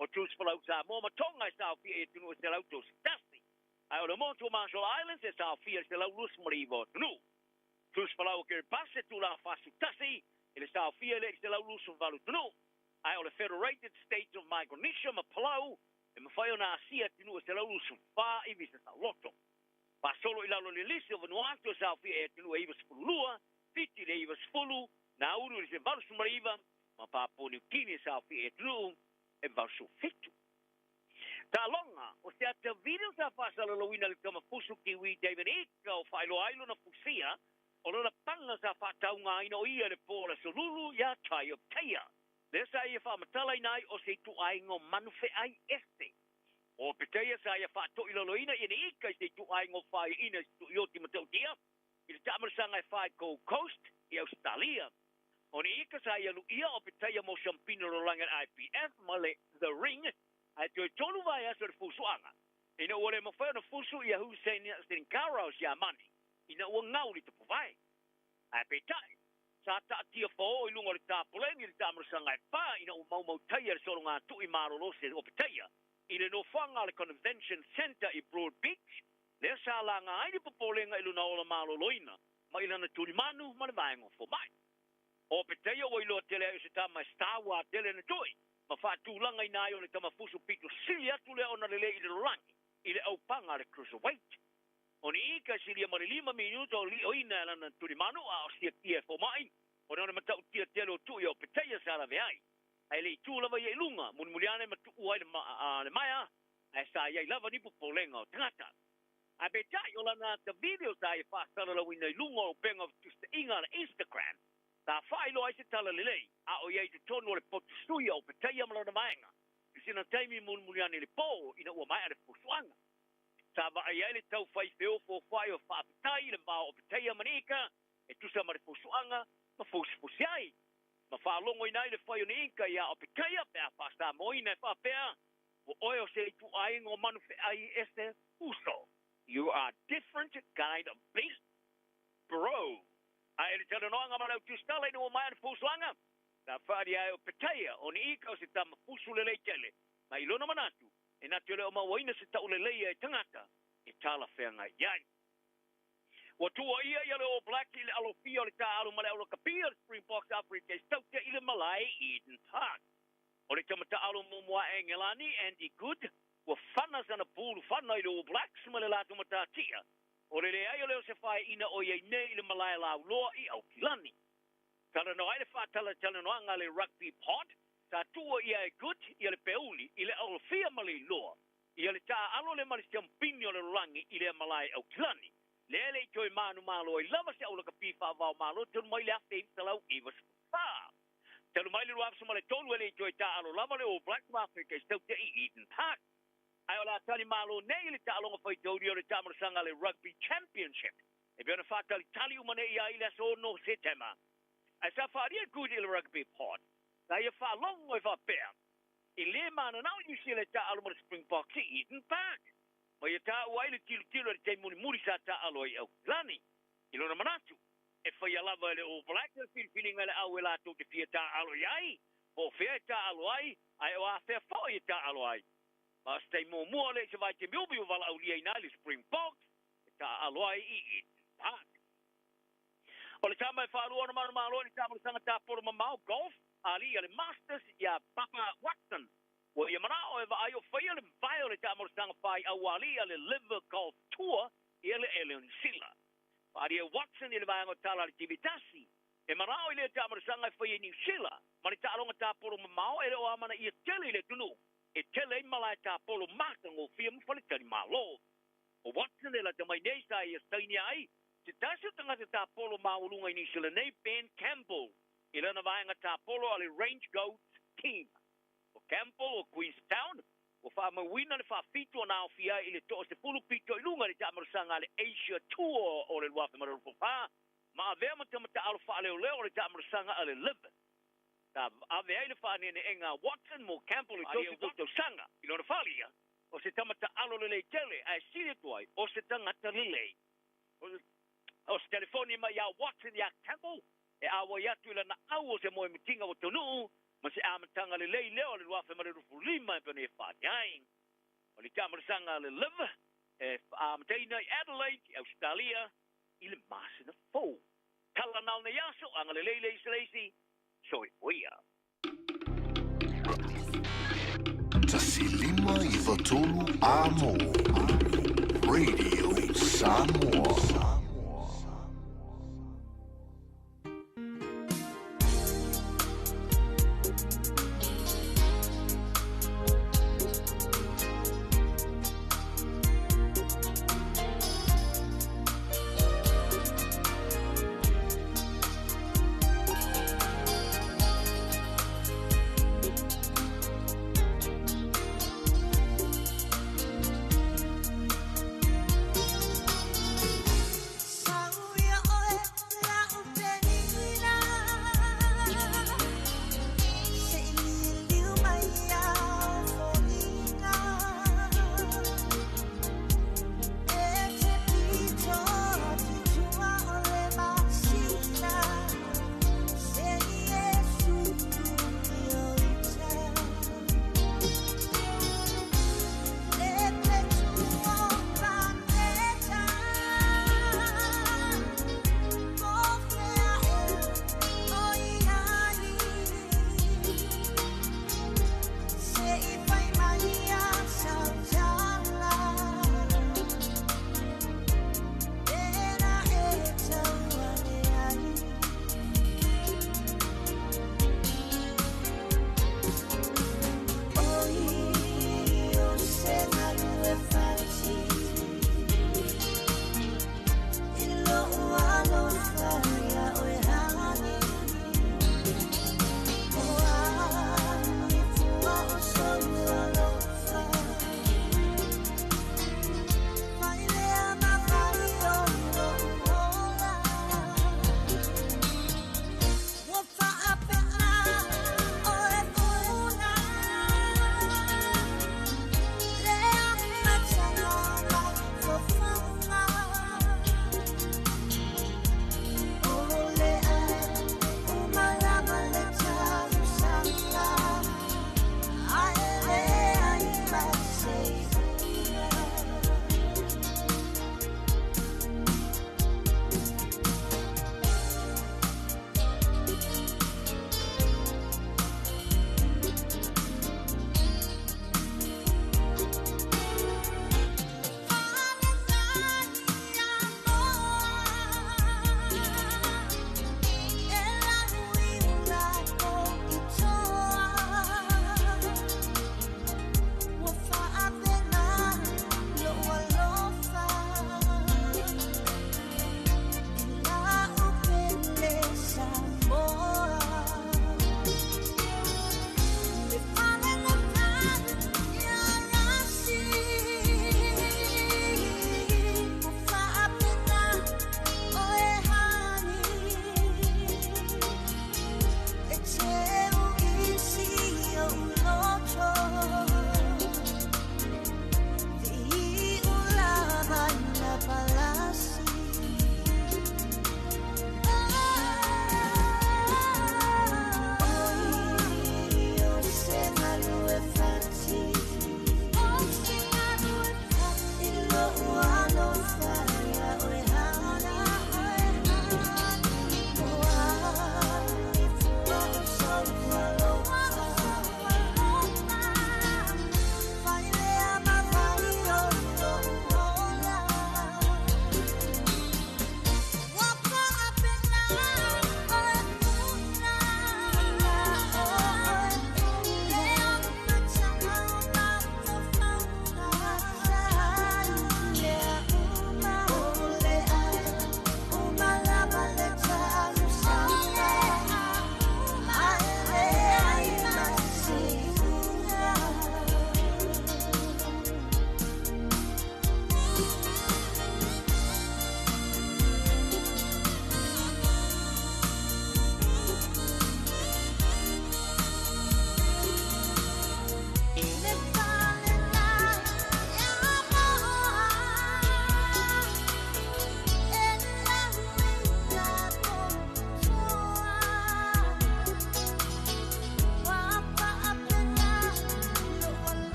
O tūs whalau sa mōma tonga e sao fia e tunu e se lau tōsi tasi. Ai o le Monto Marshall Islands e sao fia se lau lusu marivo o tunu. Tūs whalau ke pase tu la whasu tasi, e le sao fia le se lau lusu valu tunu. Ai o le Federated States of Micronesia ma Palau, e mawhai o na asia tunu e se lau lusu wha I visa sa loto. Pa solo I lalo le lisi o Vanuatu e sao fia e tunu e iwas pulua, Fiti le iwa sfulu, na uru le se valusu mariva, ma Papua New Guinea sa fi e tru, e valusu fitu. Ta longa, o se ata video sa fasa la lawina le kama fusu kiwi David Ika o whailo ailo na fusia, o lona panga sa whatau ngā ina o ia le pōla solulu ya tai o teia. Le sa ia whaamatalai nai o se tu ai ngō manufe ai este. O peteia sa ia whato ilo loina ina Ika se tu ai ngō whai ina tu ioti matau tia, I le tamarasanga e whai Gold Coast I Australia. O ni ika sa ia lu ia o peteia mo Champino Rolangan IPF ma le The Ring ai tui tonu vai aso le fusuanga. Ina ua le mawhai na fusu ia Hussein Sinkaros ya mani. Ina ua ngauri te puvai. Ai petai. Sa ta tia fo I lunga le tapulengi le tamarasanga e pa ina ua mau teia le solo ngā tui marolo se o peteia. Ina no whanga le Convention Center I Broad Beach. Le sa la nga ai popolenga I luna ola malo loina, ma ila na tuli manu ma le vaengo fo mai. O peteia o ilo tele e se tama stawa tele na toi, ma whatu langa I nai o le tama fusu pitu sili atu le ona lele I le rangi, I le au panga le cruiserweight. O ni ika sili ma le 5 minuto o li o ina la na tuli manu a o sia tia fo mai, o na matau tia tele o tui o peteia sa la veai. Ai le tu lava ye lunga, mun muliane matu uai le maya, ai sa ye lava ni popolenga o tangata. A betai o lana te video sa I whaasara la wina I lunga o penga tusta inga na Instagram. Ta whailo ai se tala lelei, a o iei te tonu o le potu suia o petai amala na maenga. Kisina taimi mun muliani le po ina ua mai ale fusuanga. Sa wa ai le tau whai feo fo whai o whaapetai le mao o petai amanika, e tusa ma le fusuanga, ma fusiai. Ma whaalongo inai le whai o ni inka ia o petai a pēa whaasta mo ina e whaapea, o oe o se i tu aingo manu fe ai este uso. You are different kind of beast, bro. Ai le tala noanga mana tu stala no mai fuslanga. Ta fari ai o peteia o ni ika o se tama fusulele tele. Mai lona manatu. E na tele o mawaina se taulele e tangata. E tala whenga iai. Wa tua ia ia le o black i le alo fia o le ta alo male alo kapia Springboks Africa e stautia i le Malai Eden Park. O le tamata alo mumua e ngelani Andy Good. ua whana sana pūlu whana i le All Blacks ma le lātu matatia. O le ai o leo se whae ina o iei nei le malaya lau loa i au kilani. Tala no aile whaatala tala no anga le rugby pod, sa tua ia e good i le peuli i le au fia ma le loa. I le taa alo le mali siampini o le rangi i le malaya au kilani. Lele i toi manu malo i lava se au laka pifa vau malo, tunu mai le afte i talau i was wha. Tanu mai le ruapsa ma le tolu ele i toi taa alo lava le All Blacks of Africa i stau te i Eden Park. Ai o la tani malo nei le taa alonga whai tauri o le taa marasanga le Rugby Championship. E beona whakali tali umane i ai le so no setema. Ai sa wharia kudi le rugby pod. Ai e whalongo e whapea. I le mana nao i si le taa alo ma le Springboks i Eden Park. Ma ia tā uai le tilo le te muri sa tā alo i au lani. I lona manatu. E whai alava le All Blacks le whiriwhiringa le au e lātou te fia tā alo i ai. O whea tā alo ai, ai o a whea whao i tā alo ai. Ma stei mua le se vai te miubi o wala au lia ina le Springboks. E tā alo ai i Park. O le tāmai whaalua na manu malo ni tāmanu sanga tā poro mamau golf. Ali le Masters ia Papa Watson. Wa ia manao e vai o whaia le vai o le tāmanu sanga whai au ali le Liver Golf Tour i le Ellen Silla. Pari e Watson i le vai ango tala le tivitasi. E manao i le tāmanu sanga whaia New Silla. Mani tā alonga tā poro mamau e le o amana ia tele le tunu. E tele i malai tā polo mātang o whia mwhale tani malo. O Watson e la tamai nei sa i astaini ai. Se tasu tangata tā polo maulunga i New Silla nei Ben Campbell. I lana vaenga tā polo ale Range Goats team. O Campbell o Queenstown. O wha mawina le wha fitu o nao fia i le toa se pulu pito i lunga le tā marasanga le Asia Tour o le luafe mararupo wha. Ma avea matamata alo wha leo leo le tā marasanga ale Liver. Ta avea i le wha nene enga Watson mo Campbell i tosi toto sanga. I lona whalia. O se tamata alo le lei tele a sile tuai. O se tangata lilei. O se telefoni ma ia Watson ia Campbell. E awa iatu ila na au se moe mitinga o tonu, ma se amatanga le lei leo le luafe marerufu lima e pene e whaatiaing. O li tamarasanga le Liver, e amataina i Adelaide, i Australia, i le masina fō. Kala nal na yaso, anga le lei leisi, so e oia. Tasilima Ivatolu Amo Radio Samoa.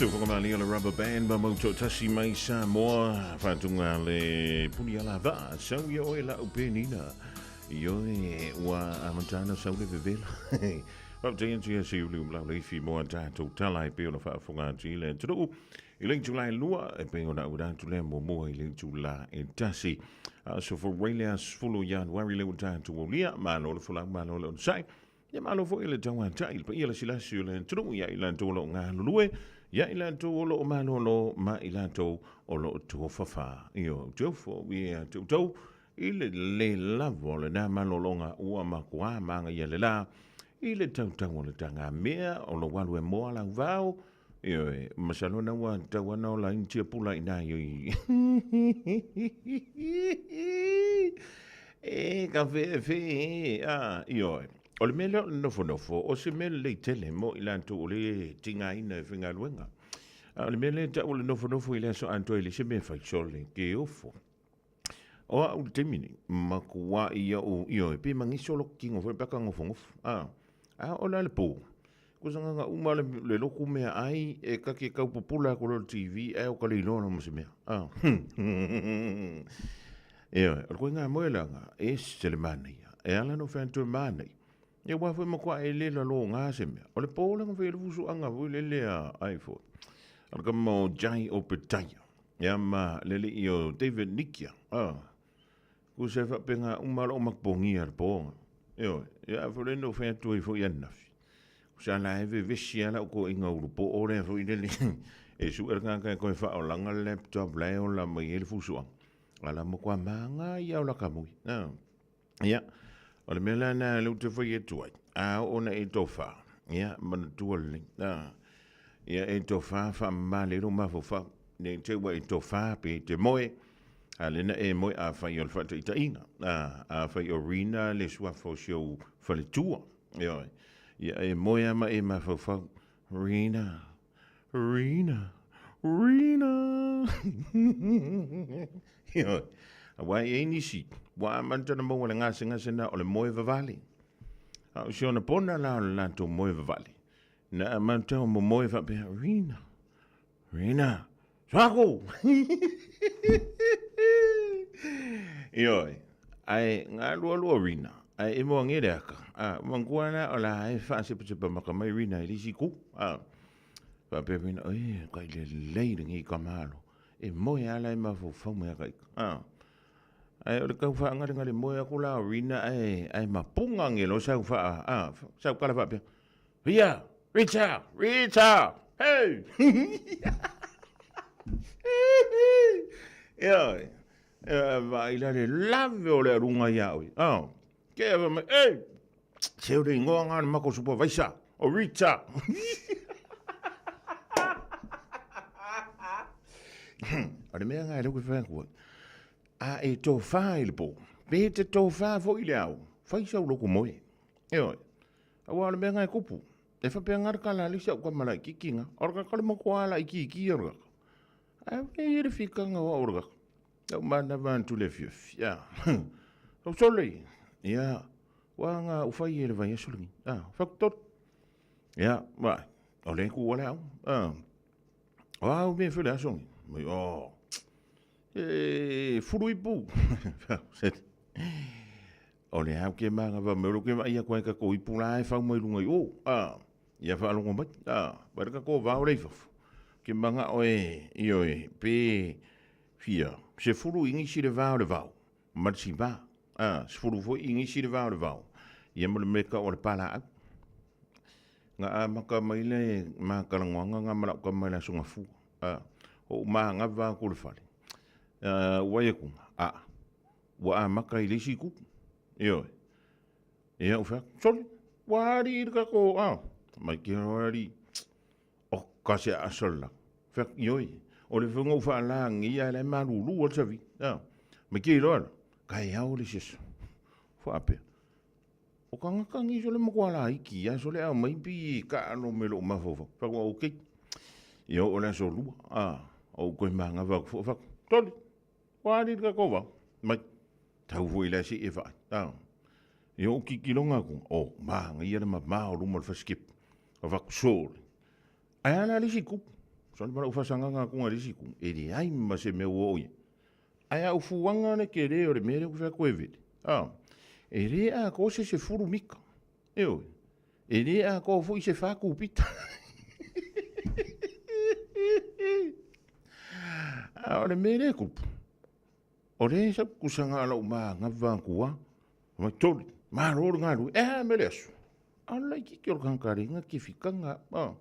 So whakamali ala rubber band ma mauto tasi mai Samoa whatunga le puni ala va sau yo e la upenina yo e wa amantana sau le vevela Well, JNG se uli umla le fi mo ata to talai pe ona fa fonga tile tro ile July lua e pe ona uda tule mo mo ile July e tasi so for Relias follow January le uta to olia ma no le fola ma no le sai ya ma lo fo ile tawa tai pe ile sila si le tro ya ile to lo nga lue ya ile to lo ma no lo ma ile to o lo to fa io to fo we to ile le la vola na ma lo longa u ma kwa ma nga ile la ile tau le tanga mea o lo walu e moa lang vau e masalona wa tawana o la intia pula ina yo e ka fe io o le mele nofo o se mele le tele mo ilanto o le tinga ina finga luenga o le mele ta o le nofo ile so anto ile se me fa chole ke ofo o a ultimini makua io pe mangiso lo kingo fe paka ngofo o la le po ko sanga nga uma le loku mea ai e ka ke kau popula ko lo TV e o ka le no mo se mea o ko nga moela nga e se le mani e ala no fento mani e wa foi mo kwa e le lo nga se mea o le po le ngo lu su anga vo le ai fo al ka mo jai o petaya ya ma le io David Nikia ko se fa penga uma lo makpongi al po ya fo no fe tu fo ya na sa na eve visia la ko inga grupo ore fo ile e su erga ka ko fa o langa laptop la o la mo il fu su ala mo kwa manga ya la kamu ya o le mela na lu te fo ye tu ona e tofa ya man tu le ya e tofa fa male ro ma fo fa ne te wa e tofa pe te moe alena e moi a fa yo fa ita ina a fa yo rina le sua fo show fa le tua yo ya e moi ama e ma fa rina yo wa e ni si wa man tana mo le ngasa na o le moi va vale a o shona pona la to moi va vale na man tana mo moi va be rina Swaku! Ioi, ai ngā lua rina, ai e mua ngere aka. Manguana o la ai whaase pa maka mai rina i lisi ku. Pa pepina, kai le leire ngi kamalo. E moe ala i mawhu whaumea kai. Ai o le kau wha ngare ngare moe aku la rina ai mapunga ngelo sau wha. Sau kala wha pia. Ria, Richard, hey! Vai la le lave o le runga iau. Ke ava me, se o le ingoa ngana mako supervisor, o Rita. Ore mea ngai luku whakua. A e tō wha i le pō. Pe te tō wha fo i le au. Whaisau loko moe. A wale mea ngai kupu. E whapea ngaraka la lisa o kamala i kikinga. Orga kale mako ala i ki orga. A e re whikanga wa orga. Au mana vantu le fiuf. Ya. Au sole. Ya. Wa ngā uwhai e le vai asulungi. Whaktot. Ya. Wa. O le ku wale au. Wa au me while asongi. Mai furu i pū. O le hau ke manga wa meuro ke mai a koe ka ko i pūla e whau mai lunga i ia whaalongo mai. Baraka ko wau reifafu. Ke manga oe pe fia. Se furu ingi si le vau. Marsi va. Se furu fo ingi si le vau. Ia mo le meka o le pala au. Nga maka mai le makarangoanga nga malaka mai la sunga fu. O maa nga va ko le fale. Waia kunga. Wa maka i lesi ku. Ia ufa. Soli. Wari irka ko. Mai ke wari. O kasi asola. Fak ioi. O le whunga uwha la ngia le maruru o tavi. Mai ke iroa. Kai au le siso. Whape. O kangakangi so le makuala iki. So le au mai pi ka alo melo mafofo. Fak wa okei. Io o le so lua. O koe manga wak fak. Toli. Wari irka ko wa. Mai. Tau hui le si e whai. Io ki kilonga kung. O maa ngia le ma o luma le faskip. Wak sole. Ai ala lisi kup. So ni mara ufasanga nga kunga risiku. E ni ai ma se me oi. Ai au fuanga ne ke re o le mere ku fa COVID. E re a ko se furu mika. E oi. E re a ko fu se fa ku pita. O le mere ku. O re sa kusanga ala uma nga vankua. Ma toli. Ma ro nga lu. E me lesu. Ala ki ki organkari nga ki fikanga. O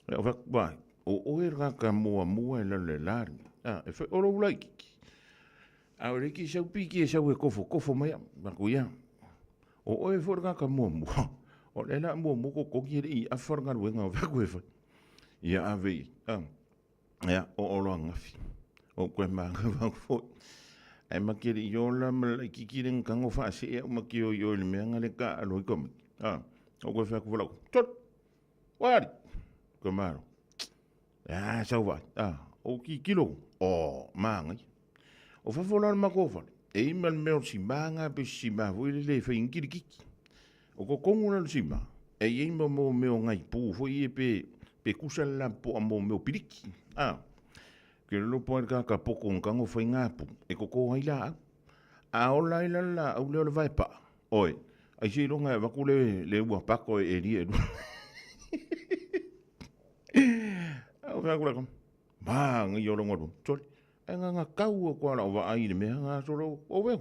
va ba. O era ka mua le lari. E fe oro ulai ki. A ore ki sa piki e sa we kofo mai ma ku ya. O e forga ka mua. O le la mua ko ki ri a forga wenga va ku e fa. Ya ave. Ya o lo ngafi. O ko ma va fo. E ma ki ri yo la ki ki ren kango fa se e ma ki yo le me nga le ka lo ko. O ko fa ku vola. Tot. Wari. Ko maro. Sa va. O ki kilo. O mangai. O fa fola ma ko fa. E mal me si manga pe si ma vo le fa inkiriki. O ko kongu na si ma. E ye mo me ngai pu fo ye pe kusal la po mo me piriki. Que lo pode ka poko ngango fa ngapu. E ko ai la. A ola la au le vai pa. Oi. Ai si longa va ku le wa pa ko e ri. Au fa ku la kom. Ba ngi yo lo ngoro. Tol. Nga kau ko la wa ai me nga solo o we.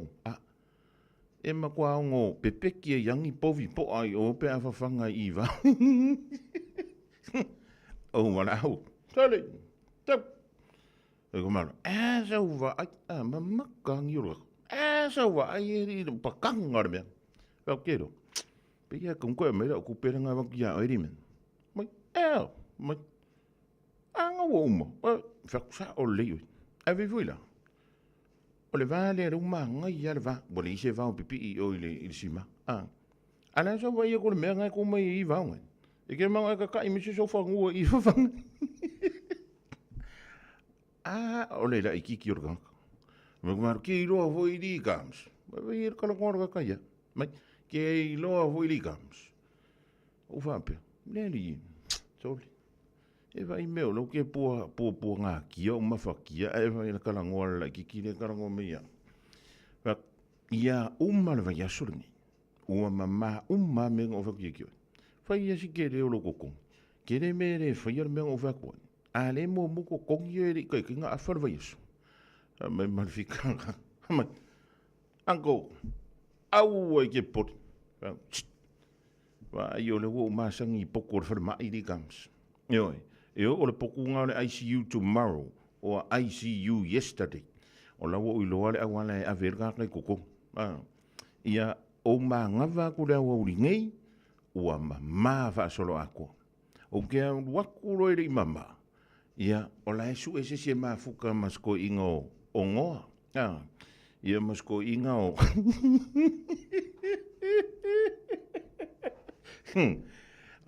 E ma kwa ngo pepeki e yangi povi po ai o pe afa fanga iva. O wala ho. Tole. Tap. E ko malo. Sa wa ai ma makka ngiro. Sa wa ai ri pa kanga me. Wel kero. Pe ya kon ko me ko pe nga wa ya ai ri men. Mai mai. Anga wo mo. Fa sa o le. Avez-vous là? O le vale ruma ngai ya va. Bole ise va o pipi o il sima. Ala so va ye ko me ngai ko mai i va ngai. E ke manga ka mi so fa ngu i fa. O le la iki ki organ. Me mar ki lo vo i di gams. Ma ve ir ka lo ngor ka ya. Ma ke lo vo i di gams. O fa pe. Le li. Soli. E vai meu lo ke po nga ki o ma fa ki e vai la kala ngol la ki le kala ngo me ya va ya umma le va ya surni o mama umma me ngo fa ki fa ya si ke le lo ko ke le me le fa ya me ngo fa ko ale mo ko ye ri ka ki nga afar va yesu me mal fi ka ma ango au ke pot va yo le wo ma sangi poko fa ma i di gams yo e o le pokunga o le ICU tomorrow o ICU yesterday. O la wo i loa le awana e averga kai koko. Ia o ma ngava ku le awa uri ngei ua mama fa solo ako. O kia waku roi rei mama. Ia o la esu ese se ma fuka masko ingo o ngoa. Ia masko inga o...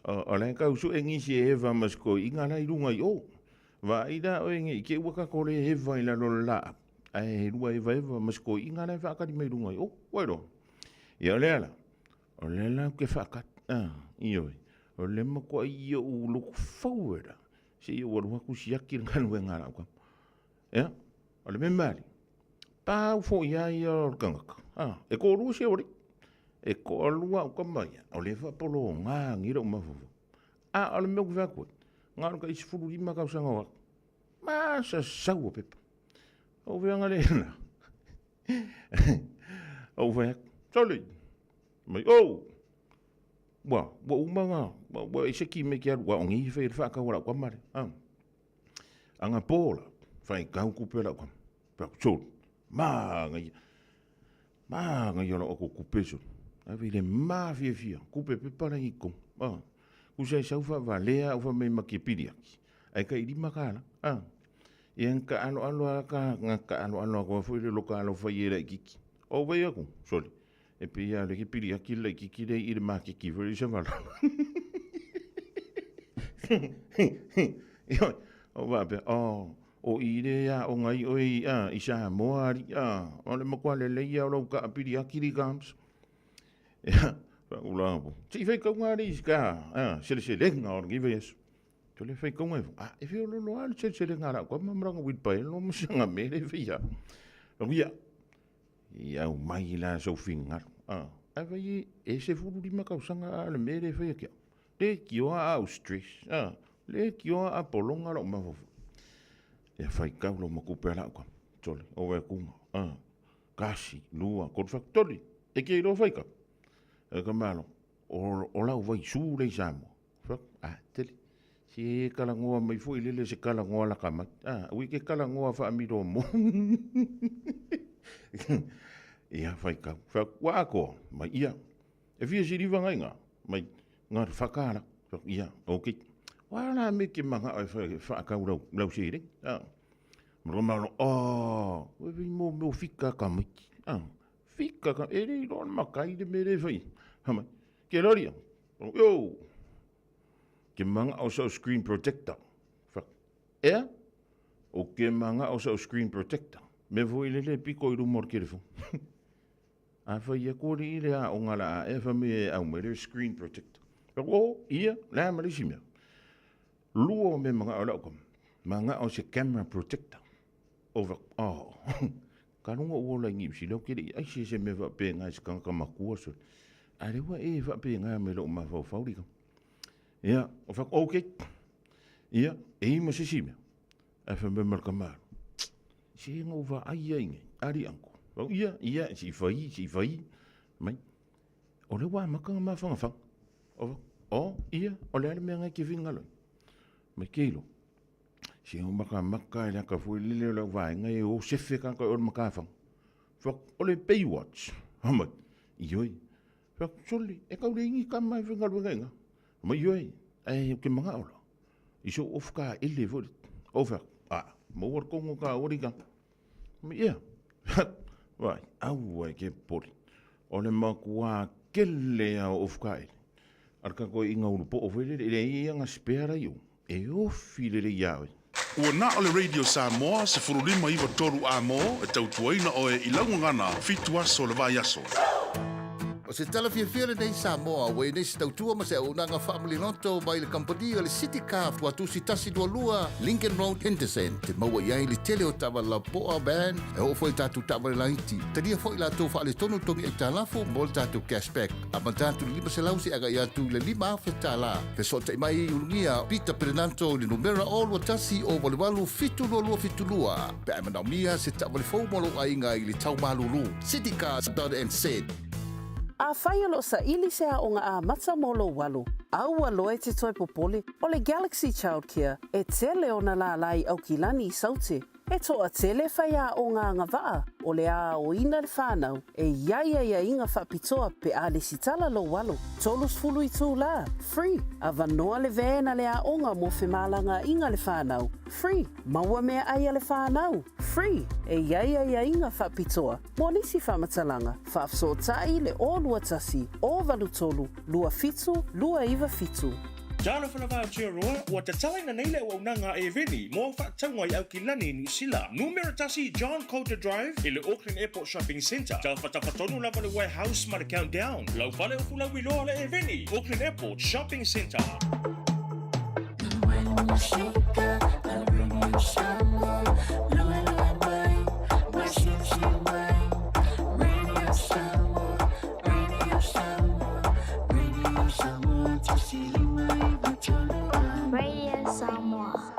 O le ka usu engi si e va masko inga na irunga i o. Va ida o engi ke waka kore he vai la lo la. Ai rua e vai va masko inga na va ka di mai runga i o. Wairo. Ia le ala. O le la ke fa ka. Iyo. O le ma ko i o lu fawera. Se i o wa ku si akir kan we ngara ko. Ya. O le me mari. Pa fo ia o kanga. E ko ru se ori. E ko alua o kamaya, o le fa polo ngā ngira o mafufu. O le meu kwa koe, ngā ruka isi furu lima kau sanga wak. Ma sa sau o pepa. O veanga le na. O veanga, soli. Mai, wa umanga, wa iseki me kia wa ongi fe fa ka wala kwa mare. Anga pola, fai kau kupela kwa. Pa sol. Ma ngai yola o ko kupeso. Avi le mafia kupe pepara i kom. Kusai saufa valea ufa me makipiri aki. Ai ka iri makala. Ian ka alo ka ngaka alo ko foi le loka alo fa yera kiki. O vai aku, soli. E pe ia le kipiri aki le kiki le iri makiki foi se vala. O va pe o ire ya o ngai o isa moari o le makwale le ia o ka piri aki ri gams. Ja, ulampo. Si fai ka ngari ska. Se le nga or give yes. Tole fai konga e fi lo al che ngara ko mamranga wit pai lo msanga me le fi ya. Lo ya. Ya mai la so fingar. Vai e se furu di makausanga le me le fi ya. Le kio a stress. Le kio a polonga lo ma. E fai ka lo makupela ko. Tole o e kunga. Kasi lua ko factory. E ke lo fai ka. E ka malo. O la vai su le samo. Tele. Si kalangoa mai foi lele se kalangoa la kama. Ui ke kalangoa fa amiro mo. Ia fai ka. Fa wako mai ia. E fia si riva nga mai ngar fakara. Ia, okay. Wala me ke manga fa ka lau sire. Mromalo we mo fika kama. Fika ka ere ron makai de mere fai. Hama. Ke loria. Yo. Ke manga o so screen protector. O ke manga o so screen protector. Me voi lele piko i rumor ke refo. A fa ia ko ri le a ongala e fa me au me screen protector. O ia la malisimia. Luo me manga o la kom. Manga o se camera protector. Over kanunga o la ngi si lo ke ai se me va pe nga se kan ka makua so. Ale wa e va pe nga me lo ma fa fauri. Ja, of ik ook ik. Ja, maar ze zien me. Even met elkaar maar. Zien over ayeng, ari anko. Oh ja, si fai. Maar ole wa makang ma fang. Of ja, ole me nga ke vingalo. Maar kilo. Zien makka la ka fu lele lo wa nga e o sefe kan ka ol makka fang. Fok ole Baywatch. Hamat. Joi. Fok soli, ek ou dingi kan my vingalo nga. Maar joi, ke mga ola. Iso of ka ili voor over. Moor kongo ka origa. Maar ja. Wai, au ke pori. Ole makua kelle of ka. Arka ko inga ulu po ofele ile nga spera yo. E o file le yawe. Ua na ole Radio Samoa se furulima iwa toru a mo e tautuaina o e ilaungangana fitua so le vai aso. O se talafia nei Samoa, wei nei se tautua ma se unanga family noto mai le kampani o le City Car tua tusi tasi dua lua Lincoln Road Henderson. Te maua iai le tele o tawa la poa band e o foi tatu tawa le laiti. Tadia foi la tofa le tonu tongi e talafo mo le tatu cashback. Ama tatu lima se lausi aga ia tu le lima afe tala. Pe so te mai ulungia Peter Prenanto le numera o lua tasi o wale walu fitu lua. Pe ama mia se tawa le fomolo ainga i le tau malulu. citycars.nz. A whaia lo sa ili se a onga a matsa molo walu. Aua loe te toi popoli o le Galaxy Childcare e tele ona la lai au kilani i saute. E toa tele whaia o ngā ngawaa o le a o ina le whanau e iaia inga whapitoa pe a le sitala lo walu. Tolus fulu i tū la, free. A vanoa le vēna le a onga mo whemalanga inga le whanau, free. Maua mea aia le whanau, free. E iaia inga whapitoa. Mo nisi whamatalanga, whaafsotai le o lua tasi, o valutolu, lua fitu, lua iwa fitu. Jana whanawha tia roa, ua te talaina neile o unanga e veni, mo whaatangwa i au ki lani ni sila. Numera tasi John Coulter Drive, i le Auckland Airport Shopping Centre. Tau whatawhatonu lava le warehouse ma le countdown. Lau whale o fulau i loa le e veni, Auckland Airport Shopping Centre. When you shake up, the radio Samoa, lua mai, washing mai, Radio Samoa, Radio Samoa, tasili mai. Radio Samoa.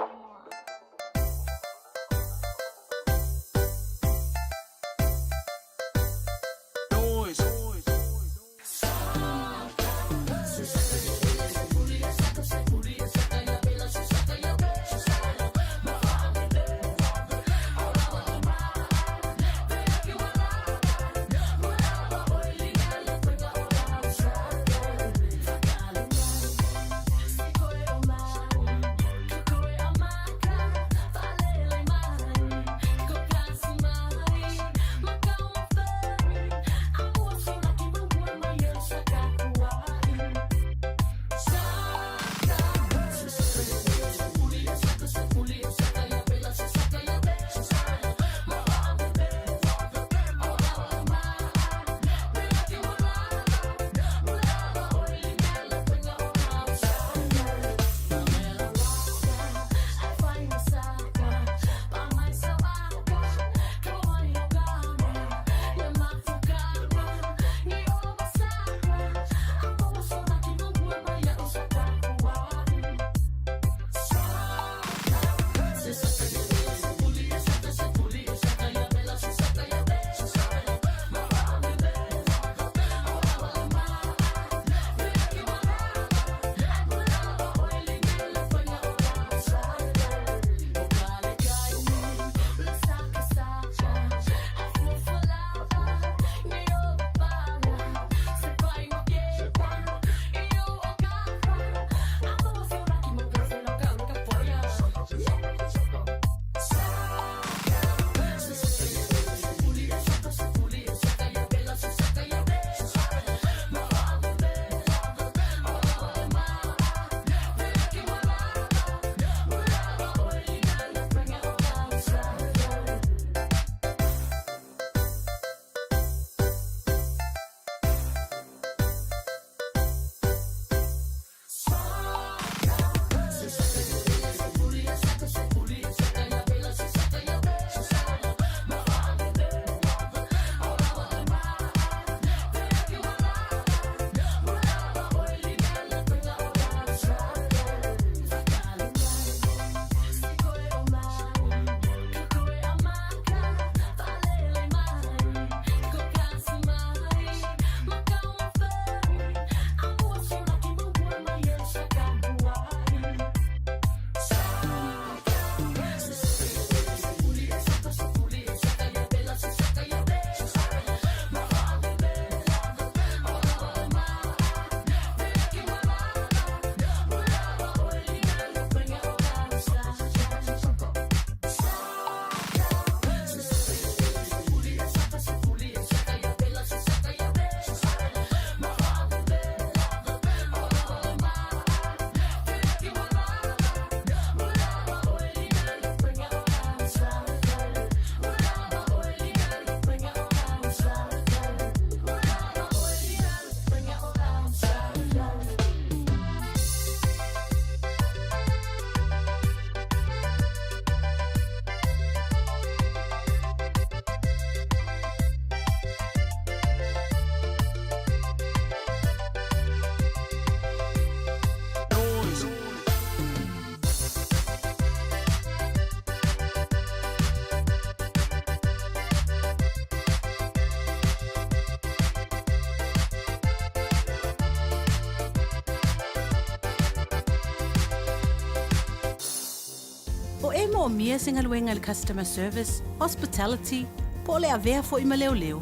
Ai mo mia singa luenga le customer service, hospitality, po le avea fo ima leo leo.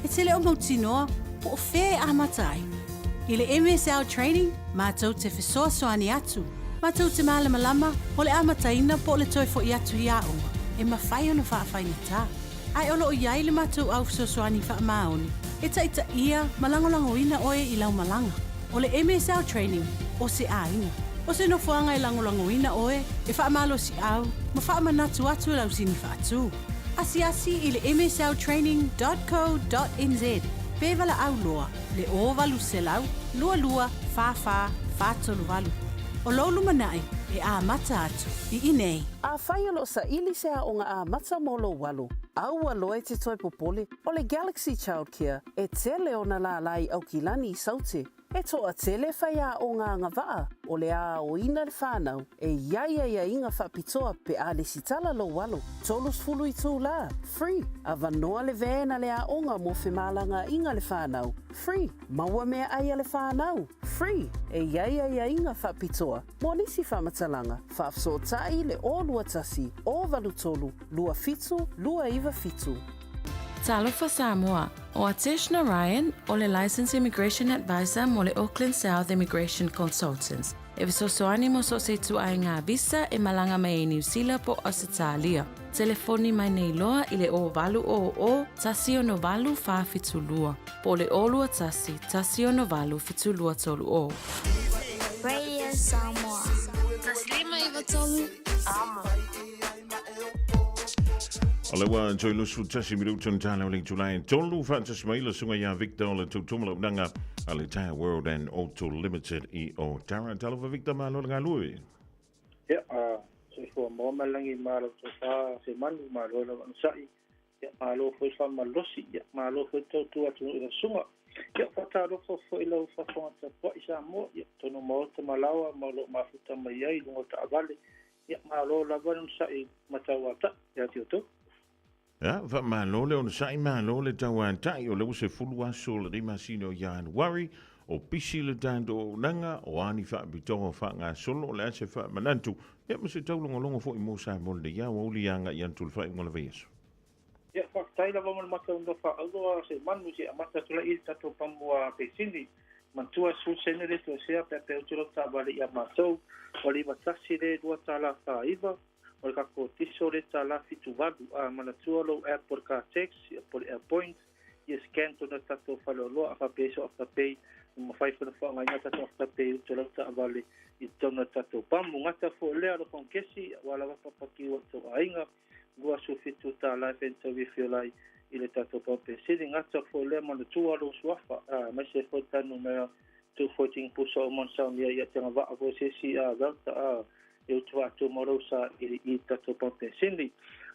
E te leo mautinoa, po fe a matai. I le MSL training, mātou te whesoa soani atu. Mātou te malama lama, o le amataina po le toi fo i atu i aonga. E mawhai ona whaafai ta. Ai olo o iai le mātou au soani wha maoni. E taita ia malangolango ina oe i lau malanga. O le MSL training, o se ainga. O se nofuanga i langolango ina oe, e wha malo si au, ma wha manatu atu lau sini wha atu. Asi i le msltraining.co.nz. Pevala au loa, le o valu se lau, lua, fa tolu valu. O lolu manai, e a mata atu, i inei. A whai alo sa ili se a onga a mata molo walu. Au aloe te toi popole, o le Galaxy Childcare, e tele ona la lai au kilani i saute. E toa tele whai a o ngā ngawaa, o le a o ina le whānau, e ia inga whapitoa pe a le sitala lo walo. Tolus fulu i tū la, free. A vanoa le vēna le a onga mo whemalanga inga le whānau, free. Maua mea ai le whānau, free. E ia inga whapitoa. Mo nisi whamatalanga, whafso tai le o lua tasi, o valu tolu, lua fitu, lua iwa fitu. Talofa Samoa, o Atishna Ryan, o le Licensed Immigration Advisor mo le Auckland South Immigration Consultants. E visosoani mo so se tu ai ngā visa e malanga mai e New Zealand po Australia. Telefoni mai nei loa i le o valu o tasi o no valu wha fitulua. Po le o lua tasi o no valu fitulua tolu o. Radio Samoa. Taslima iwa tolu. Amo. Alawa joy lusu tasi minuto tala le July tolu Francis Maila sunga ya Victor le tutumula nanga ale Tire World and Auto Limited i o Tara Talova Victor malo ngalui. Ya so fo mo malangi malo to sa se manu malo la sai ya malo fo sa malosi ya malo fo to atu ina sunga ya fata ro fo ilo fa fo ta po isa mo ya to no mo to malawa malo mafuta mai ai lo ta vale ya malo la van sai matawata ya tio. Ja, va malo le on sai malo le tawa tai o le se fulwa so le masino ya worry o pisi le dando nanga o ani fa bito fa nga solo le se fa manantu ya mo se taulo longo fo mo sa mo le ya o li anga ya tul fa mo le veso ya fa tai la vamos mata ndo fa algo se manu se amata tula il tato pamua pesini mantua su senere to se a pe utulo ta bali ya maso o li matasi le dua tala fa iva o ka ko tiso le tala fitu vadu a manatua lo airport car tax por airpoint i scan to na tato falolo a fa peso of the pay mo fai for fa nga tato of the pay to lo ta vale i tona tato pamu ngata fo le alo kon kesi wala va papaki o to ainga gua su fitu ta life and service feel like ile tato pompe sitting ngata fo le manatua lo swafa ma se fo tanu me 214 puso mon sound ya tanga va avo sesi a velta eu tu atu morosa i tato pompe sindi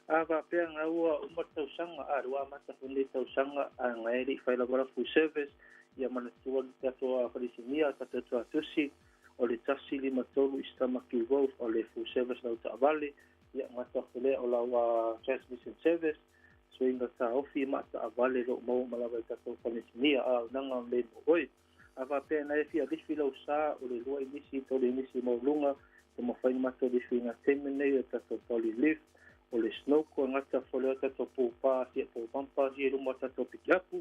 ava pe nga ua umata usanga arua mata fundi usanga ngairi faila gora full service ia mana tua tato a falisimia tato atusi o le tasi lima tolu istama kivo o le full service na uta vale ia mata fule o la transmission service swinga ta ofi mata vale lo mo malawa tato falisimia a nanga le oi ava pe na fi a disfila usa o le lua inisi to le inisi mo lunga mo fai mato di swinga temene tato poli lift o le snow ko ngata fole tato pupa si po pampa si lu mata to pikiapu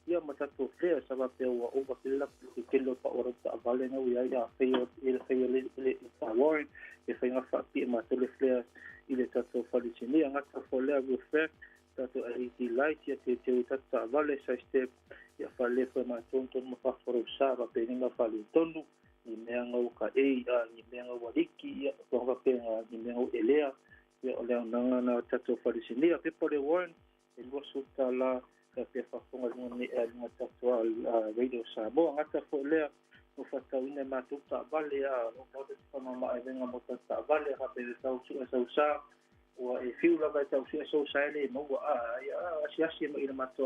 ia mata to fle sa va pe o va kila kilo pa ora ta vale na ia ia fe le ta warrant e fai nga fa pi ma to le fle ile tato falicini ngata fole a go fe tato LED light ia te tato vale sa step ia fa le fa ma tonto mo fa foro sa va pe nga fa le tonu ni menga o ka ni menga waliki ia ko va pe ni menga elea ia o le nanga na tato farisini a pe po le warn e lo suta la ka pe fa fonga ni nga tato radio Samoa ngata fo le o fa ta ina ma tuta vale a o mo te fa ma e venga mo ta vale ha pe ta u sa o e fiu la va ta u sa le mo ia asi mo ina ma to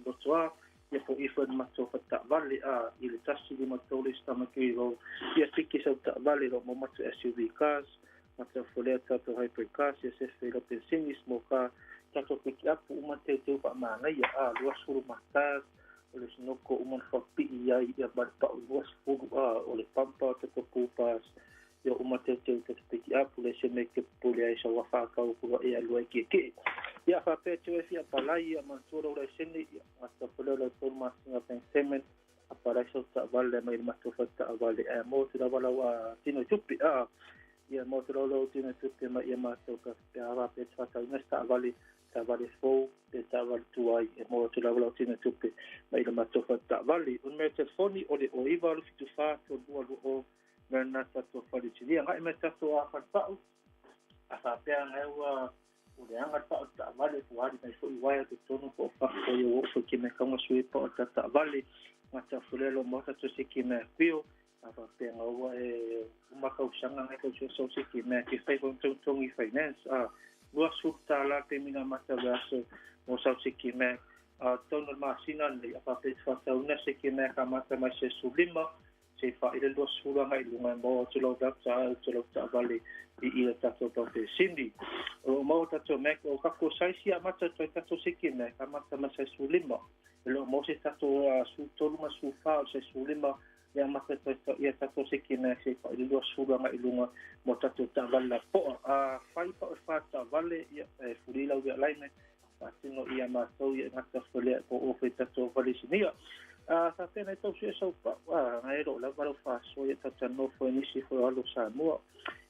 no toa ia po ifo ma to fa ta vale a ile tasi di ma to le sta ma ki lo ia tiki sa ta vale lo mo ma to SUV cars mata folea tato hypercars ia se fela pensinis mo ka tato pick up uma te pa mana ia luas furu matas o le sinoko uma fa pi ia bar pa luas furu o le pampa tato pupas ia uma te piki apu le se me ke pule ai sa wafa ka ku e alu ai ke ia fa pe te fia palai ia mantura ora sene ia ata pole le forma singa pensemen para so ta vale mai mato fata vale e mo te wala wa tino tupi ia mo te lo tino tupi mai ia mato ka pe ava pe fata nesta vale ta vale fo te ta vale tuai e mo te wala tino tupi mai mato fata vale un me telefoni o le o iva lu fitu fa to o na to fali tili ngai me to a fa a pe ngai wa o le anga ta vale fuari mai fo iwa te tono po fa ko yo fo ki me kama sui po ta vale mata fulelo mota to siki me pio ava pe ngau e uma kausanga ngai ko so siki me ki fai ko tongi finance lua suta la te mina mata vaso mo so siki me tono masina le ava pe fa una siki me ka mata mai se sulima se fa ile lua sula ngai lunga mo to ta vale i ta to pe sindi o mo ta to me ko ka ko sai sia mata to ta to siki me ka mata mai se sulima lo mo se tato su tolu ma su fa se su lima ya ma se ya tato se ki na se pa lo su nga ilunga mo tato ta valla po fai pa ta vale ya furi la ya laine pa sino ia ma so ya na ta fole po o fe tato vale sinia sa pena to so pa ngai ro la valo fa so ya tato no fo ni si fo alo sa mo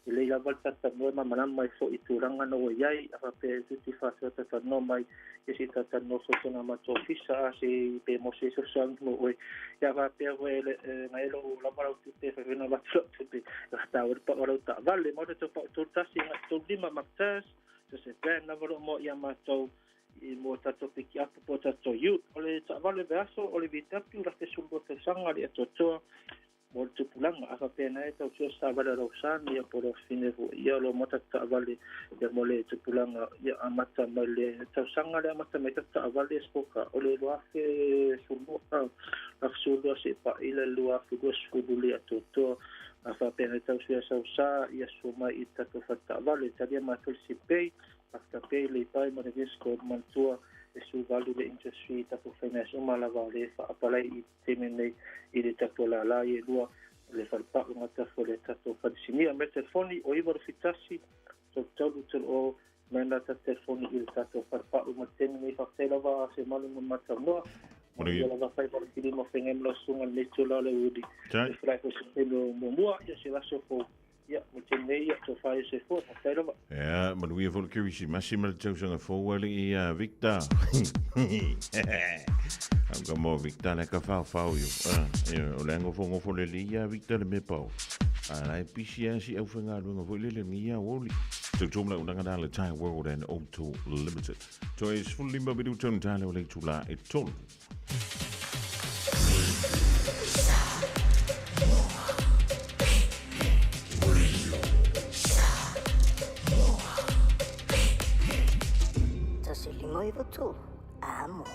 ile la volta ta no ma mana mai fo ituranga no yai a pe tutti fa ta no mai e si ta no so na ma to fisa si pe mo se so sang mo o ya va pe le ngai lo la para tutti fe no va tutti sta ora pa ora ta vale mo to pa to ta si to lima matas se pena volo mo ya ma to i mo ta to piki apu po ta to you ole ta vale verso ole vita più la che sul botte sanga di to molto pulanga a pena e to sta vale rosan ia por fine ia lo mota ta vale ia mole to pulanga ia amata male to sanga le amata meta ta vale spoka ole lo afe sul botta a sul se pa ile lo afe go scuduli a to a pena to sa ia suma ita to fatta vale ta dia ma to si pay hasta pay le pai ma risco mantua e su value de industry ta to finance uma la vale fa apala i temene i de ta la la e lua le fa pa una ta fole ta to fa sinia me telefoni o ivo fitasi to tolu o manda ta telefoni il ta to fa pa una temene fa tela va se malu ma ta no la va fai por kili mo fengem lo sunga le tula le udi e fra ko se lo mo ya se la so fo ya mo tenei ya to fai se fo ta tela va ja maar wie vol kiri massimal tjou sanga fo wali i Victor Ang mo Victor na ka fa yo lengo fo le lia Victor me pau ai PCNC au fanga lu ngo le mia woli to jumla unanga dale Thai World and Auto Limited to is fully mobidu ton tale le tula e ton Moi tu amo.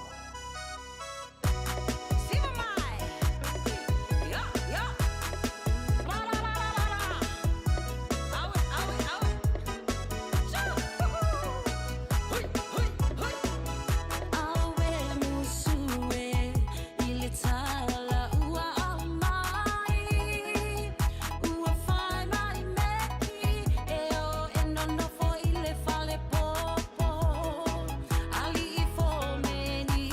Ali for many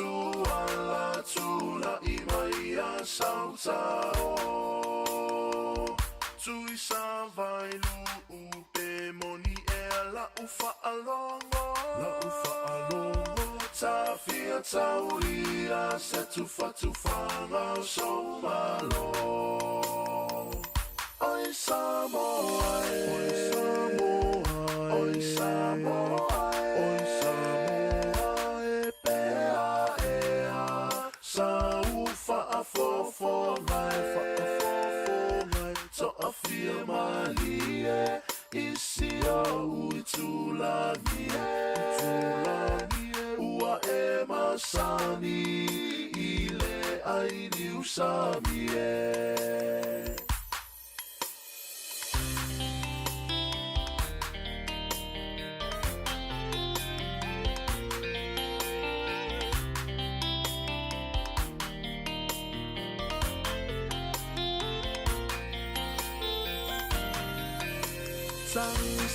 ala tula imaya sautao tui savailu upe moni e la ufa alongo tafia taulia se tufanga so malo oi Samoa oi Samoa oi Samoa fo ngai to afia malie isi au tulanie ua e masani ile aini usamie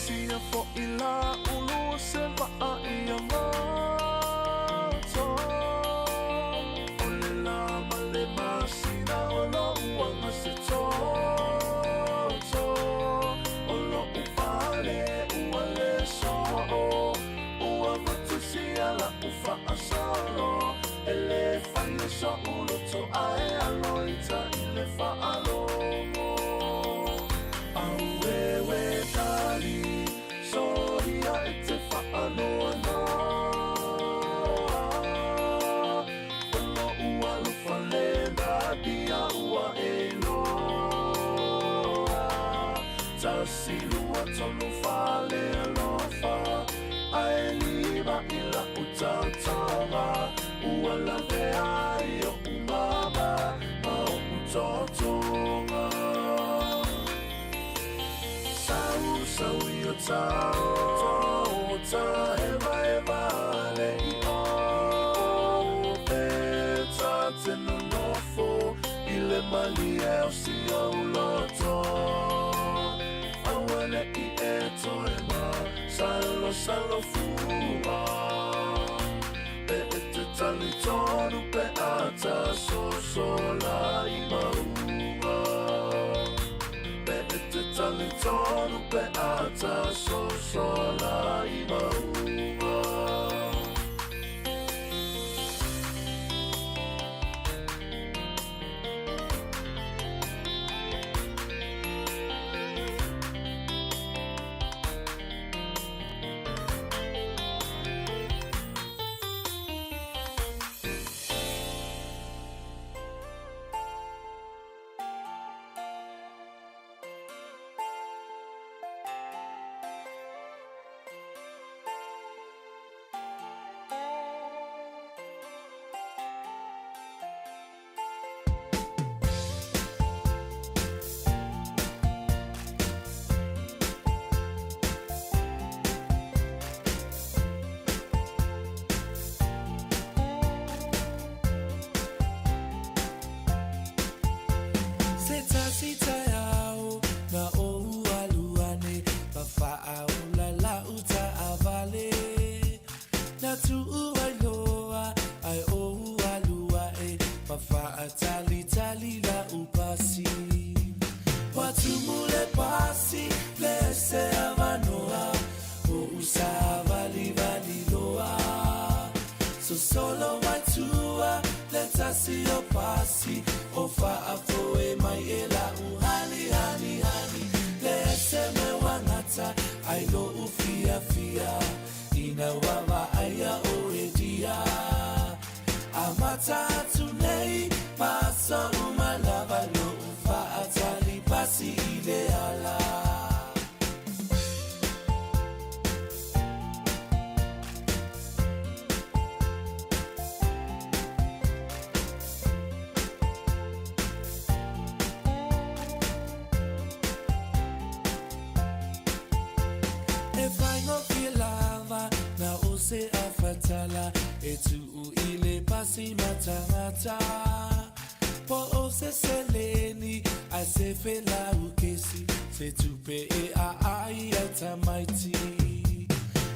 Sia fo ila ulu se va ia moto ole la male masina olo uanga se to olo upale uale so ua matu sia la ufa asalo ele fai so ulo to ae aloita ile fa alomo auewe tali soria ete whaano ono ua lufa lena dia ua e loa tasilua tonu whale alofa ae liba ila utautanga ua lave ai o umama au utotonga sau yo tao ta eva le o te tenu nofo ile mali e o si o loto awale I eto ema salo fuma e te tali tonu pe ata sola I maunga Talitonu pe ata sola I maunga Po o se seleni, a se fe la ukesi, se tupe e a ai tamaiti.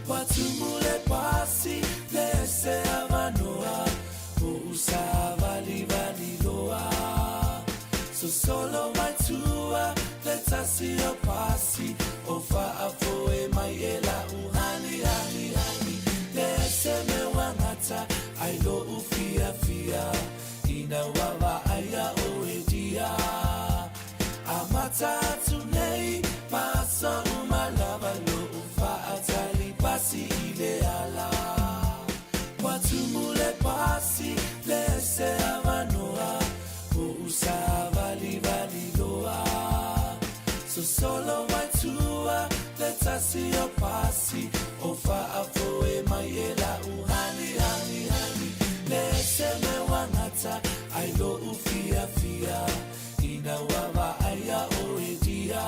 Watumule pasi, le se avanoa, solo mai tua le tassi o passi o fa a voi mai e la uhani hani hani le se me wangata ai lo ufia fia ina wawa aya o edia amata tunei paso umalava lo ufa atali pasi ideala watumule pasi le se avanoa usava livaliloa so solo mai tua le tassi o passi o fa a foe mai e la uhani hani hani le se me wangata ai lo ufia fia ina wawa aya o edia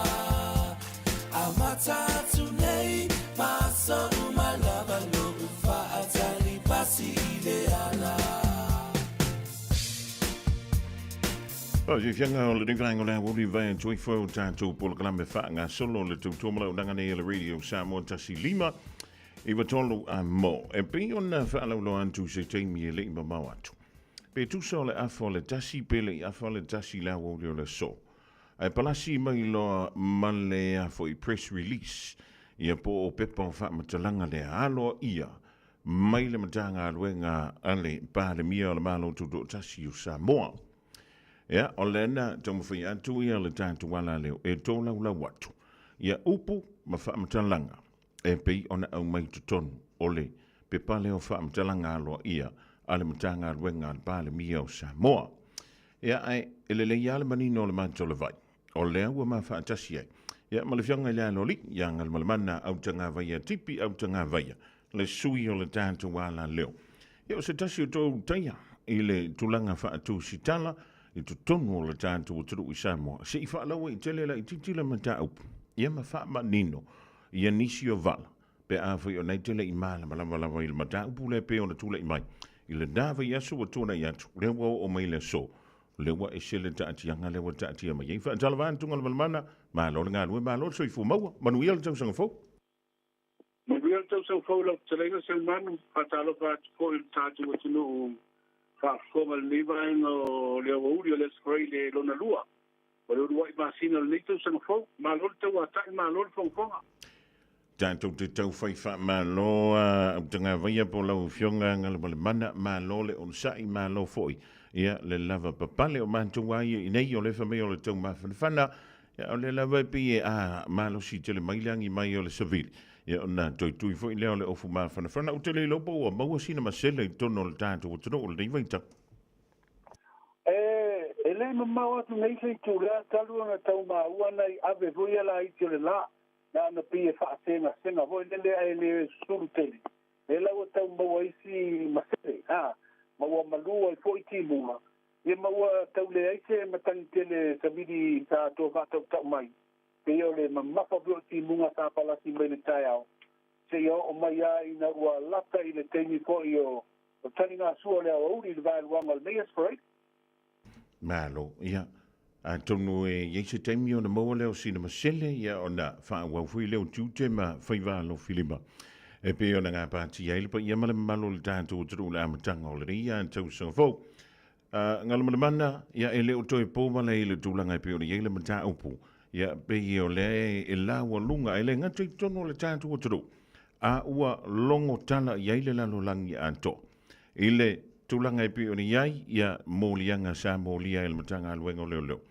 amata tunei paso umalava lo ufa atali pasi ideala. Si fianga o le dingrang o le wuri vai en tui fo tātou polo kalame whaanga solo le tūtomara o nangane le radio Samoa tasi lima i watolu a mo. E pe ona whaalau antu se teimi e le ima mau atu. Pe tusa o le afo le tasi pele i afo le tasi la wori o le so. Ai palasi mai loa male afo i press release ia po o pepa o wha matalanga le aloa ia mai le matanga aluenga ale pa le mia o le malo tuto tasi o Samoa. Ia, o lena, tamu whai atu ia le tātu wala leo, e tōla ula watu. Ia upu ma whaamatalanga, e pei ona au mai tutonu, o le, pe pale o whaamatalanga aloa ia, ale matanga aluenga al pale mia o Samoa. Ia, ai, ele le ia le manino o le manto le vai, o lea ua ma whaatasi ai. Ia, ma le whianga lea loli, ia ngal malamana au tanga vaia tipi, au tanga vaia, le sui o le tātu wala leo. Ia, o se tasi o tō taia, i le tulanga whaatu sitala, i tu tonu o le tātou o turu i Samoa. Se i whaalaua i tele la i titila ma tā upu. Ia ma wha ma nino. Ia nisi o vala. Pe awhai o nei tele i māla malawalawa i le ma tā upu le pe o na tūla i mai. I le dāwa i asu o tūna i atu. Rewa o mai le so. Lewa e sele ta ati anga lewa ta ati ama. Ia i wha talawa antunga le malamana. Mālo le ngā lue mālo so i fu maua. Manu ia le tau sanga fau. Manu ia le tau sanga fau lau talenga sa manu. Patalo pa ko i tātou o tunu o Fa'afoga le niva no le auri o le spray le lona lua. O le urua i masina le neitou sanga fau. Malo le tau atai, malo le fonga. Tātou te tau whai wha māloa, tanga vaia po lau fionga ngala le mana, malo le on sai, malo foi. Ia le lava papale o mātou ai, i nei o le whamei o le tau mawhanawhana, ia o le lava pi e malo si tele mailangi mai o le savili. Ia ona tui foi leo le ofu mawhanawhana, o tele lopo o maua sina masele i tono le tātou o tono o le neivaita. E le mamau atu nei sei tu rea talu ana tau maua nei ave voia la i te le la. Na ana pia whaatena senga voi le lea e le suru tele. E lau tau maua isi masele, maua malua i fo i timuma. Ia maua tau le aise matangi tele sabidi sa tō whātau tau mai. Pe o le mamafa vio timunga sa palasi mai le tai au. Se ia o mai a ina ua lata i le teimi po i o tani ngā sua lea o uri le vai luanga le meias parade. Malo, ia. A tonu e yeise teimi o na maua leo sina masele, ia o na whaawaufui leo tūte ma whaiva lo filima. E pe o na ngā pāti aile pa ia male malo le tātou o turu le amatanga o le ria an tau sanga fau. Ngala mana ia e leo toi pōmala i le tūlanga e pe o le yeile mata upu. Ia pe i o le e lawa lunga e le ngata i tono le tātou o turu. A ua longo tala i aile lalo langi anto. I le tūlanga e pe o ni iai ia mōlianga sa mōlia e le matanga aluenga o leo leo.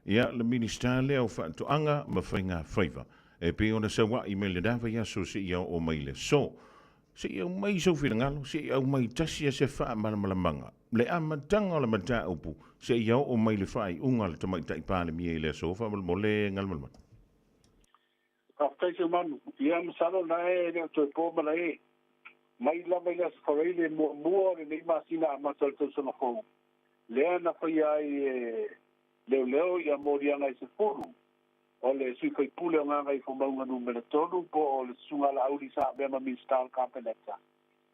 Ia le minister leo whaatoanga ma whainga whaiva. E pe ona sa wa i me le dawa ia so se ia o mai le so. Se ia o mai so whirangalo, se ia o mai tasia se wha malamalamanga. Le amatanga o le mata upu, se ia o mai le whai unga le tamai tai pāle mie le so, wha mole ngalmalman. Aftai se manu, ia masalo na e leo toi pōmala e. Mai lava ia sfareile mua le nei masina amatal tau sana fōu. Lea na whai ai leo ia morianga i se fōru. O le sui whai pule o nganga i whamaunga numere tonu, po o le sunga la auri sa bema mi stal kampeneta.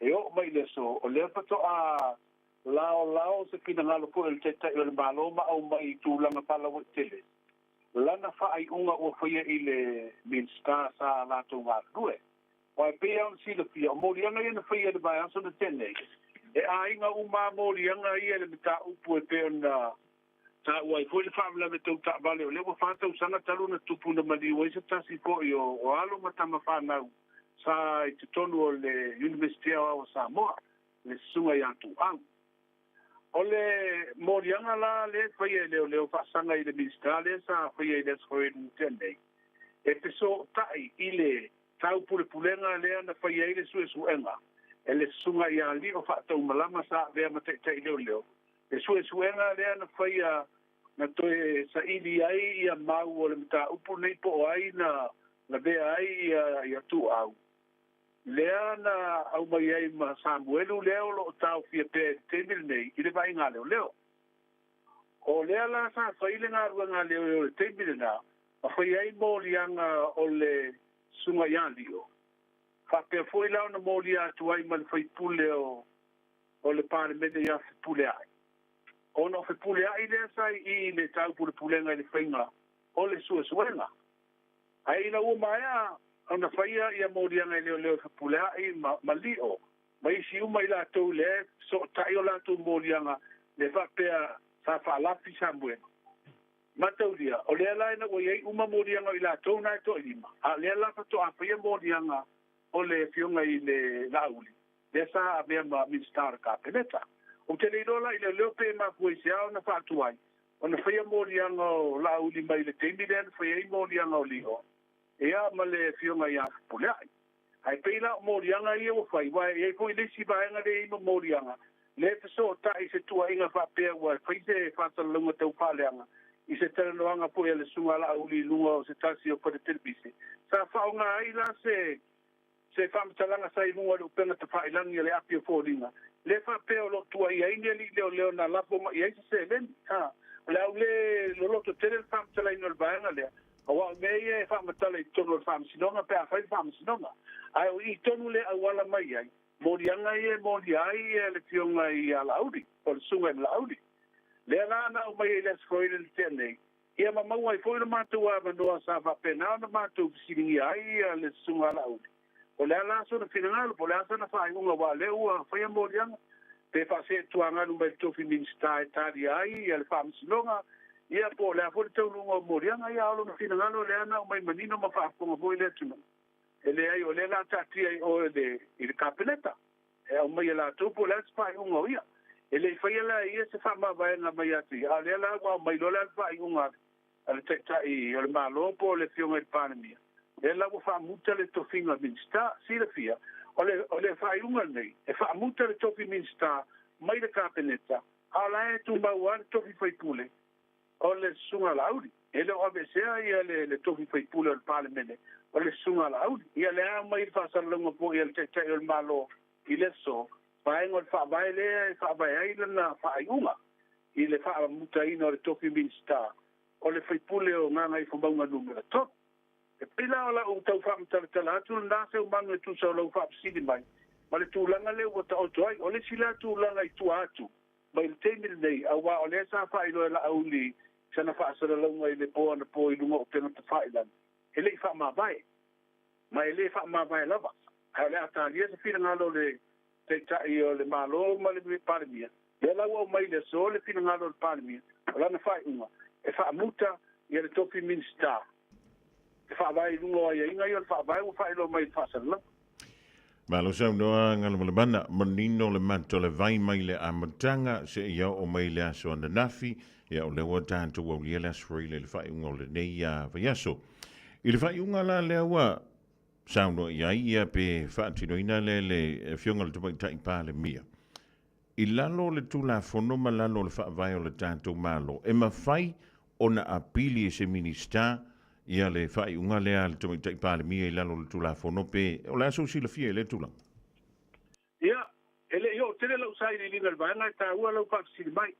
E o mai le so, o lea pato a lao se kina ngalo po el teta i o le maloma au mai tūlanga pala wa tele. Lana whaai unga o whaia i le minsta sa lato ngā rue. Wai pea on si le pia, o morianga i na whaia le bai aso na tene. E a inga uma morianga i ele mita upu e pea na ta wai foi le famla me tu ta vale le ko fa tu sanga talu na tupu na mali wai se ta si ko yo o alo mata ma fa na sa i te tonu o le University o Samoa le sunga ya tu ang ole morianga la le fai le fa sanga i le ministrale sa fai le skoe ntende e te so tai ile tau pulenga le na fai ile su enga ele sunga ya li o fa tau malama sa ve ma te leo e su enga le na fai na toe sa ili ai ia mau o le mta upu nei po ai na ve ai ia tu au lea na au mai ai ma Samuelu leo lo tau fia pe temil nei i le vai ngā leo o lea la sa whaile ngā rua ngā leo le temil na a whai ai mōrianga o le sunga ianlio wha pe fwoi lau na mōri atu ai man whai pule o le pāne mene ia whi pule ai ona whi pule ai lea sai i le tau pulenga i le whainga o le suenga ai na ua maea ona faia ia morianga leo pula ai malio mai si uma ila to le so tai ola to morianga le va pea sa fa la fi samwe mataudia o le la ina o ye uma morianga ila to na to lima a le la fa to a faia morianga o le fionga i le lauli le sa ave ma minister ka peneta o te le dola ile le pe ma poisia na fa tuai ona faia morianga o lauli mai le temiden faia morianga o liho ea ma le fionga ia pule ai. Ai peila morianga ia o fai, wai e koi lesi vaenga le ima morianga. Le te so ta i se tua inga whapea wai, fai se whatalunga tau whaleanga. I se teranoanga po e le sunga la uli lunga o se tasi o kore telebise. Sa whaunga ai la se whamtalanga sa i lunga le upenga te whailangi le api o fōringa. Le whapea o lo tua i aini ali leo na lapo ma i aise se leni. Le au le loloto tere le whamtala ino le vaenga lea. Awa mei fa matala I tonu fa sinonga pe fa sinonga ai o I tonu le awala mai ai morianga ai le fionga I alaudi o sunga alaudi le la na o mai le skoile le tene ia ma mau ai foi ma tu ava no sa va pena na ma tu singi ai le sunga alaudi o le la so na finanga po la na fa unga wa le u fa morianga pe fa se tu anga no mai tu minsta tari ai le fa sinonga ia po le afo te lunga morianga ia alo na finangalo le ana o mai manino ma fa ko foi le tunu ele ai o le la tati ai o le I kapeleta e o mai la tu po le spa unga ia ele fai la ia se fa ma vai na mai ati a le la wa mai lo la fa unga ale te tai o le malo po le fionga I pandemia e la wa fa muta le to finga minsta si le fia o le fa unga nei e fa muta le to minsta mai le kapeleta ala e tu ma wa to fi pule o le sunga laudi ele o avesea ia le tofi fai pula o parlemene o le sunga laudi ia le a mai fa salonga po ia te o malo I le so vai ngol fa vai ai na fa iunga I le fa muta ina o le tofi minsta o le fai pule o nganga I fombaunga numero to e pila o la o tau fa mtala atu na se o manu tu sa lo fa psidi mai ma le tūlanga le o ta o toai o le sila tūlanga I tu atu mai le teimil nei awa o le sa fa ilo la auli sana fa sala longa I le po na po I lunga o tena te whailan. E le fa ma vai. Ma e le fa ma vai lava. Ha le atalia se fina ngalo le te tai o le malo ma le parmia. Le la o mai le so le fina ngalo le parmia. La na fai unga. E fa muta I le topi minsta. E fa vai lunga ia inga I fa vai o fa ilo mai fa sala. Malo sa noa ngalo le bana manino le manto le vai mai le amatanga se ia o mai le aso na nafi ia o le wata to o le sri le fai unga le nei ia vayaso I le fai unga la le wa sa no ia pe fa tino ina le fionga le tupai tai pa le mia I lalo le tula fono malalo le fa vai o le tanto malo e ma fai ona apili se minista ia le fai unga le al to tai pa le mia I lalo le tula fono pe o la so si le fie le tula ia ele yo tele lo sai ni le vanga ta ua lo pa si mai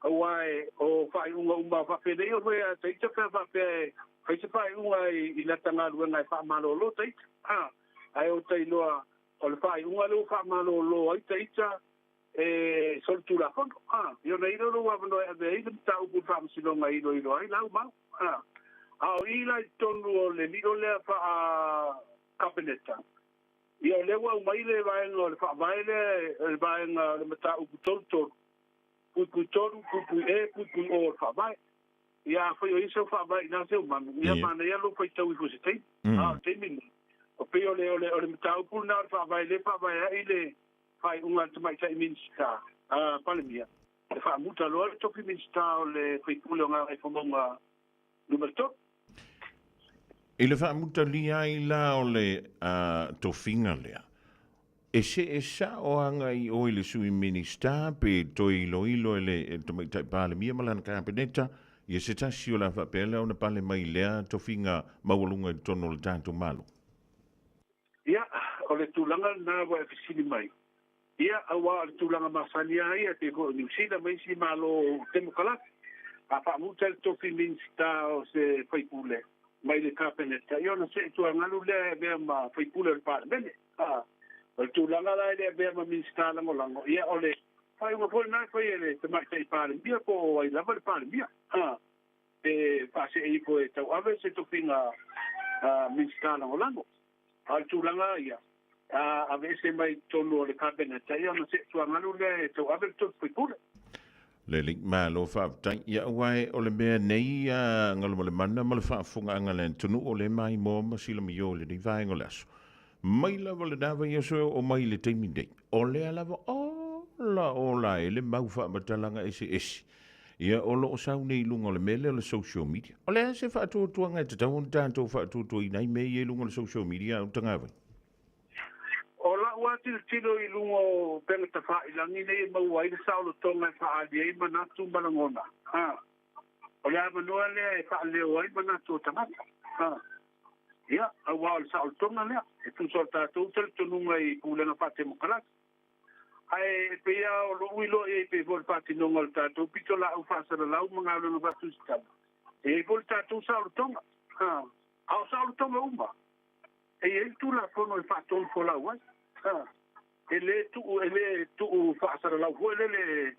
awai o fai unga fa pe le o ia te te fa pe fai se fai unga I la tanga lu ngai fa malo lo te ai o te loa o le fai unga lo fa malo lo ai te e soltura fondo yo nei lo wa no e de ta u fa si lo mai lo ai la ma au ila tonu o le miro le fa kabineta io le wa mai le va no le fa vai le va le mata u tolto pui tonu, pui e, pui o fa vai. Ia foi o isso fa vai na seu manu. Ia mana ia lo foi tau I foi sei. Te min. O pe ole tau pu na fa vai ile fai unga mai sai min sta. Palemia. E fa muta lo to ki min sta ole foi pule nga e fomonga numero 2. Ele fa muta lia ila ole to finga lea. E sa o anga I o ile sui minista pe to ilo ele to mai tai pale mia malana ka peneta ia se tasi o la fa pele ona pale mai lea to finga maulunga I tono le tanto malo. Ia ole tulanga na wa fisini mai. Ia awa tulanga masania ia te ko New Zealand mai si malo demokala. Apa muta to minista o se fai pule. Mai le kapeneta io non sei tu angalu le be ma fai pule il parlemento o tu la le be ma minista la molango ia ole fai una buona fai le te mai sei parlemento po ai la parlemento e fa se I po e tau ave se tu finga minista la molango al tu la ia ave se mai tonu le kapeneta io non sei tu angalu le tu ave tu fai pule le link malo fa tai ia wai o le mea nei ngalo mo le mana mo le fa funga ngale tunu o le mai mo ma sila mi yo le ni vai ngolas mai la le dava ia so o mai le temi dei o le ala o la ele mau fa matalanga ese ia o lo sa nei lunga le mele le social media o le se fa tu nga te tau tanto fa tu nei me ye lunga le social media o tanga vai Ola wati tino I lungo pena ta fa ilangi nei mau ai sa lo tonga fa ali mana tu balangona ola manoa le fa le ai mana tu tanga ia awa sa lo tonga le e tu solta tu tu nunga I pula na fa te mokala ai pe ia lo wilo e pe vol fa ti nunga ta tu pitola u fa sa la u manga lo va tu sta e vol ta tu sa lo tonga au sa lo tonga umba e tu la fono I fa ton fo la wa ele tu fa sa la vo ele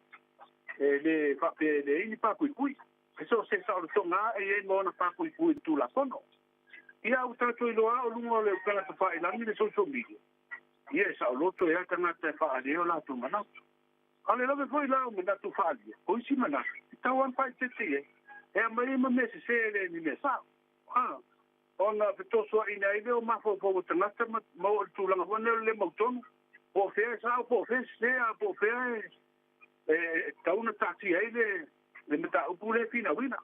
fa pe le ni pa kui eso se sa lo tonga e mo na pa kui tu la fono ia u tra tu lo a lungo le kala fa ila ni le social media ia sa lo to ia kana te fa ale o la tu mana ale lo foi la o na tu fa ale o si mana ta wan pa te e mai me se le ni le sa ona petoso ina ide o mafo fo tangata mo tu langa wone le moton po fe sa po fe se po fe ta una tati ide le meta o pule fina wina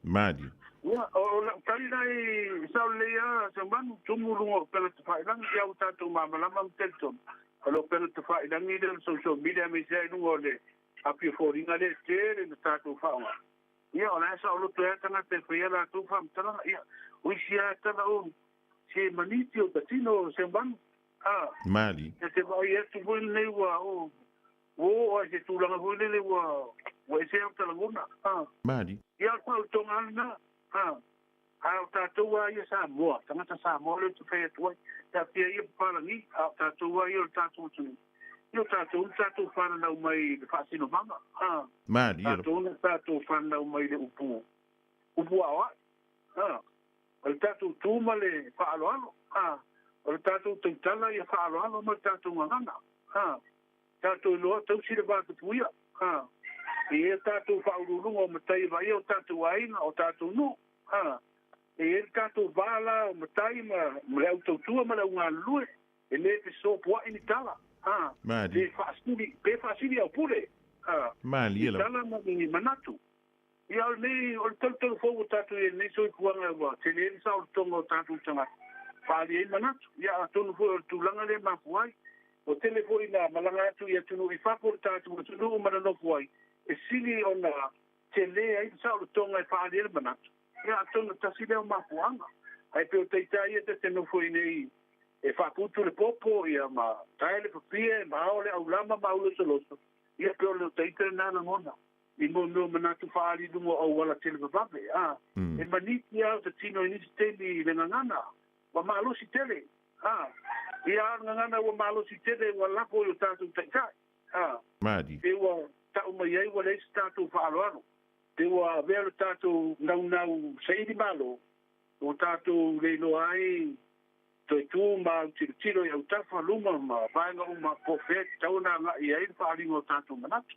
madi ya o la tali dai sa le ya sa man tumulungo pela fa lang ya uta tu mama la mam telton lo pela fa lang ni de social media me sai no le api fo ringa le te le ta tu fa ya ona sa lo to ya tanga te fe la tu fa tala ya Uisia tala o se maniti o tatino se ban mali se vai tu voi nei wa o se tu langa voi nei wa se tala gona mali ia ko tonga na ta tu wa ia sa mo tanga sa mo le tu fe tu ta pia ia para ni ta tu wa ia ta tu tu io ta tu fana na mai fa sino mama mali ta tu fana na mai le upu awa o tatu tumale fa alo o tatu tentala ia fa alo ma tatu ngana tatu lo tau sire ba tu ia e tatu fa ulungo matai vai o tatu aina o tatu no e tatu bala o matai ma le auto tua ma una lue e le so po in tala mali pe fasili o pure mali tala ma ni manatu ia nei o tolto fo tatu e nei so kuanga wa tele sa o tongo tatu tanga pali e manatu ia tonu fo tu langa le mafuai o telefoni na malanga tu ia tunu I fa por tatu tu no mana no fuai e sili ona tele ai sa o tonga e pali e manatu ia tonu tasile o mafuanga ai pe o teitai e te no foi nei e fa putu le popo ia ma taile po pie ma ole au lama ma ulo soloso ia pe o le teitai na na mona I mo manatu faali dungo o wala tele babe e maniti au te tino ni tele le ngana wa malo si tele ia ngana wa malo si tele wa la ko yo tatu tai madi e wa ta uma ye wa le tatu faalo te wa vero tatu nau sei di malo o tatu le no ai to tu ma tiro ya utafa luma ma vainga uma po fe tauna nga ia I faali ngo tatu manatu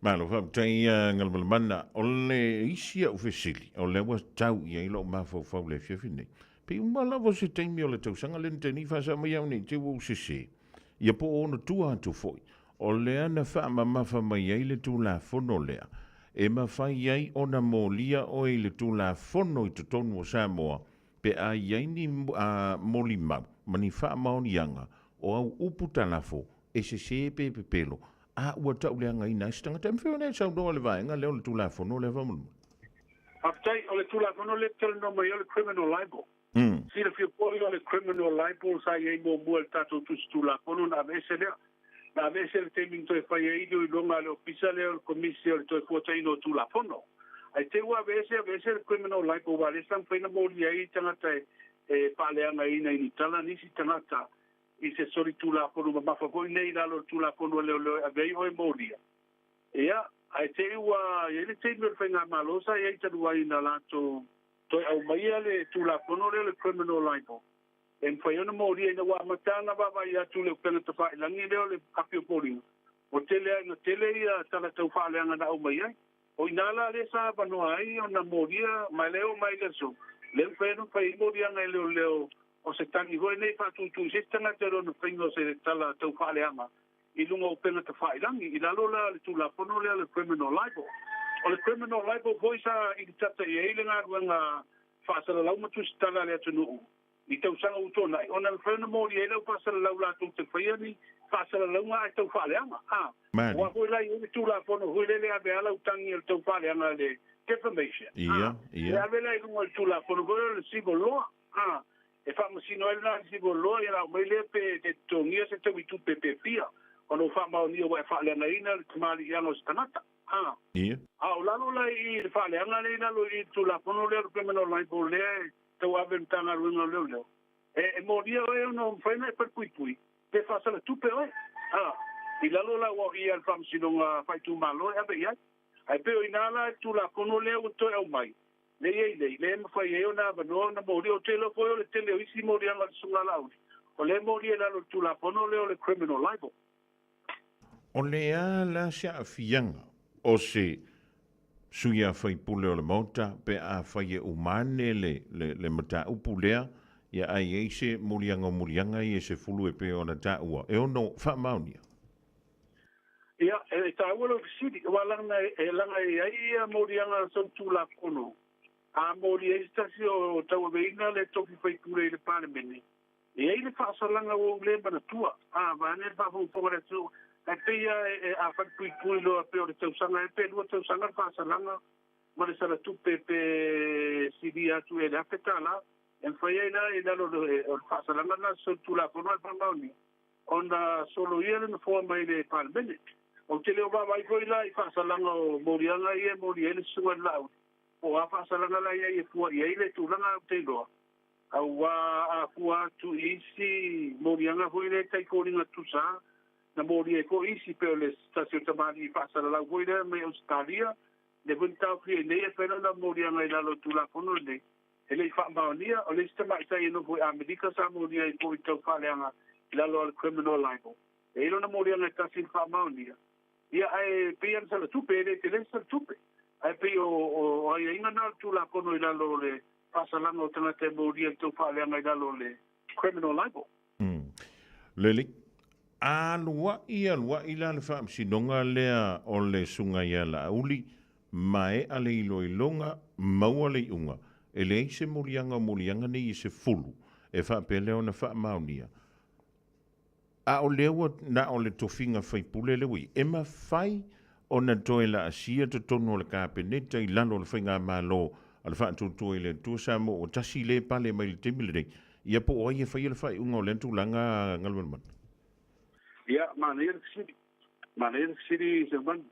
Malo fa tai ngal mana ole isia ufesili ole wa tau ia ilo ma fo le fefine. Pe mala vo se tai mi ole tau sanga len teni fa sa mai ni te wo se. Ia po ona tua tu foi. Ole ana fa ma fa mai ile tu la fono lea. E ma fai ai ona molia o ile tu la fono i tonu o Samoa. Pe a iai ni moli mau. Mani fa maoni yanga. O au uputa la fo. E se pe pelo. A ua tau lea ngai nai stanga tam whio nei sau noa le vaenga leo le tula whono le whamunu. Aftai o le tula whono le tele no mai o le criminal libel. Sira whio poi o le criminal libel sa iei mo mua le tato tusi tula whono na vese lea. Na vese le teiming toi whai e ido i longa le ofisa leo le komisi o le toi fuataino tula whono. Ai te ua vese le criminal libel wa le sang whaina mori ai tangata e paleanga ina ini tala nisi tangata i se sori tula pono ma mafafoi nei lalo tula pono leo avei oe moria. Ia, ai te ua, ele te mir whenga malosa, ia i tanua i na lato, toi au maia le tula pono leo le criminal libel. E mwhaiona moria ina wa matanga baba i atu leo penga tawha ilangi leo le apio poringa. O tele ia tala tau whaaleanga na au maia. O inala le sa banoa ai o na moria, mai leo mai leso. Leo whaino whai moria ngai leo o se tangi hoi nei whatutu se tanga te rono whaingo se tala tau whaaleanga i lunga o penga te whaelangi i lalo la le tula pono lea le criminal libel. O le criminal libel hoi sa i tata i eilenga ruanga whaasara lau matu se tala lea tunu u. I tau sanga utona i ona le whaina mori e lau whaasara lau la tau te whaiani whaasara lau ngā e tau whaaleanga. Wa hoi lai o le tula pono hoi lele ave ala utangi le tau whaaleanga le defamation. Ia. Le ave lai lunga le tula pono hoi le civil law. E fa masino ele na si bolo ia mai le pe te tongia se te witu pe pia ono fa ma ni o fa le na ina mali ia no stanata ia au lalo la i fa le ana le na lo i tu la pono le pe meno lai bole te wa ventana ruino le e moria o no fa na per pui te fa sala tu pe i lalo la wa ia fa masino fa tu malo e be ia ai pe o inala tu la pono le o to e mai le mawhai eo nā wanoa na mori o telo koe o le tele o isi mori anga sunga lauri. O le mori e lalo tula pono leo le criminal libel. O le a la sia fianga o se suia whai pule o le mauta pe a whai e umane le mata upu lea ia ai eise murianga i e se fulu e pe o na ta ua. E ono wha maunia? Ia, e ta ua lo fisiri, langa e ai morianga son tula pono. A mori e stasi o tau veina le toki whai kure i le panemene. E ei le whaasalanga o le mana tua. Vane whaafonga tu. E peia a whakui kuri loa pe o le tausanga. E pe lua tausanga whaasalanga. Ma le sara tupe pe siri atu e le apetala. E whai e la e lalo o le whaasalanga na so tula kono e whamauni. Ona solo ia le na fua mai le panemene. O te leo wawai koi la i whaasalanga o morianga i e mori e le sunga lau. O a whaasalanga la ia i e fua i eile tūlanga au te loa. Au a fua tu isi morianga hui le tai kōringa tusa. Na mori e ko isi peo le stasio tamari i whaasalanga hui le me Australia. Le vuntau ki e nei e whena na morianga i lalo tūla kono nei. E le i whaamaunia o le stamai tai e nofu e Amerika sa moria i ko i tau whaaleanga i lalo al criminal libel. E ilo na morianga i tasin whaamaunia. Ia ai pian sala tupe e le te le sala tupe. Ai pe o ai inga na tula kono i lalo le pasalanga o tanga te moria tau whaaleanga i lalo le criminal libel. Lele, alua i la le whaamsinonga lea o le sunga ia la uli, mae ale ilo ilonga, maua le unga, e le se morianga ni i se fulu, e whaapeleo na whaamaunia. A o lewa na o le tofinga whaipule le wi, e ma whai o na toe la asia to tono le kāpeneta i lalo le whainga malo al whaatutu i le tuasa mo o tasi le pale mai le temile rei. Ia po oai e whai le whai unga o le ntulanga ngalmanman. Ia, mana ia kisiri. Mana ia kisiri se man.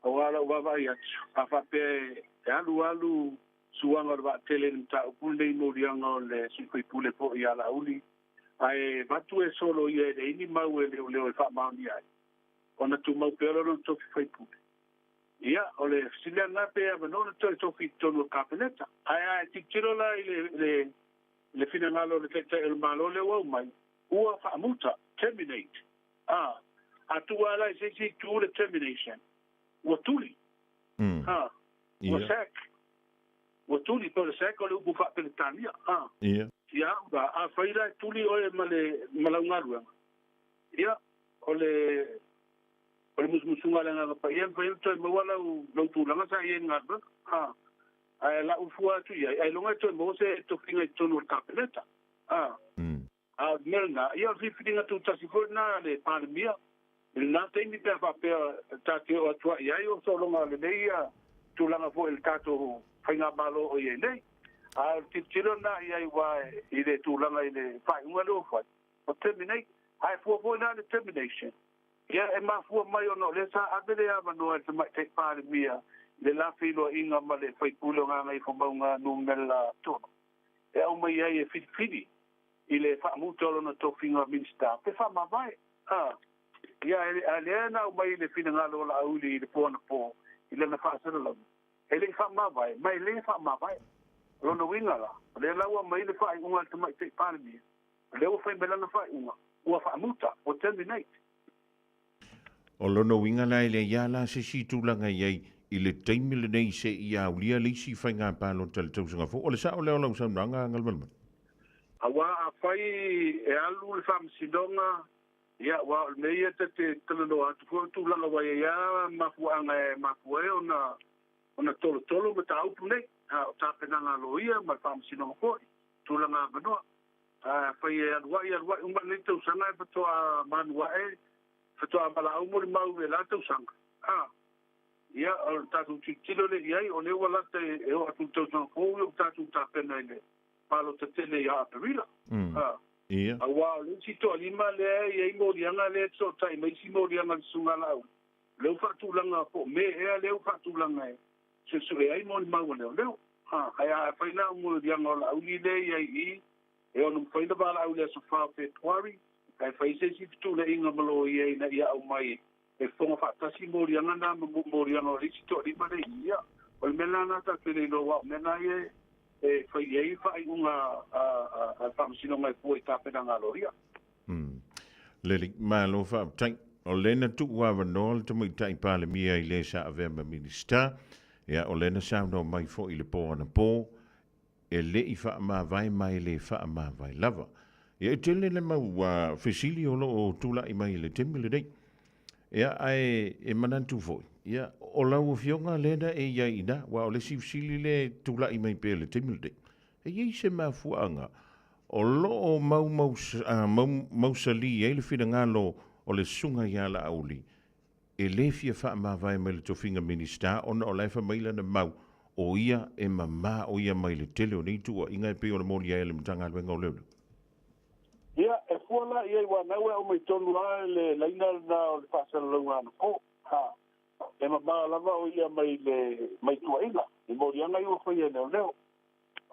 O ala wawa i atu. A whape e alu suanga rwa tele nta upule i morianga o le sukuipule po i ala uli. Ai watu e solo i e ini mau e leo e wha mauni ai. Ona tu mau peolo no toki whaipule. Ia, o le silia nga pe a manona toki tonu kapeneta. Ai tiktiro la i le fina ngalo le teta el malo le wau mai. Ua whaamuta, terminate. Atua la i se tu le termination. ua tuli Ia. ua tuli pe le sek o le upu fa'apeletania Ia. ia a faila tuli oe ma le malaugaluega ia o le musumusuga le gagapaia faia toe maua lau tulaga sa ia galuega ae la'u fua atu iai ae loga toe maua se tofiga i tonu o le kapeleta melna ia o fifiliga tutasi foi na le palemia na taimi pea fa'apea tateo atua'i ai o so'ologa lenei ia tulaga fo'i le tatou faiga malo o iai nei a titilo na ia i wa i le tulaga i le fa'ai'uga le ofai o terminate ae fua fo'i na le termination ia e mafua mai ona o le sa ave le avanoa e te maitei palemia le lafi iloa'iga ma le faipule o gagai famauga numela tono e au mai ai e filifili i le fa'amuta o lona tofiga minista pe fa'amavae ia a lea na au mai le finagalo o la'auli i le puana po i lena fa'asalalauga e le'i fa'amavae mai lē fa'amavae lona uiga la o le laua mai le fa'ai'uga le tamaʻitei palemia le ua faimelana fa'ai'uga ua fa'amuta ua terminate o lona uiga la e le ia la se situlaga iai i le taimi lenei se ia aulia le isi faigā palo taletausaga fo o le sa'o lea o lau saunaga galmalama auā afai e alu le fa'amasinoga ia ua o lenei e te talanoa atu foi tulaga uai ia mafua'aga e mafua e ona tolotolo ma tāupu nei o tapenaga aloia ma le fa'amasinoga fo'i tulaga manoa fai e alua'i uma lenei tausaga e fatoa manua'e fatoa mala'au mo le mau e la tausaga ia o tatou titilo le'i ai o le ua lata e o atu tausaga fou o tatou tapena i le palo tatele ia aperila ia auā o le sito'alima lea iai moliaga le so'ota'i maisi moliaga le sugala'au leu fa'atulaga po me ea leu fa'atulaga e suesu'e ai mo le mau a leoleo ae a faila moliaga o la'auli le iai i e ona mafaina vala'au le asofā februari ae fai se sifitule'iga malo iai na ia au mai e fonga fa'atasi moliaga na moliaga o le sito'alima le'i ia o le mena na tafeleiloa o mena ia e fai ai fa'ai'uga a fa'amasinoga e fua i tapenaga aloria le malo fa'apatai o lena tu'u avanoa le tamaita'i palemia i le sa'avea ma minista ia o lena saunoa mai fo'i le po ana po e le'i fa'amāvae mai le fa'amāvae lava ia e tele le mau fesili o lo'o tula'i mai le temi lenei ia ae e manatu fo'i ia o lau fionga lena e iai ina wa o le sifsili le tula'i mai pe le temi lenei e iai se mafua'aga o lo'o mausali ai le finagalo o le suga ia la'auli e lē fia fa'amāvae mai le tofiga minista ona o lae famai lana mau o ia e mamā o ia mai le tele o nei tu'ua'iga e pei o le moli ai le matagaluega o leoleo ia e fua la ia i uanau e au mai tonu a le laina na o le fa'asalalauga ana po e mamā lava o ia mai tua'iga i moliaga i ua faia leoleo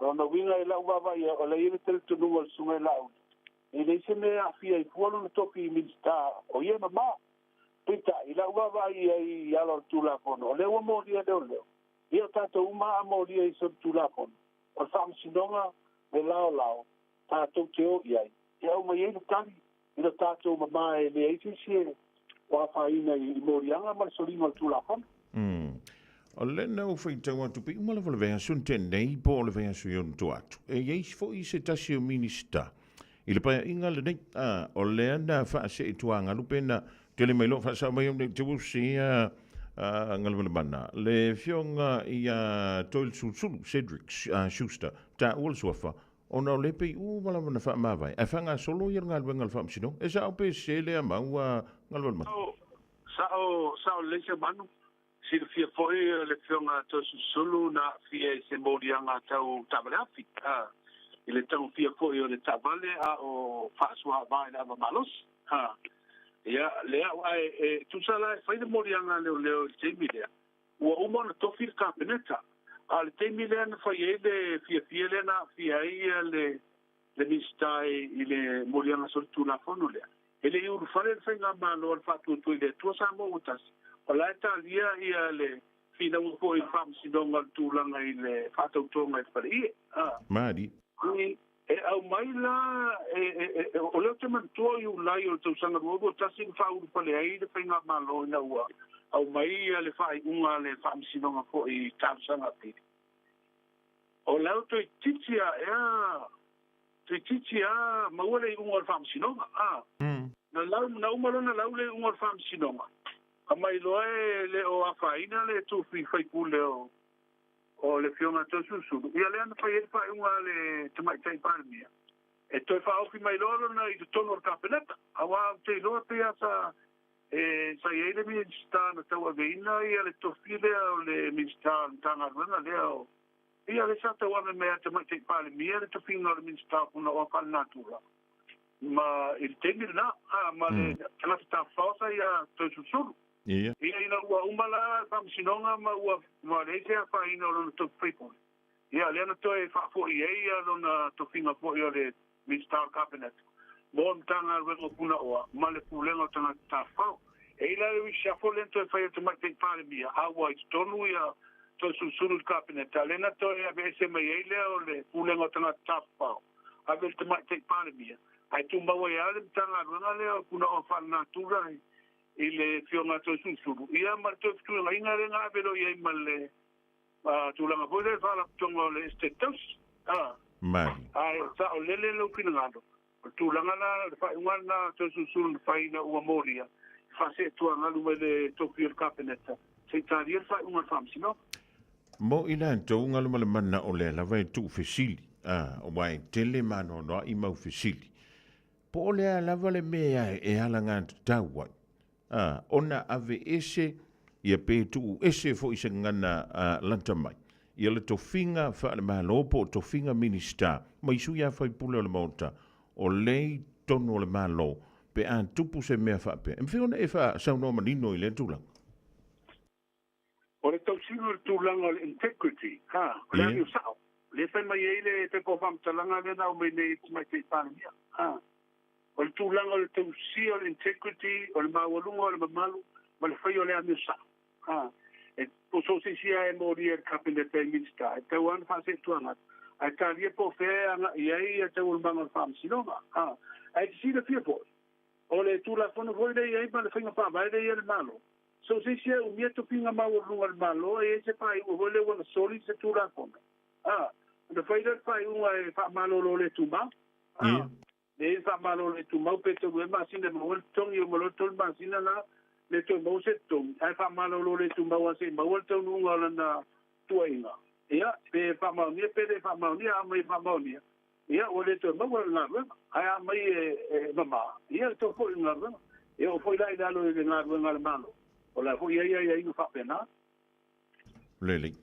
ona uiga e la'u vava'i o le ia le teletunuga o le suga e la'auli i le ise mea a'afia i fua lona topi minista o ia mamā pita i la'u vava'i ai ala o le tulafono o le ua molia leoleo ia o tatou uma a molia i so le tulafono o le fa'amasinoga me laolao tatou te o'i ai ia au mai ai le tali i le tatou mamā e leai sesie o afāina i moliaga ma le solima o le tulafono o lena o faitau atu pei uma lava le veasun tenei po o le veasu i onu atu e iai fo'i se tasi o minista i le paia'iga lenei o lea na fa'ase'ituagalu pena tele mai lo fa'asau mai o le teusi ngalamanamana le fionga ia toil susulu Cedric Schuster ta'ua le suafa ona o le pei malama na fa'amāvae e fa'aga solo ia galuega le fa'amasino e sa'o pe se lea maua ngalamanamana sa'o leisa manu silafia fo'i le fionga toil susulu na fia i se moliaga tau ta'avaleafi i le taufia fo'i o le ta'avale a o fa'asua'avae le avamalosi ia lea e tusala e fai le moliaga leoleo i le taimi lea ua uma ona tofi le kapeneta a le taimi lea na fai ai le fiafia lea na a'afia ai le minista i le moliaga so le tulafono lea e le iulu fale le faiga malo le fa'atuatui le atua sa mo ua tasi o lae talia ia le finauga fo'i le fa'amasinoga le tulaga i le fa'atautoga i le fale'ie madi e au mai la o leo te mantua i ulai o le tausaga lua ua tasi le fa'aulu fale ai le faiga malo ina ua au mai le fai unga le whaamsinonga po I tāpsanga piri. O lau toi titia maua le unga le whaamsinonga. Na lau na umalona lau le unga le whaamsinonga. A mai loe le o awhaina le tuwhi whaipule o le fionga tō susuru. Ia le ana whai whai unga le tamaitai pārmia. E toi whaofi mai lolo na I te tono o kapeneta. Awa te loa pia sa sa iele minister na tau aveina ia le tofile o le minister tanga rana lea o. Ia le sa tau ave mea tamaitai pārmia le tofinga o le minister kuna o whal natura. Ma il tengi na, ma le kanata ta whausa ia tō susuru. Ia ina ua umala whamsinonga ma ua reise a whaina o lona tō whaipone. Ia leana tō e whafo I eia lona tō whinga po I o le Minister Cabinet. Mo mtanga rengo puna oa, ma le pulenga o tanga ta whau. E ila le wisiafo lento e whaia te maitei pāre mia. Awa I tonu ia tō susuru Cabinet. A leana tō e ave ese mai eile o le pulenga o tanga ta whau. Ave te maitei pāre mia. Ai tu maua e ale mtanga renga lea o puna o whanatura I le fionga tō susuru. Ia ma tō fitu inga renga avelo ia ma le tūlanga pōi le whala tonga o le estate house. Mari. Ai, sa o lele lo kina ngado. O tūlanga na, whai ungana tō susuru na whai na ua moria. Whase tua ngalu me le tōpio le kapeneta. Se tāria whai unga whamsino. Mo ila tō ngalu ma le mana o le lawa e tū fesili. O wai tele mano noa I mau fesili. Po o lea lava le mea e halanga tau wai. Ona ave ese ia pe tu ese fo isa ngana lanta mai. Ia le tofinga wha le mahalopo o tofinga minister. Mai su ia whai pule o le mauta. O lei tonu o le mahalo. Pe an tupu se mea wha pe. E mwhiona e wha saunua manino I le tūlanga. O le tau sino le tūlanga o le integrity. O le aniu sao. Le whai mai eile pe po whamtalanga le nao mai nei mai te pānia. O le tūlanga o le tau si o le integrity, o le mawalunga o le mamalu, ma le whai o le aniu sao. E po so se sia e mori e kapinete e minister. E tau anu whase tuanga. E tāria po whea anga iei e tau ulmanga whamsinonga. E te sida pia po. O le tūla whana hoi rei e ma le whainga whamai rei e le malo. So se sia umia to pinga mawalunga le malo e se pai u hoi le wana soli se tūla whana. Le whaira whai unga e whamalo lo le tūmau. Le whamalo le tūmau pe tau e masina mawal tongi o malotol masina na le to mo se tong ai fa malo lo le tu mawa se mawa to nunga lana tuainga ia pe fa ma ni pe fa ma ni a mai fa ma ni ia o le to mawa na ai a mai mama ia to fo na ia o foi lai dalo le na nga malo o la foi ia i fa pena Lele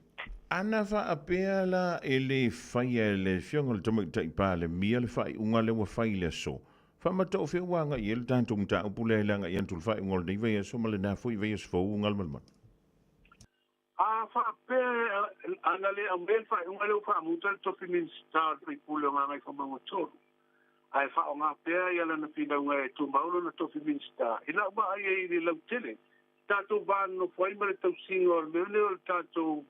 ana fa apea la ele faia le fionga le tomo tai pa le mia le fai unga le wa fai le so Fama tau whea wanga I ele tanto mta upule langa I antul whai ngol nei vea so male na fui vea sfo ungal malman. Wha pe anga le ambel whai unga leo wha mutal tofi min star pri pule o ngai wha mawa toru. Ai wha o ngā pea I ala na whina unga e tu maulo na tofi min star. Ina ua ai e lau tele. Tātou vāna no whai mare tau singa o meune o tātou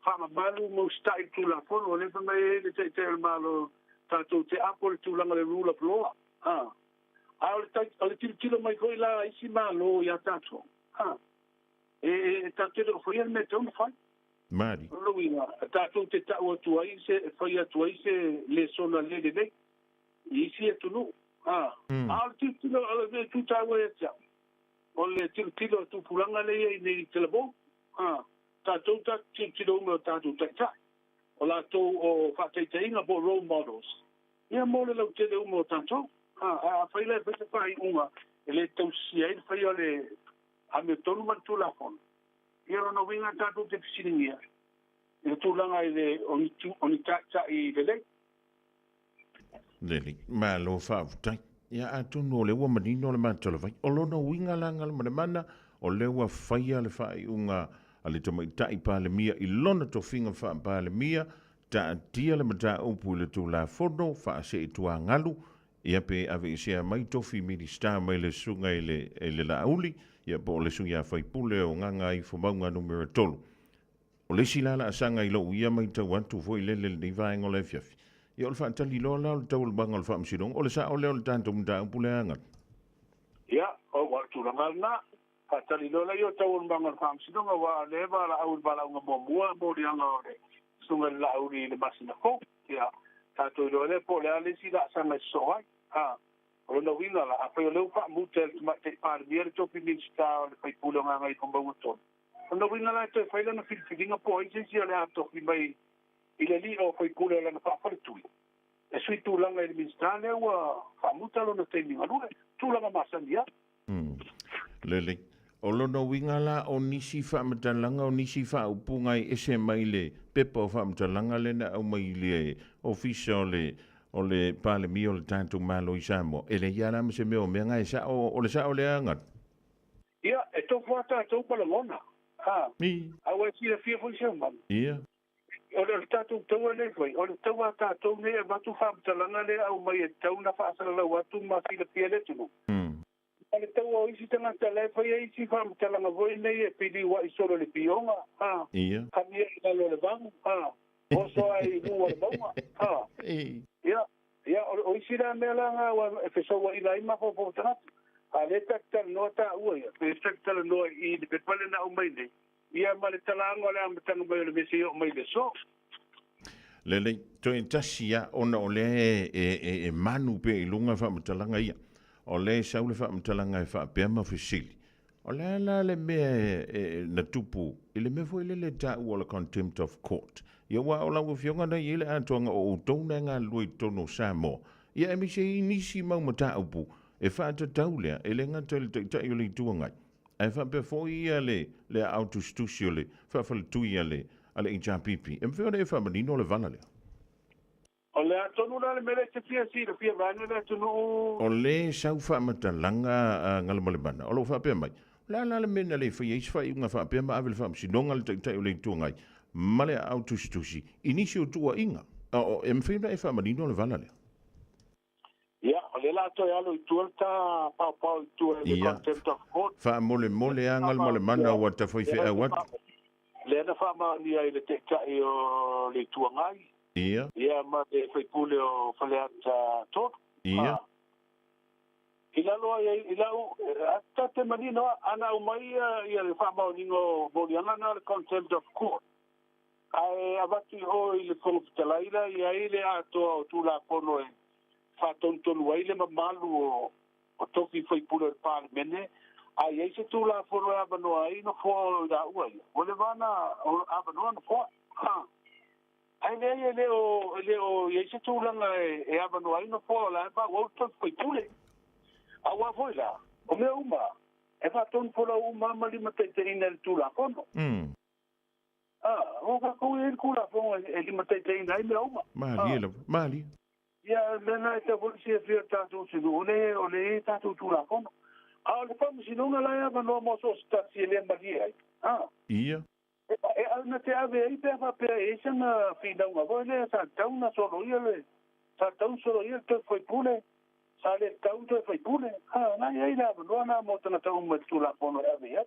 wha malu mo stai tu la fono. O le wha mai e le te malo tātou te apole tu langa le rule of law. Ale tilo mai koi la isi malo ya tato. E tato le foi al meto no fai. Mari. Luina, tato te tau tu ai se foi tu ai se le sona le de. Isi e tu no. Ale tilo ale tu tau e ta. Ole tilo tu pulanga le nei telebo. Tato ta tilo mo tato ta. Ola to o fa te inga bo role models. Ia mo le lo te mo tato. Whaile e pete whai unga, e le tau sia i whai ole a me tonu mantu la fon. Ia rono winga tātou te pisiringia. E le tūlanga i le oni tāta I le lei. Lele, ma lo whaavutai. Ia atu no le ua manino le mātala vai. O lono winga langa le mana o le ua whaia le whai unga a le tamai tai pa le mia I lona to whinga wha pa le mia ta tia le mata upu le tū la fono wha se I tua ngalu ia pe ave isia mai tofi minister mai le sunga I le lauli ia po le sunga fai pule o nganga I fo maunga numero 3 o le silala asanga I lo ia mai tau atu foi le ni vaenga le fiafi ia o le whaatali lo la o le tau le banga o le whaamsirong o le sa o le tanto mta pule anga ia o watu ranga na Patali lola yo tawon bangal fam sinonga wa leva la au bala nga bomua modianga ore. Sunga la auri le basina ko. Ya. Tato le po le ale si la sanga soai. Ha. Ona winga la apa yo leu fa mutel mate par bier to pinista le pai pulonga ngai komba uton. Ona winga la to fa na filinga po i si ale ato ki mai ile li o pai pula la na fa fa tu. E sui tu langa il ministrale wa fa mutalo na te minga lure. Tu langa masandia. Lele. O lono winga la o nisi wha matalanga o nisi wha upunga i ese mai le pepa o wha matalanga le na au mai le ofisa o le pale mi o le tātou malo i Samoa. E le iara ma se meo mea ngai sa o le sa o le angat. Ia, e tō whata tō palamona. Ha. Mi. Awa si le fia fwy siya man. Ia. O le tātou tau le fwy. O le tau a tātou ne e watu wha matalanga le au mai e tau na whaasara lau watu ma si le fia le tunu. Ale tau o isi tanga tala fai e isi wha mtalanga voi nei e pili wa i soro le pionga. Ha. Ia. Kami e lalo le vangu. Ha. O so ai mua le vangu. Ha. Ia. Ia. O isi la mea langa wa e feso wa ila ima po po tanatu. A le taktal noa ta ua ia. E taktal noa i de pepale na umai nei. Ia ma le talanga le amatanga mai le mesi o mai le so. Lele, to e tasia ona o le e manu pe i lunga wha matalanga ia. O le saule wha mtalanga e wha pēma whisili. O le la le mea na tupu, i le mefo i le tāu o le contempt of court. Ia wa o lau whionga na i le atoanga o tauna ngā lui tono Samoa. Ia emi se i nisi mau mata upu, e wha ta taulea, e le ngata le tai o le tuangai. E wha pe fo ia le autustusio le, wha wha le tui ale HRPP. E mwhio e wha manino le vala lea. O le atonu la le mele te fia si, le fia vane le atonu... O le sau wha matalanga ngalamalebana. O lo wha pia mai. La le mena le whai eis whai unga wha pia ma awele wha msinonga le tai o le tuangai. Male au tusi. Inisi o tua inga. O e mwhina e wha manino le vala lea. Ia, o le la toi alo i tualta pau i tua le contempt of court. Wha mole a ngalamalebana o ta whai whai awat. Le na wha ma ni ai le te kai o le tuangai. Ia. Ia ma te whaipule o whaleata tot. Ia. Ila loa ila ata te manino ana umai ia le whamao ningo borianga na le contempt of court. Ai avati o i le konopitalaira ia ile atoa o tula pono e whatontonu ai le mamalu o toki whaipule o parmene. Ai eise tula pono e abanoa i no fo da ua ia. O le vana o abanoa no fo. Ha. Ai le o yeise tūlanga e abanu ai no po la ba o to foi pule. Awa foi la. O me uma. E fa ton pola uma mali mate ina tūla kono. O ka ko e kula fo e li mate ina me uma. Mali. Ya lena te volsi e fia tatu sinu ole tatu tūla kono. A le pa sinu na la abanu mo so sta si le mali ai. Ia. E ana te ave i pe fa pe e sana fina nga vo le sa tauna solo ile sa taun solo ile te foi pule sa le taun te foi pule na ia ila no na mo tana taun me tu la pono ave ya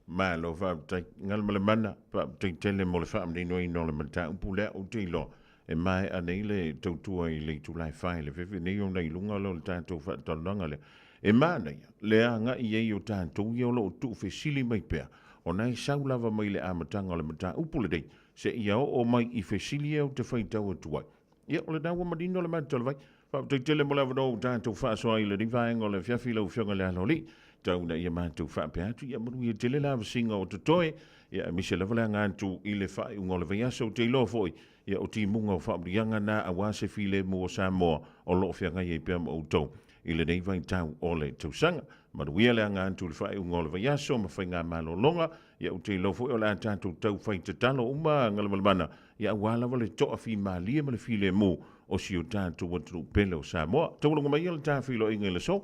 malo va tai ngal male mana pa tai tele mo le fa amni no ino le mata pule o te lo e mai anei le tautua i le tu lai fai le fefe nei o nei lunga lo le tātou fa tonanga le e mana le anga i e o tātou i o lo tu fe sili mai pea o nai sau lava mai le amatanga o le mata upule dei, se ia o mai i whesilia o te whaitau atuai. Ia, o le naua marino le mata le vai, whapatei tele mo lava no tātou whaasoa i le rivaenga o le whiawhila u whionga le aloli, tauna ia mātou whape atu, ia maru ia tele lava singa o tutoe, ia mise lava le ngātu i le whai unga le vaiasa o te ilo foi, ia o ti munga o whabrianga na a wase file mo o Samoa o loo whianga i pia mo o tau. I le nei vai tau o le tausanga, maruia le anga antu le whae unga o le vaiaso, ma whai ngā malo longa, ia o te lofo o le tātou tau whai te talo uma ngalamalmana, ia wala wale toa fi maalia ma le file mo o si o tātou watru pele o Samoa. Taulunga mai le tā filo inga le so?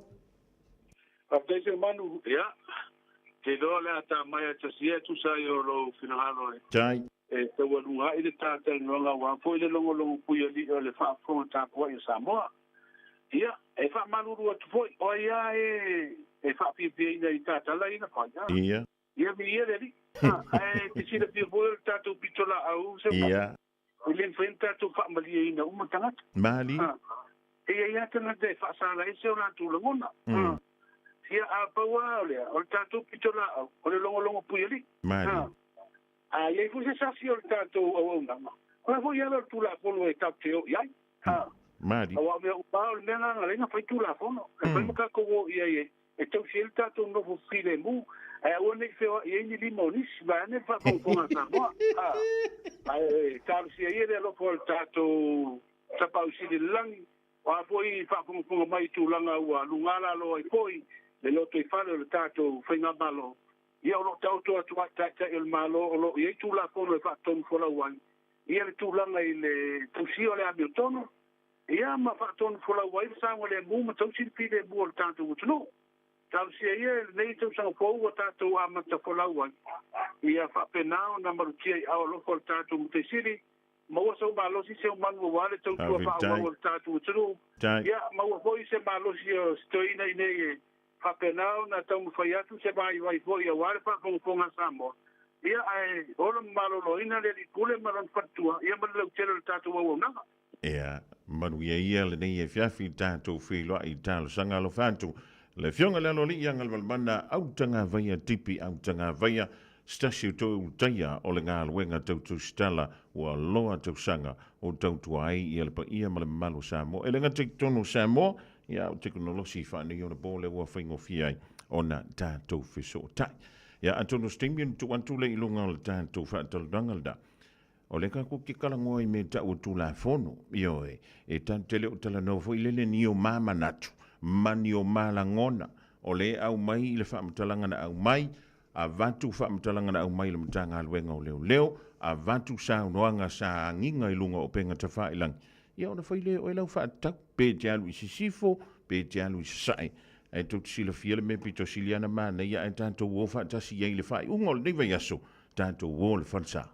Apteise manu, ia, te doa le ata mai ata sia tu sa i o lo finahalo e. Tai. E te walunga i le tātou nonga wa, fo i le longo puia li o le whaafronga tāpua i Samoa. Ia, e wha manuru atu foi, o ia e wha pia ina i tātala ina wha. Ia. Ia mi ia reri. E te sira pia foi tātou pitola au se wha. Ia. O len whain tātou wha malia ina uma tangata. Mali. E ia tanga te wha sāla e se o nātu langona. sia a paua ole o tātou pitola o le longo pui ali. Mari. Ia fu se sasi o tātou au nama. Ola fu ia lo tula polo e tau te o iai. Mari. Awa mea upa o le mea nganga lenga fai tula fono. E fai maka kogo ia e. E tau si el tātou nofo file mu. E ua nei feo i eini lima o nisi. Ba ane fa konga sa moa. Tālu si ia le loko o tātou tapau si le langi. Wa foi fa konga mai tūlanga ua lungala lo ai poi. Le loto i fale o le tātou whainga malo. Ia o lo tautoa tua tata il malo o lo i tūla kono e whaatonu whala uai. Ia le tūlanga i le tausio le amio tono. Ia ma whaatonu whala uai sanga le mūma tausiri pide mua le tātou utunu. Tālu sia ia nei tausanga pou o tātou amata whala uai. Ia whaapenao na marutia i awa loko le tātou mutesiri. Maua sau malosi se o manu wale tautua whaawau le tātou utunu. Ia maua hoi se malosi o stoina i nei e. Whapenao na tau mwhai atu se mai wai fo ia wale whakonga Samoa. Ia ai ora malolo ina le kule maran fatua. Ia malau telo le tātou au nanga. Ia, manu ia le nei e fiafi tātou whiloa i tālo sanga lo whantu. Le fionga le aloli ia ngal walmana autanga vaia tipi autanga vaia stasio tau taia o le ngā luenga tautu stala ua loa tau sanga o tautu ai ia le pa ia male malo Samoa. E le ngā tono Samoa ia o teknolosi whanei o na bole ua whaingo fiai o na tātou whiso tai. Ia atono stimien tu antule i lunga o le tātou whaatalangalda. O le kako ki kalangoa i me tau tu la fono, io e tantele o talanofo i lele ni o mama natu, mani o malangona, o le au mai i le whaamatalangana au mai, a vatu whaamatalangana au mai le mtanga alwenga o leo leo, a vatu sa unoanga sa nginga i lunga o penga ta whailangi. Ia ona whaile o e lau whaatau, pe te alu i sisifo, pe te alu i sasai. E tau sila fiele me pito siliana mana, ia e tātou o whaatasi i le whai, ungol nei vai aso, tātou o le whansa.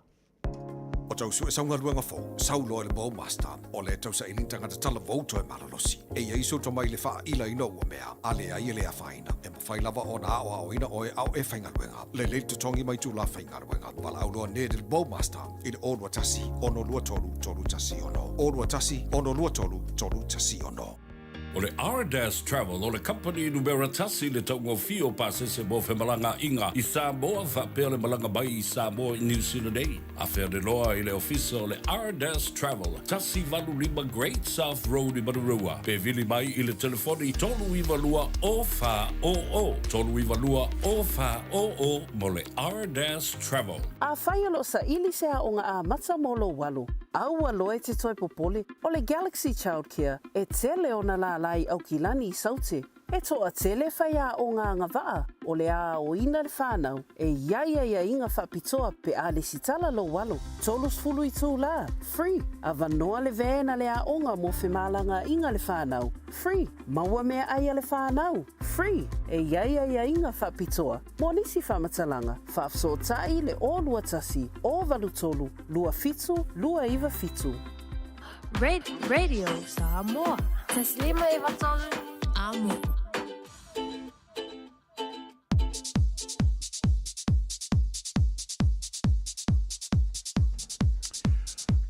O tau su e saunga luenga fo, saulo e le bau master, o le tau sa ilintanga te tala vauto e malalosi. E ia iso to mai le wha ila ino ua mea, ale ai e lea whaina. E ma whai lava o na ao ao ina o e au e whainga luenga. Le le te tongi mai tu la whainga luenga. Wala au loa ne le bau master, i le o lua tasi, ono lua tolu, tolu tasi ono. O lua tasi, ono lua tolu, tolu tasi ono. O le R-Dash Travel, o le company numera tasi le taungo fio pasese mo fe malanga inga i Samoa, whapea le malanga mai i Samoa i New Zealand ei. A whea de loa i le ofisa o le R-Dash Travel, tasi valu lima Great South Road i Marurua. Pe vili mai i le telefoni tolu iwa lua o wha o o. Tolu iwa lua o wha o o mo le R-Dash Travel. A whaialo sa ili sea o ngā a mata molo walu. Aua loe te toi popole o le Galaxy Childcare e tele o na la lai au kilani i saute. E toa tele whaia o ngā ngawaa o le a o ina le whanau e iaia inga whapitoa pe a le sitala lo walo. Tolus fulu i tū la, free. A vanoa le vēna le a onga mo whemalanga inga le whanau, free. Maua mea aia le whanau, free. E iaia inga whapitoa. Mo nisi whamatalanga, whafso tai le o lua tasi, o valu tolu, lua fitu, lua iwa fitu. Radio Samoa. Taslima iwatolu. Amo.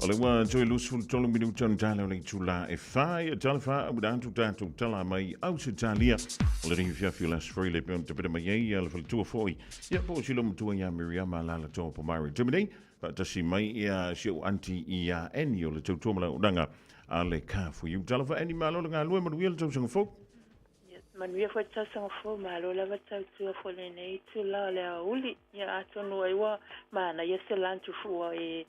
O le wā joe lusful tolu minuta on tala o le tula e whai a tala wha au dātu tātou tala mai au se talia o le ringi whiawhi o las freile pe on te pere mai ei ala whalitua fōi ia po silo matua ia Miriama lala tō po Mari Timinei tasi mai ia siau anti ia eni o le tautua uranga a le kāfu iu tala wha eni malo le ngā lue manuia le tausanga fōk Manuia fo tausanga fō malo la tautua fo le nei tu la le auli ia atonu ai wa mana ia se lantu fua e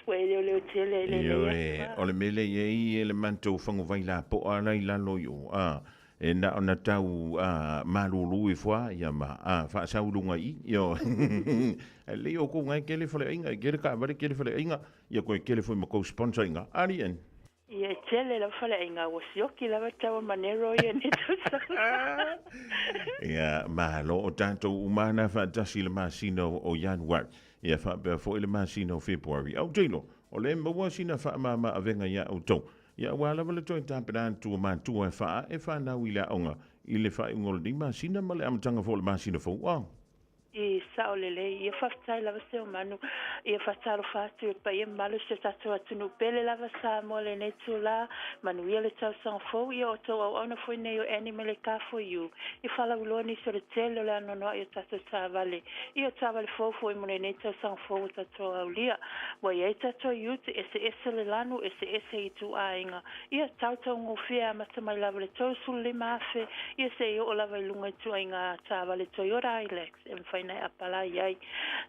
o le mele e le mantou whangu vai la po ala i la loyo e na ona tau malulu i fwa ia ma wha saurunga i le o ko ngai kele fale inga kele ka vare kele fale inga ia koe kele foi ma ko sponsor inga ari en ia tele la fale inga o sioki la tau manero ia ni tu ia malo o tanto umana fa tasi le masino o January ia fa be fo ile masino February au tilo o le mwa sina fa mama avenga ia au to ia wala wala to tamperan tu ma tu e fa na wila onga ile fa ngol di masina male am tanga fo le masino fo wa I saolele ia whaftai lava se o manu ia whataro whatu e pa ia malu se tatu atunu pele lava sa mo le ne tula manu ia le tau sang fo ia o tau au ana foi nei o animal ka for you I whala uloa ni se le tele le anono ia tatu sa vale ia tawale fo fo I mo le ne tau sang fo o tatu au lia wa ia tatu yuti ese le lanu ese I tu ainga ia tau tau ngofia matamai lava le tau suli mafe ia se ia o lava ilunga tu ainga tawale Toyota Hilux e whainai apala iai.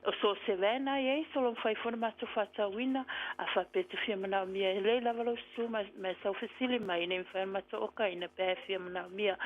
O so sevena iai, so lo whai whona mato whatawina, a whapete fia mana mia e lei lava lo su, ma sau whesili mai, ne whai mato oka ina pēr fia mana mia.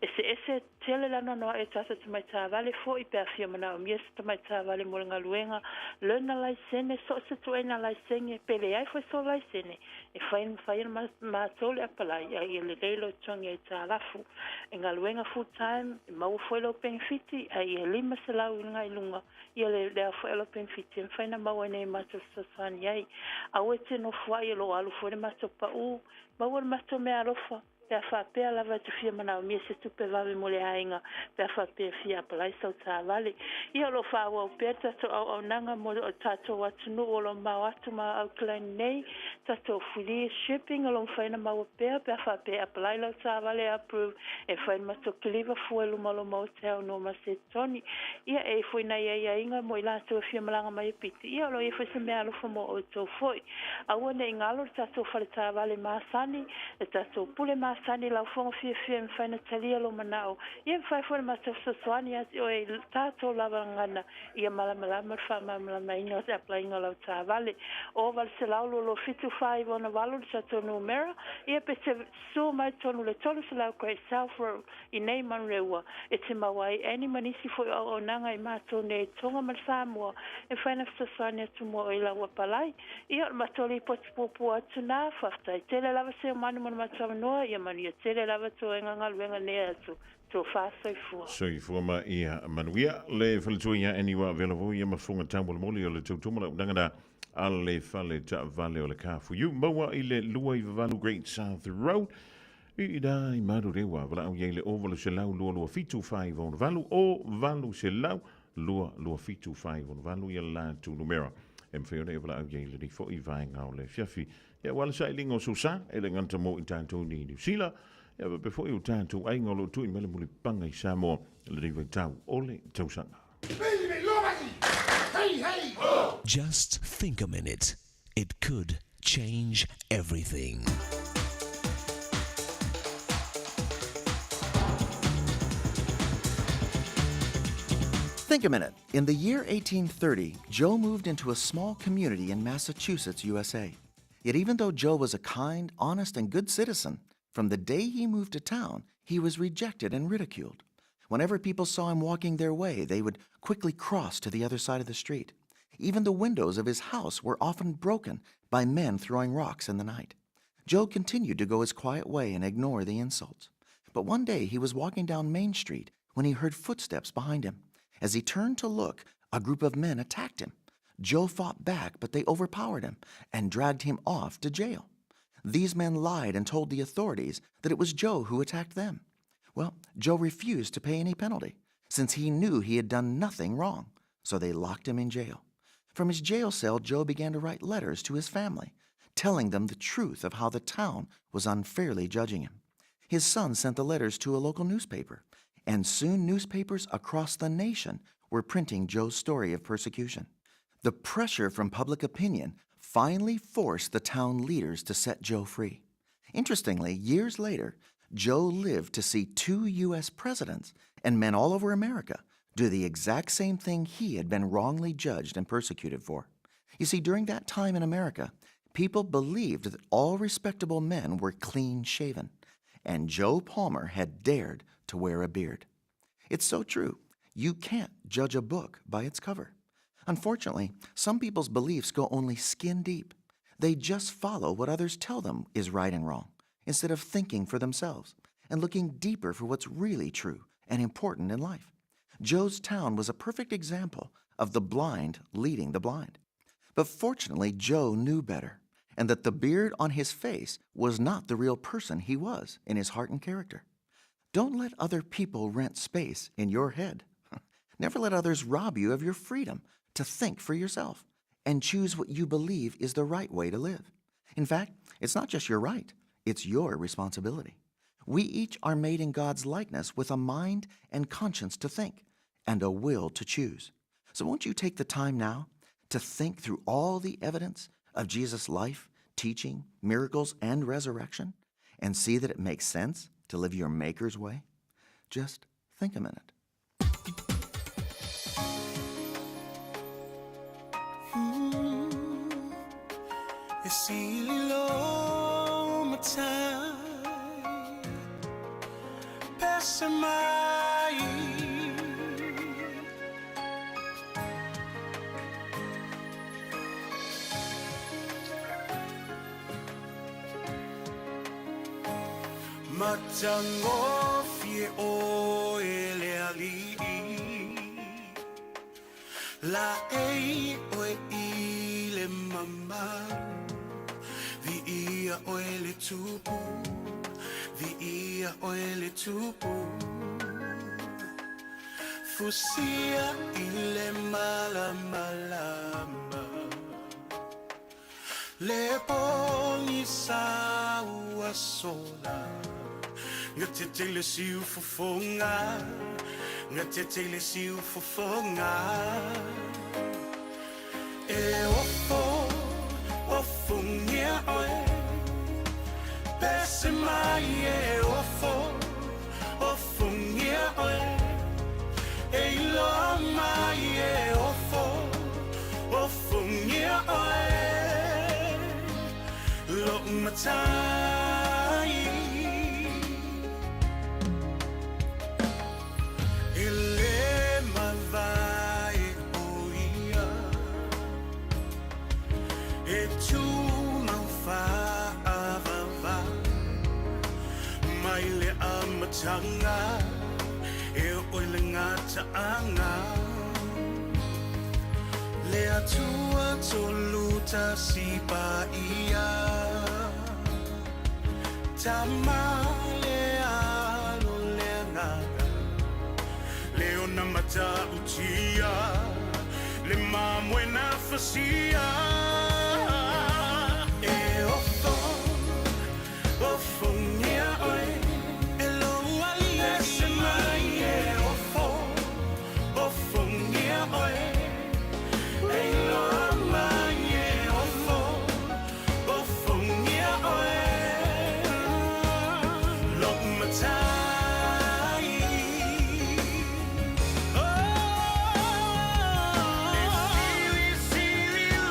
Ese tele lana noa e tata tamai tāwale fo I pēr fia mana mia, se tamai tāwale mo ngā luenga, lena lai sene, so se tu eina lai sene, pele ai whai so lai sene, e whai matole apala iai, e le leilo tongi e tālafu, e ngā luenga full time, e mau whai lo benefiti, ai e lima se lau I ngai lunga ia le whai lo benefiti e whaina maua nei mato sasani ai au e te no whai e lo alu fwere mato pa u maua mato mea alofa Pea whapea lava te fia manau mia se tupe wawe mo le hainga. Pea whapea fia palai sau tā wale. Ia lo whaua au pēr tato au nanga mo o tato atunu o lo mau atu ma au klein nei. Tato whiri shipping o lo mwhaina mau pēr. Pea whapea palai lau tā wale approve. E whain mato kiliva fuelu ma lo mau teo no ma se toni. Ia e whaina ia inga mo I lato fia malanga mai piti. Ia lo e whaisa mea alofa mo o tō foi. Aua ne ingalo tato whare tā wale maasani. E tato pule maasani. Sani lau fonga fia mfaina talia lo manao. Ia mfai fwana matafsaswani ati o e tato lava ngana. Ia malamalama rfa malamalama inga te apla inga lau tā vale. O val se lau lo fitu fai wana walu sa tonu mera. Ia pe se su mai tonu le tonu se lau kwe self-road. I nei man rewa. E te mawai eni manisi fo o nanga I mato ne tonga man Samoa. E mfaina fsaswani atu mo o ila wapalai. Ia matoli potipopu atu na faftai. Tele lava se o manu mana matawanoa. Ia mania tele lava to enga luenga nea to fasa fu so I forma ia manuia le faltoia eniwa velavu ia mafunga tambol moli o le tutuma dangada alle fale ta vale o le ka fu you mawa I le lua I valu Great South Road I dai madu rewa vala au ye le ovalo se lau lua fitu 5 on valu o valu se lau lua fitu 5 on valu ia la tu numero em feona e vala au ye le fo I vai ngau le fiafi ia wala sa lingo susa e le nganta mo I tanto ni New Zealand ia before you tanto ai ngolo tu I mele muli panga I Samoa le riva tau ole tausanga. Just think a minute. It could change everything. Think a minute. In the year 1830, Joe moved into a small community in Massachusetts, USA. Yet even though Joe was a kind, honest, and good citizen, from the day he moved to town, he was rejected and ridiculed. Whenever people saw him walking their way, they would quickly cross to the other side of the street. Even the windows of his house were often broken by men throwing rocks in the night. Joe continued to go his quiet way and ignore the insults. But one day he was walking down Main Street when he heard footsteps behind him. As he turned to look, a group of men attacked him. Joe fought back, but they overpowered him and dragged him off to jail. These men lied and told the authorities that it was Joe who attacked them. Well, Joe refused to pay any penalty, since he knew he had done nothing wrong, so they locked him in jail. From his jail cell, Joe began to write letters to his family, telling them the truth of how the town was unfairly judging him. His son sent the letters to a local newspaper, and soon newspapers across the nation were printing Joe's story of persecution. The pressure from public opinion finally forced the town leaders to set Joe free. Interestingly, years later, Joe lived to see 2 U.S. presidents and men all over America do the exact same thing he had been wrongly judged and persecuted for. You see, during that time in America, people believed that all respectable men were clean-shaven, and Joe Palmer had dared to wear a beard. It's so true. You can't judge a book by its cover. Unfortunately, some people's beliefs go only skin deep. They just follow what others tell them is right and wrong, instead of thinking for themselves and looking deeper for what's really true and important in life. Joe's town was a perfect example of the blind leading the blind. But fortunately, Joe knew better, and that the beard on his face was not the real person he was in his heart and character. Don't let other people rent space in your head. Never let others rob you of your freedom to think for yourself and choose what you believe is the right way to live. In fact, it's not just your right, it's your responsibility. We each are made in God's likeness with a mind and conscience to think and a will to choose. So won't you take the time now to think through all the evidence of Jesus' life, teaching, miracles, and resurrection, and see that it makes sense to live your Maker's way? Just think a minute. Matango fie o ele ali la ei o ile mama vi ia o ele tupu vi ia o ele tupu fusia ile mala malama le poni sa ua sola Ngate tele siu fofonga Ngate tele siu fofonga E ofo ngia oe Pese mai e ofo ngia oe E ilo mai e ofo ngia oe Lo matai Tanga e oile ngata anga le atua toluta si pa ia tama le alo le ngata le ona mata utia le mamwena fasia e ofo ngia oe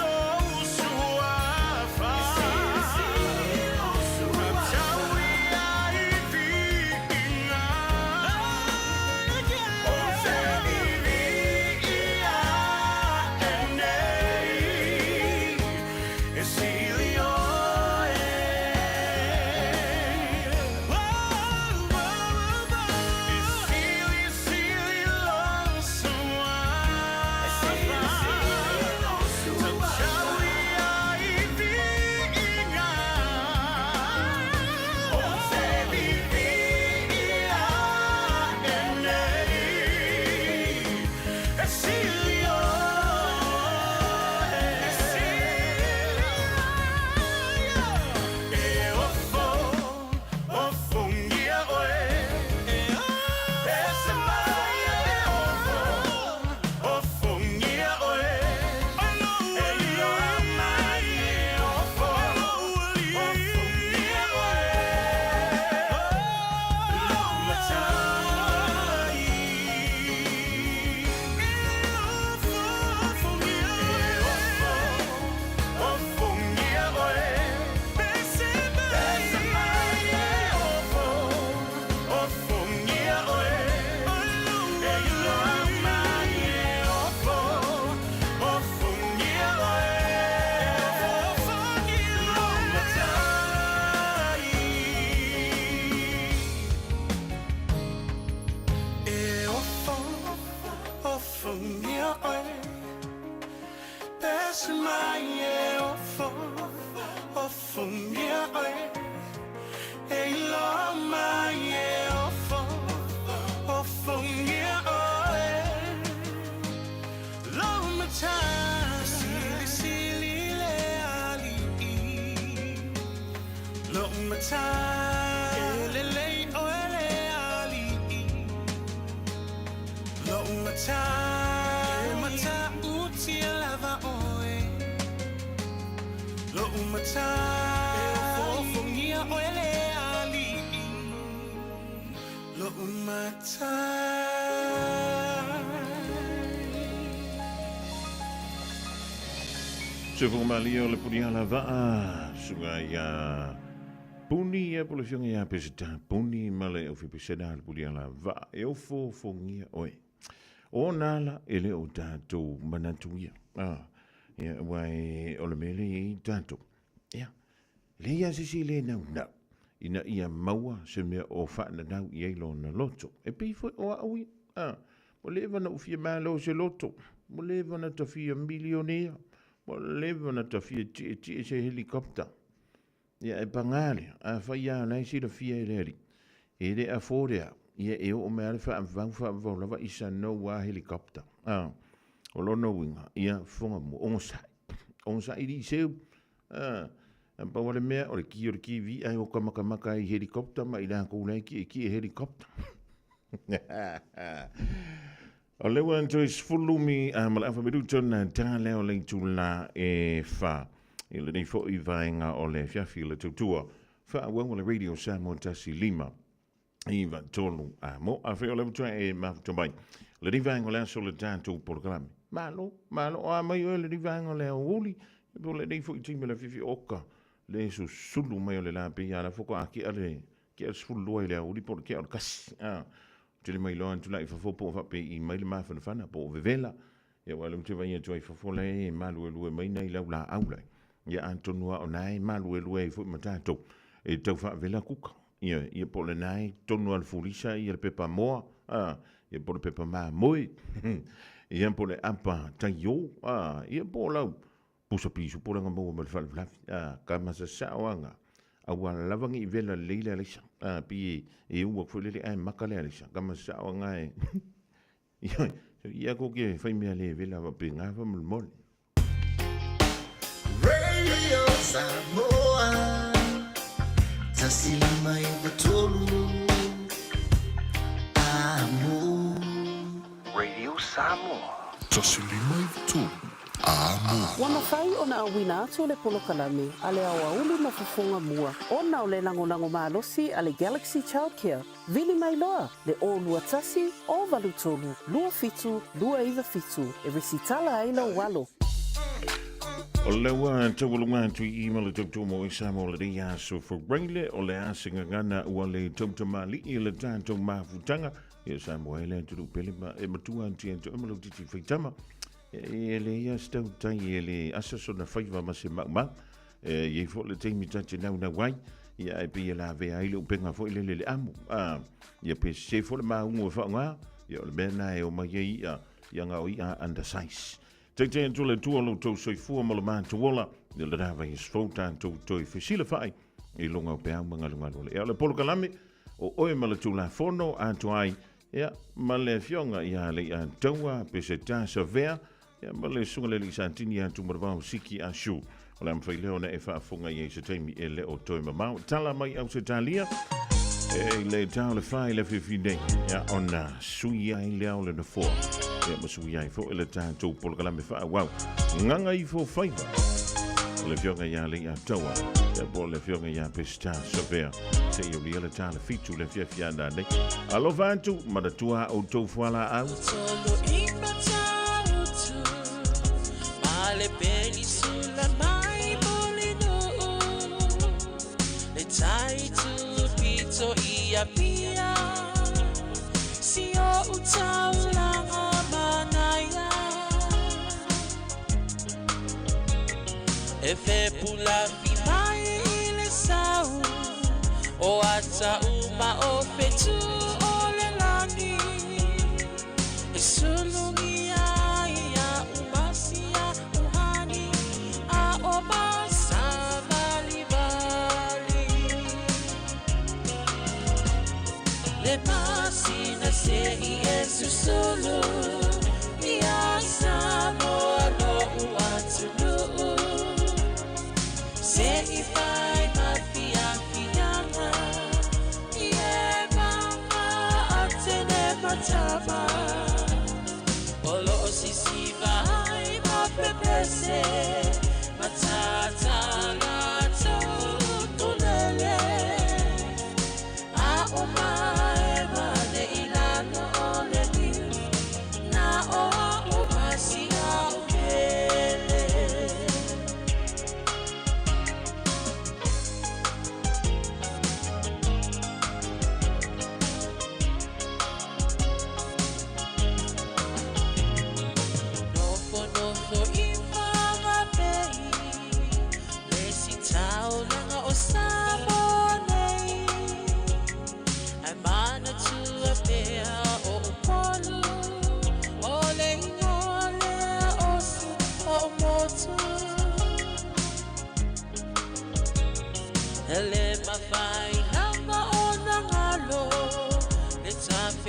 Oh Se fu malio le puni ala va sunga ya puni e pole fionga ya pesita puni male o fi peseda le puni ala va e o fo fongia oe o nala ele o tato manatuia ya wai o le mele i tato ya le ya sisi le na ina ia maua se mea o whaana nau i eilo na loto e pi foi o aui mo lewa na ufia malo se loto mo lewa na tafia milionea mo lewa na tafia ti se helikopter ia e pangale a whaia nai si da fia e leri e re a fōrea ia e o mea le wha lava isa no wa helikopter o lono winga ia whonga mo onsa i di seu pa wale mea o le ki vi ai o kamaka i helikopter ma i la kou ki helikopter o lewa antoi sfulumi mala afa medu tona tā leo le tula e wha i le nei fo i vaenga o le fiafi le tutua wha a wang o le radio Samoa tasi lima i va tolu mo a whi o le mutua e mafuta mai le nei vaenga o le aso le tātou porkalami malo a mai o le nei vaenga o le au uli po le nei fo i tima le fifi oka le su sulu mai o le la pe ya la foko aki ale ki al sulu le au uli por ki al kasi tele mai lo antu la fo po fa pe i mai le ma fa na po vevela ya wala mtu vai tu ai fo le malu lu mai nei la la aula ya antonua onai malu lu e fo matato e tau fa vela kuka ia po le nai tonu al fulisa ia le pepa moa ia po le pepa ma moi ia po le apa tayo ia po lau pusa pisu po langa mo mal fal kama sa saanga awa lavangi vela leila lisa pi e u fo le ai makale lisa kama saanga e ia ko ke fai me le vela va pinga va mol Radio Samoa Tasilima Ivatolu Amo Radio Samoa Tasilima Ivatolu Wana whai o na awina atu le polokalame, ale awa uli mafufunga mua. O na o le lango maalosi ale Galaxy Childcare. Vili mai loa, le o lua tasi, o valutolu, lua fitu, lua iwa fitu. E resitala aila walo. O lewa tawalunga tu i ima le tautu mo i Samoa le ria so for brainle o le asinga ngana ua le tauta mali i le tātou mafutanga. I Samoa ele turu pele ma e matua anti anto emalo titi whaitama. Ele ia stau tai ele asaso na whaiva ma se mau ye fo le teimi tache nau na wai ia e pe la ve ai le penga fo le amu ia pe se fo le maungo fa nga ia le bena e o mai ia nga o ia under size tete en tole tu lo to so fu mo le man to wola le rava is fota to fisile fai e longa o pe anga longa le le polo kalame o oe ma le tu la fono a to ai ia ma le fionga ia le antoa pe se ta savea ya male sunga le santini atu marvao siki ashu ola mfaileo na efa funga ye se taimi ele o toi mamau tala mai au se talia e le tau le fai le fifine ya ona suia i leo le na fo ya masuia i fo ele tau polkala me fa wow nganga i fo faiva le fionga ya le atoa ya bo le fionga ya pesta savea se yo le tala fitu le fia na ne alo vantu madatua o to fala au le peli sulla mai molino le tai tu pizzo ia pia si o utaula manaya e fe pula fi mai le sau o ata uma o fetu o le lani e solo le pasina se Yesu solo ya Samoa no uatulu se ifai mafia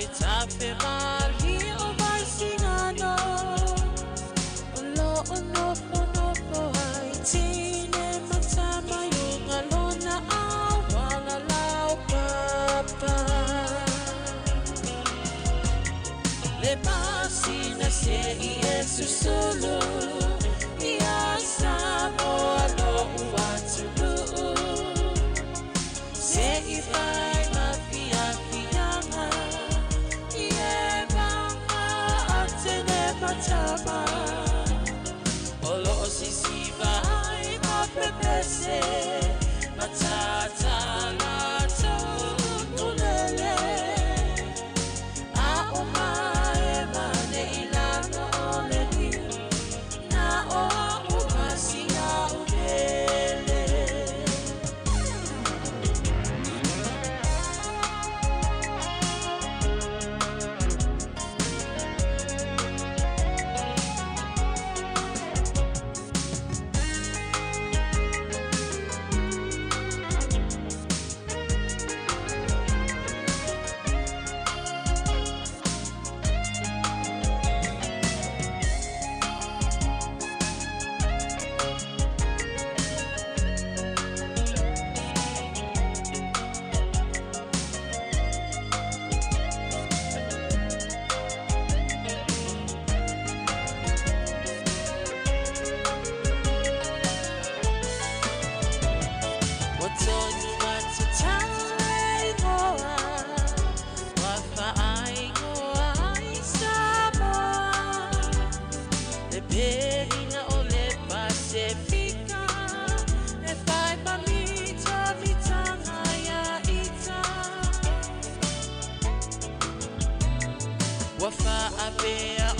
tape mali o mai singano lo no ai tine matama yung alona au wala lau papa le pasina se I esu solo ia samo alo uatulu se I fai mafia fianga ie banga atene matama olo sisi vai ma pepese matata la tunulele a omae mane ilano ole ni na o umasia ubele Wafa apea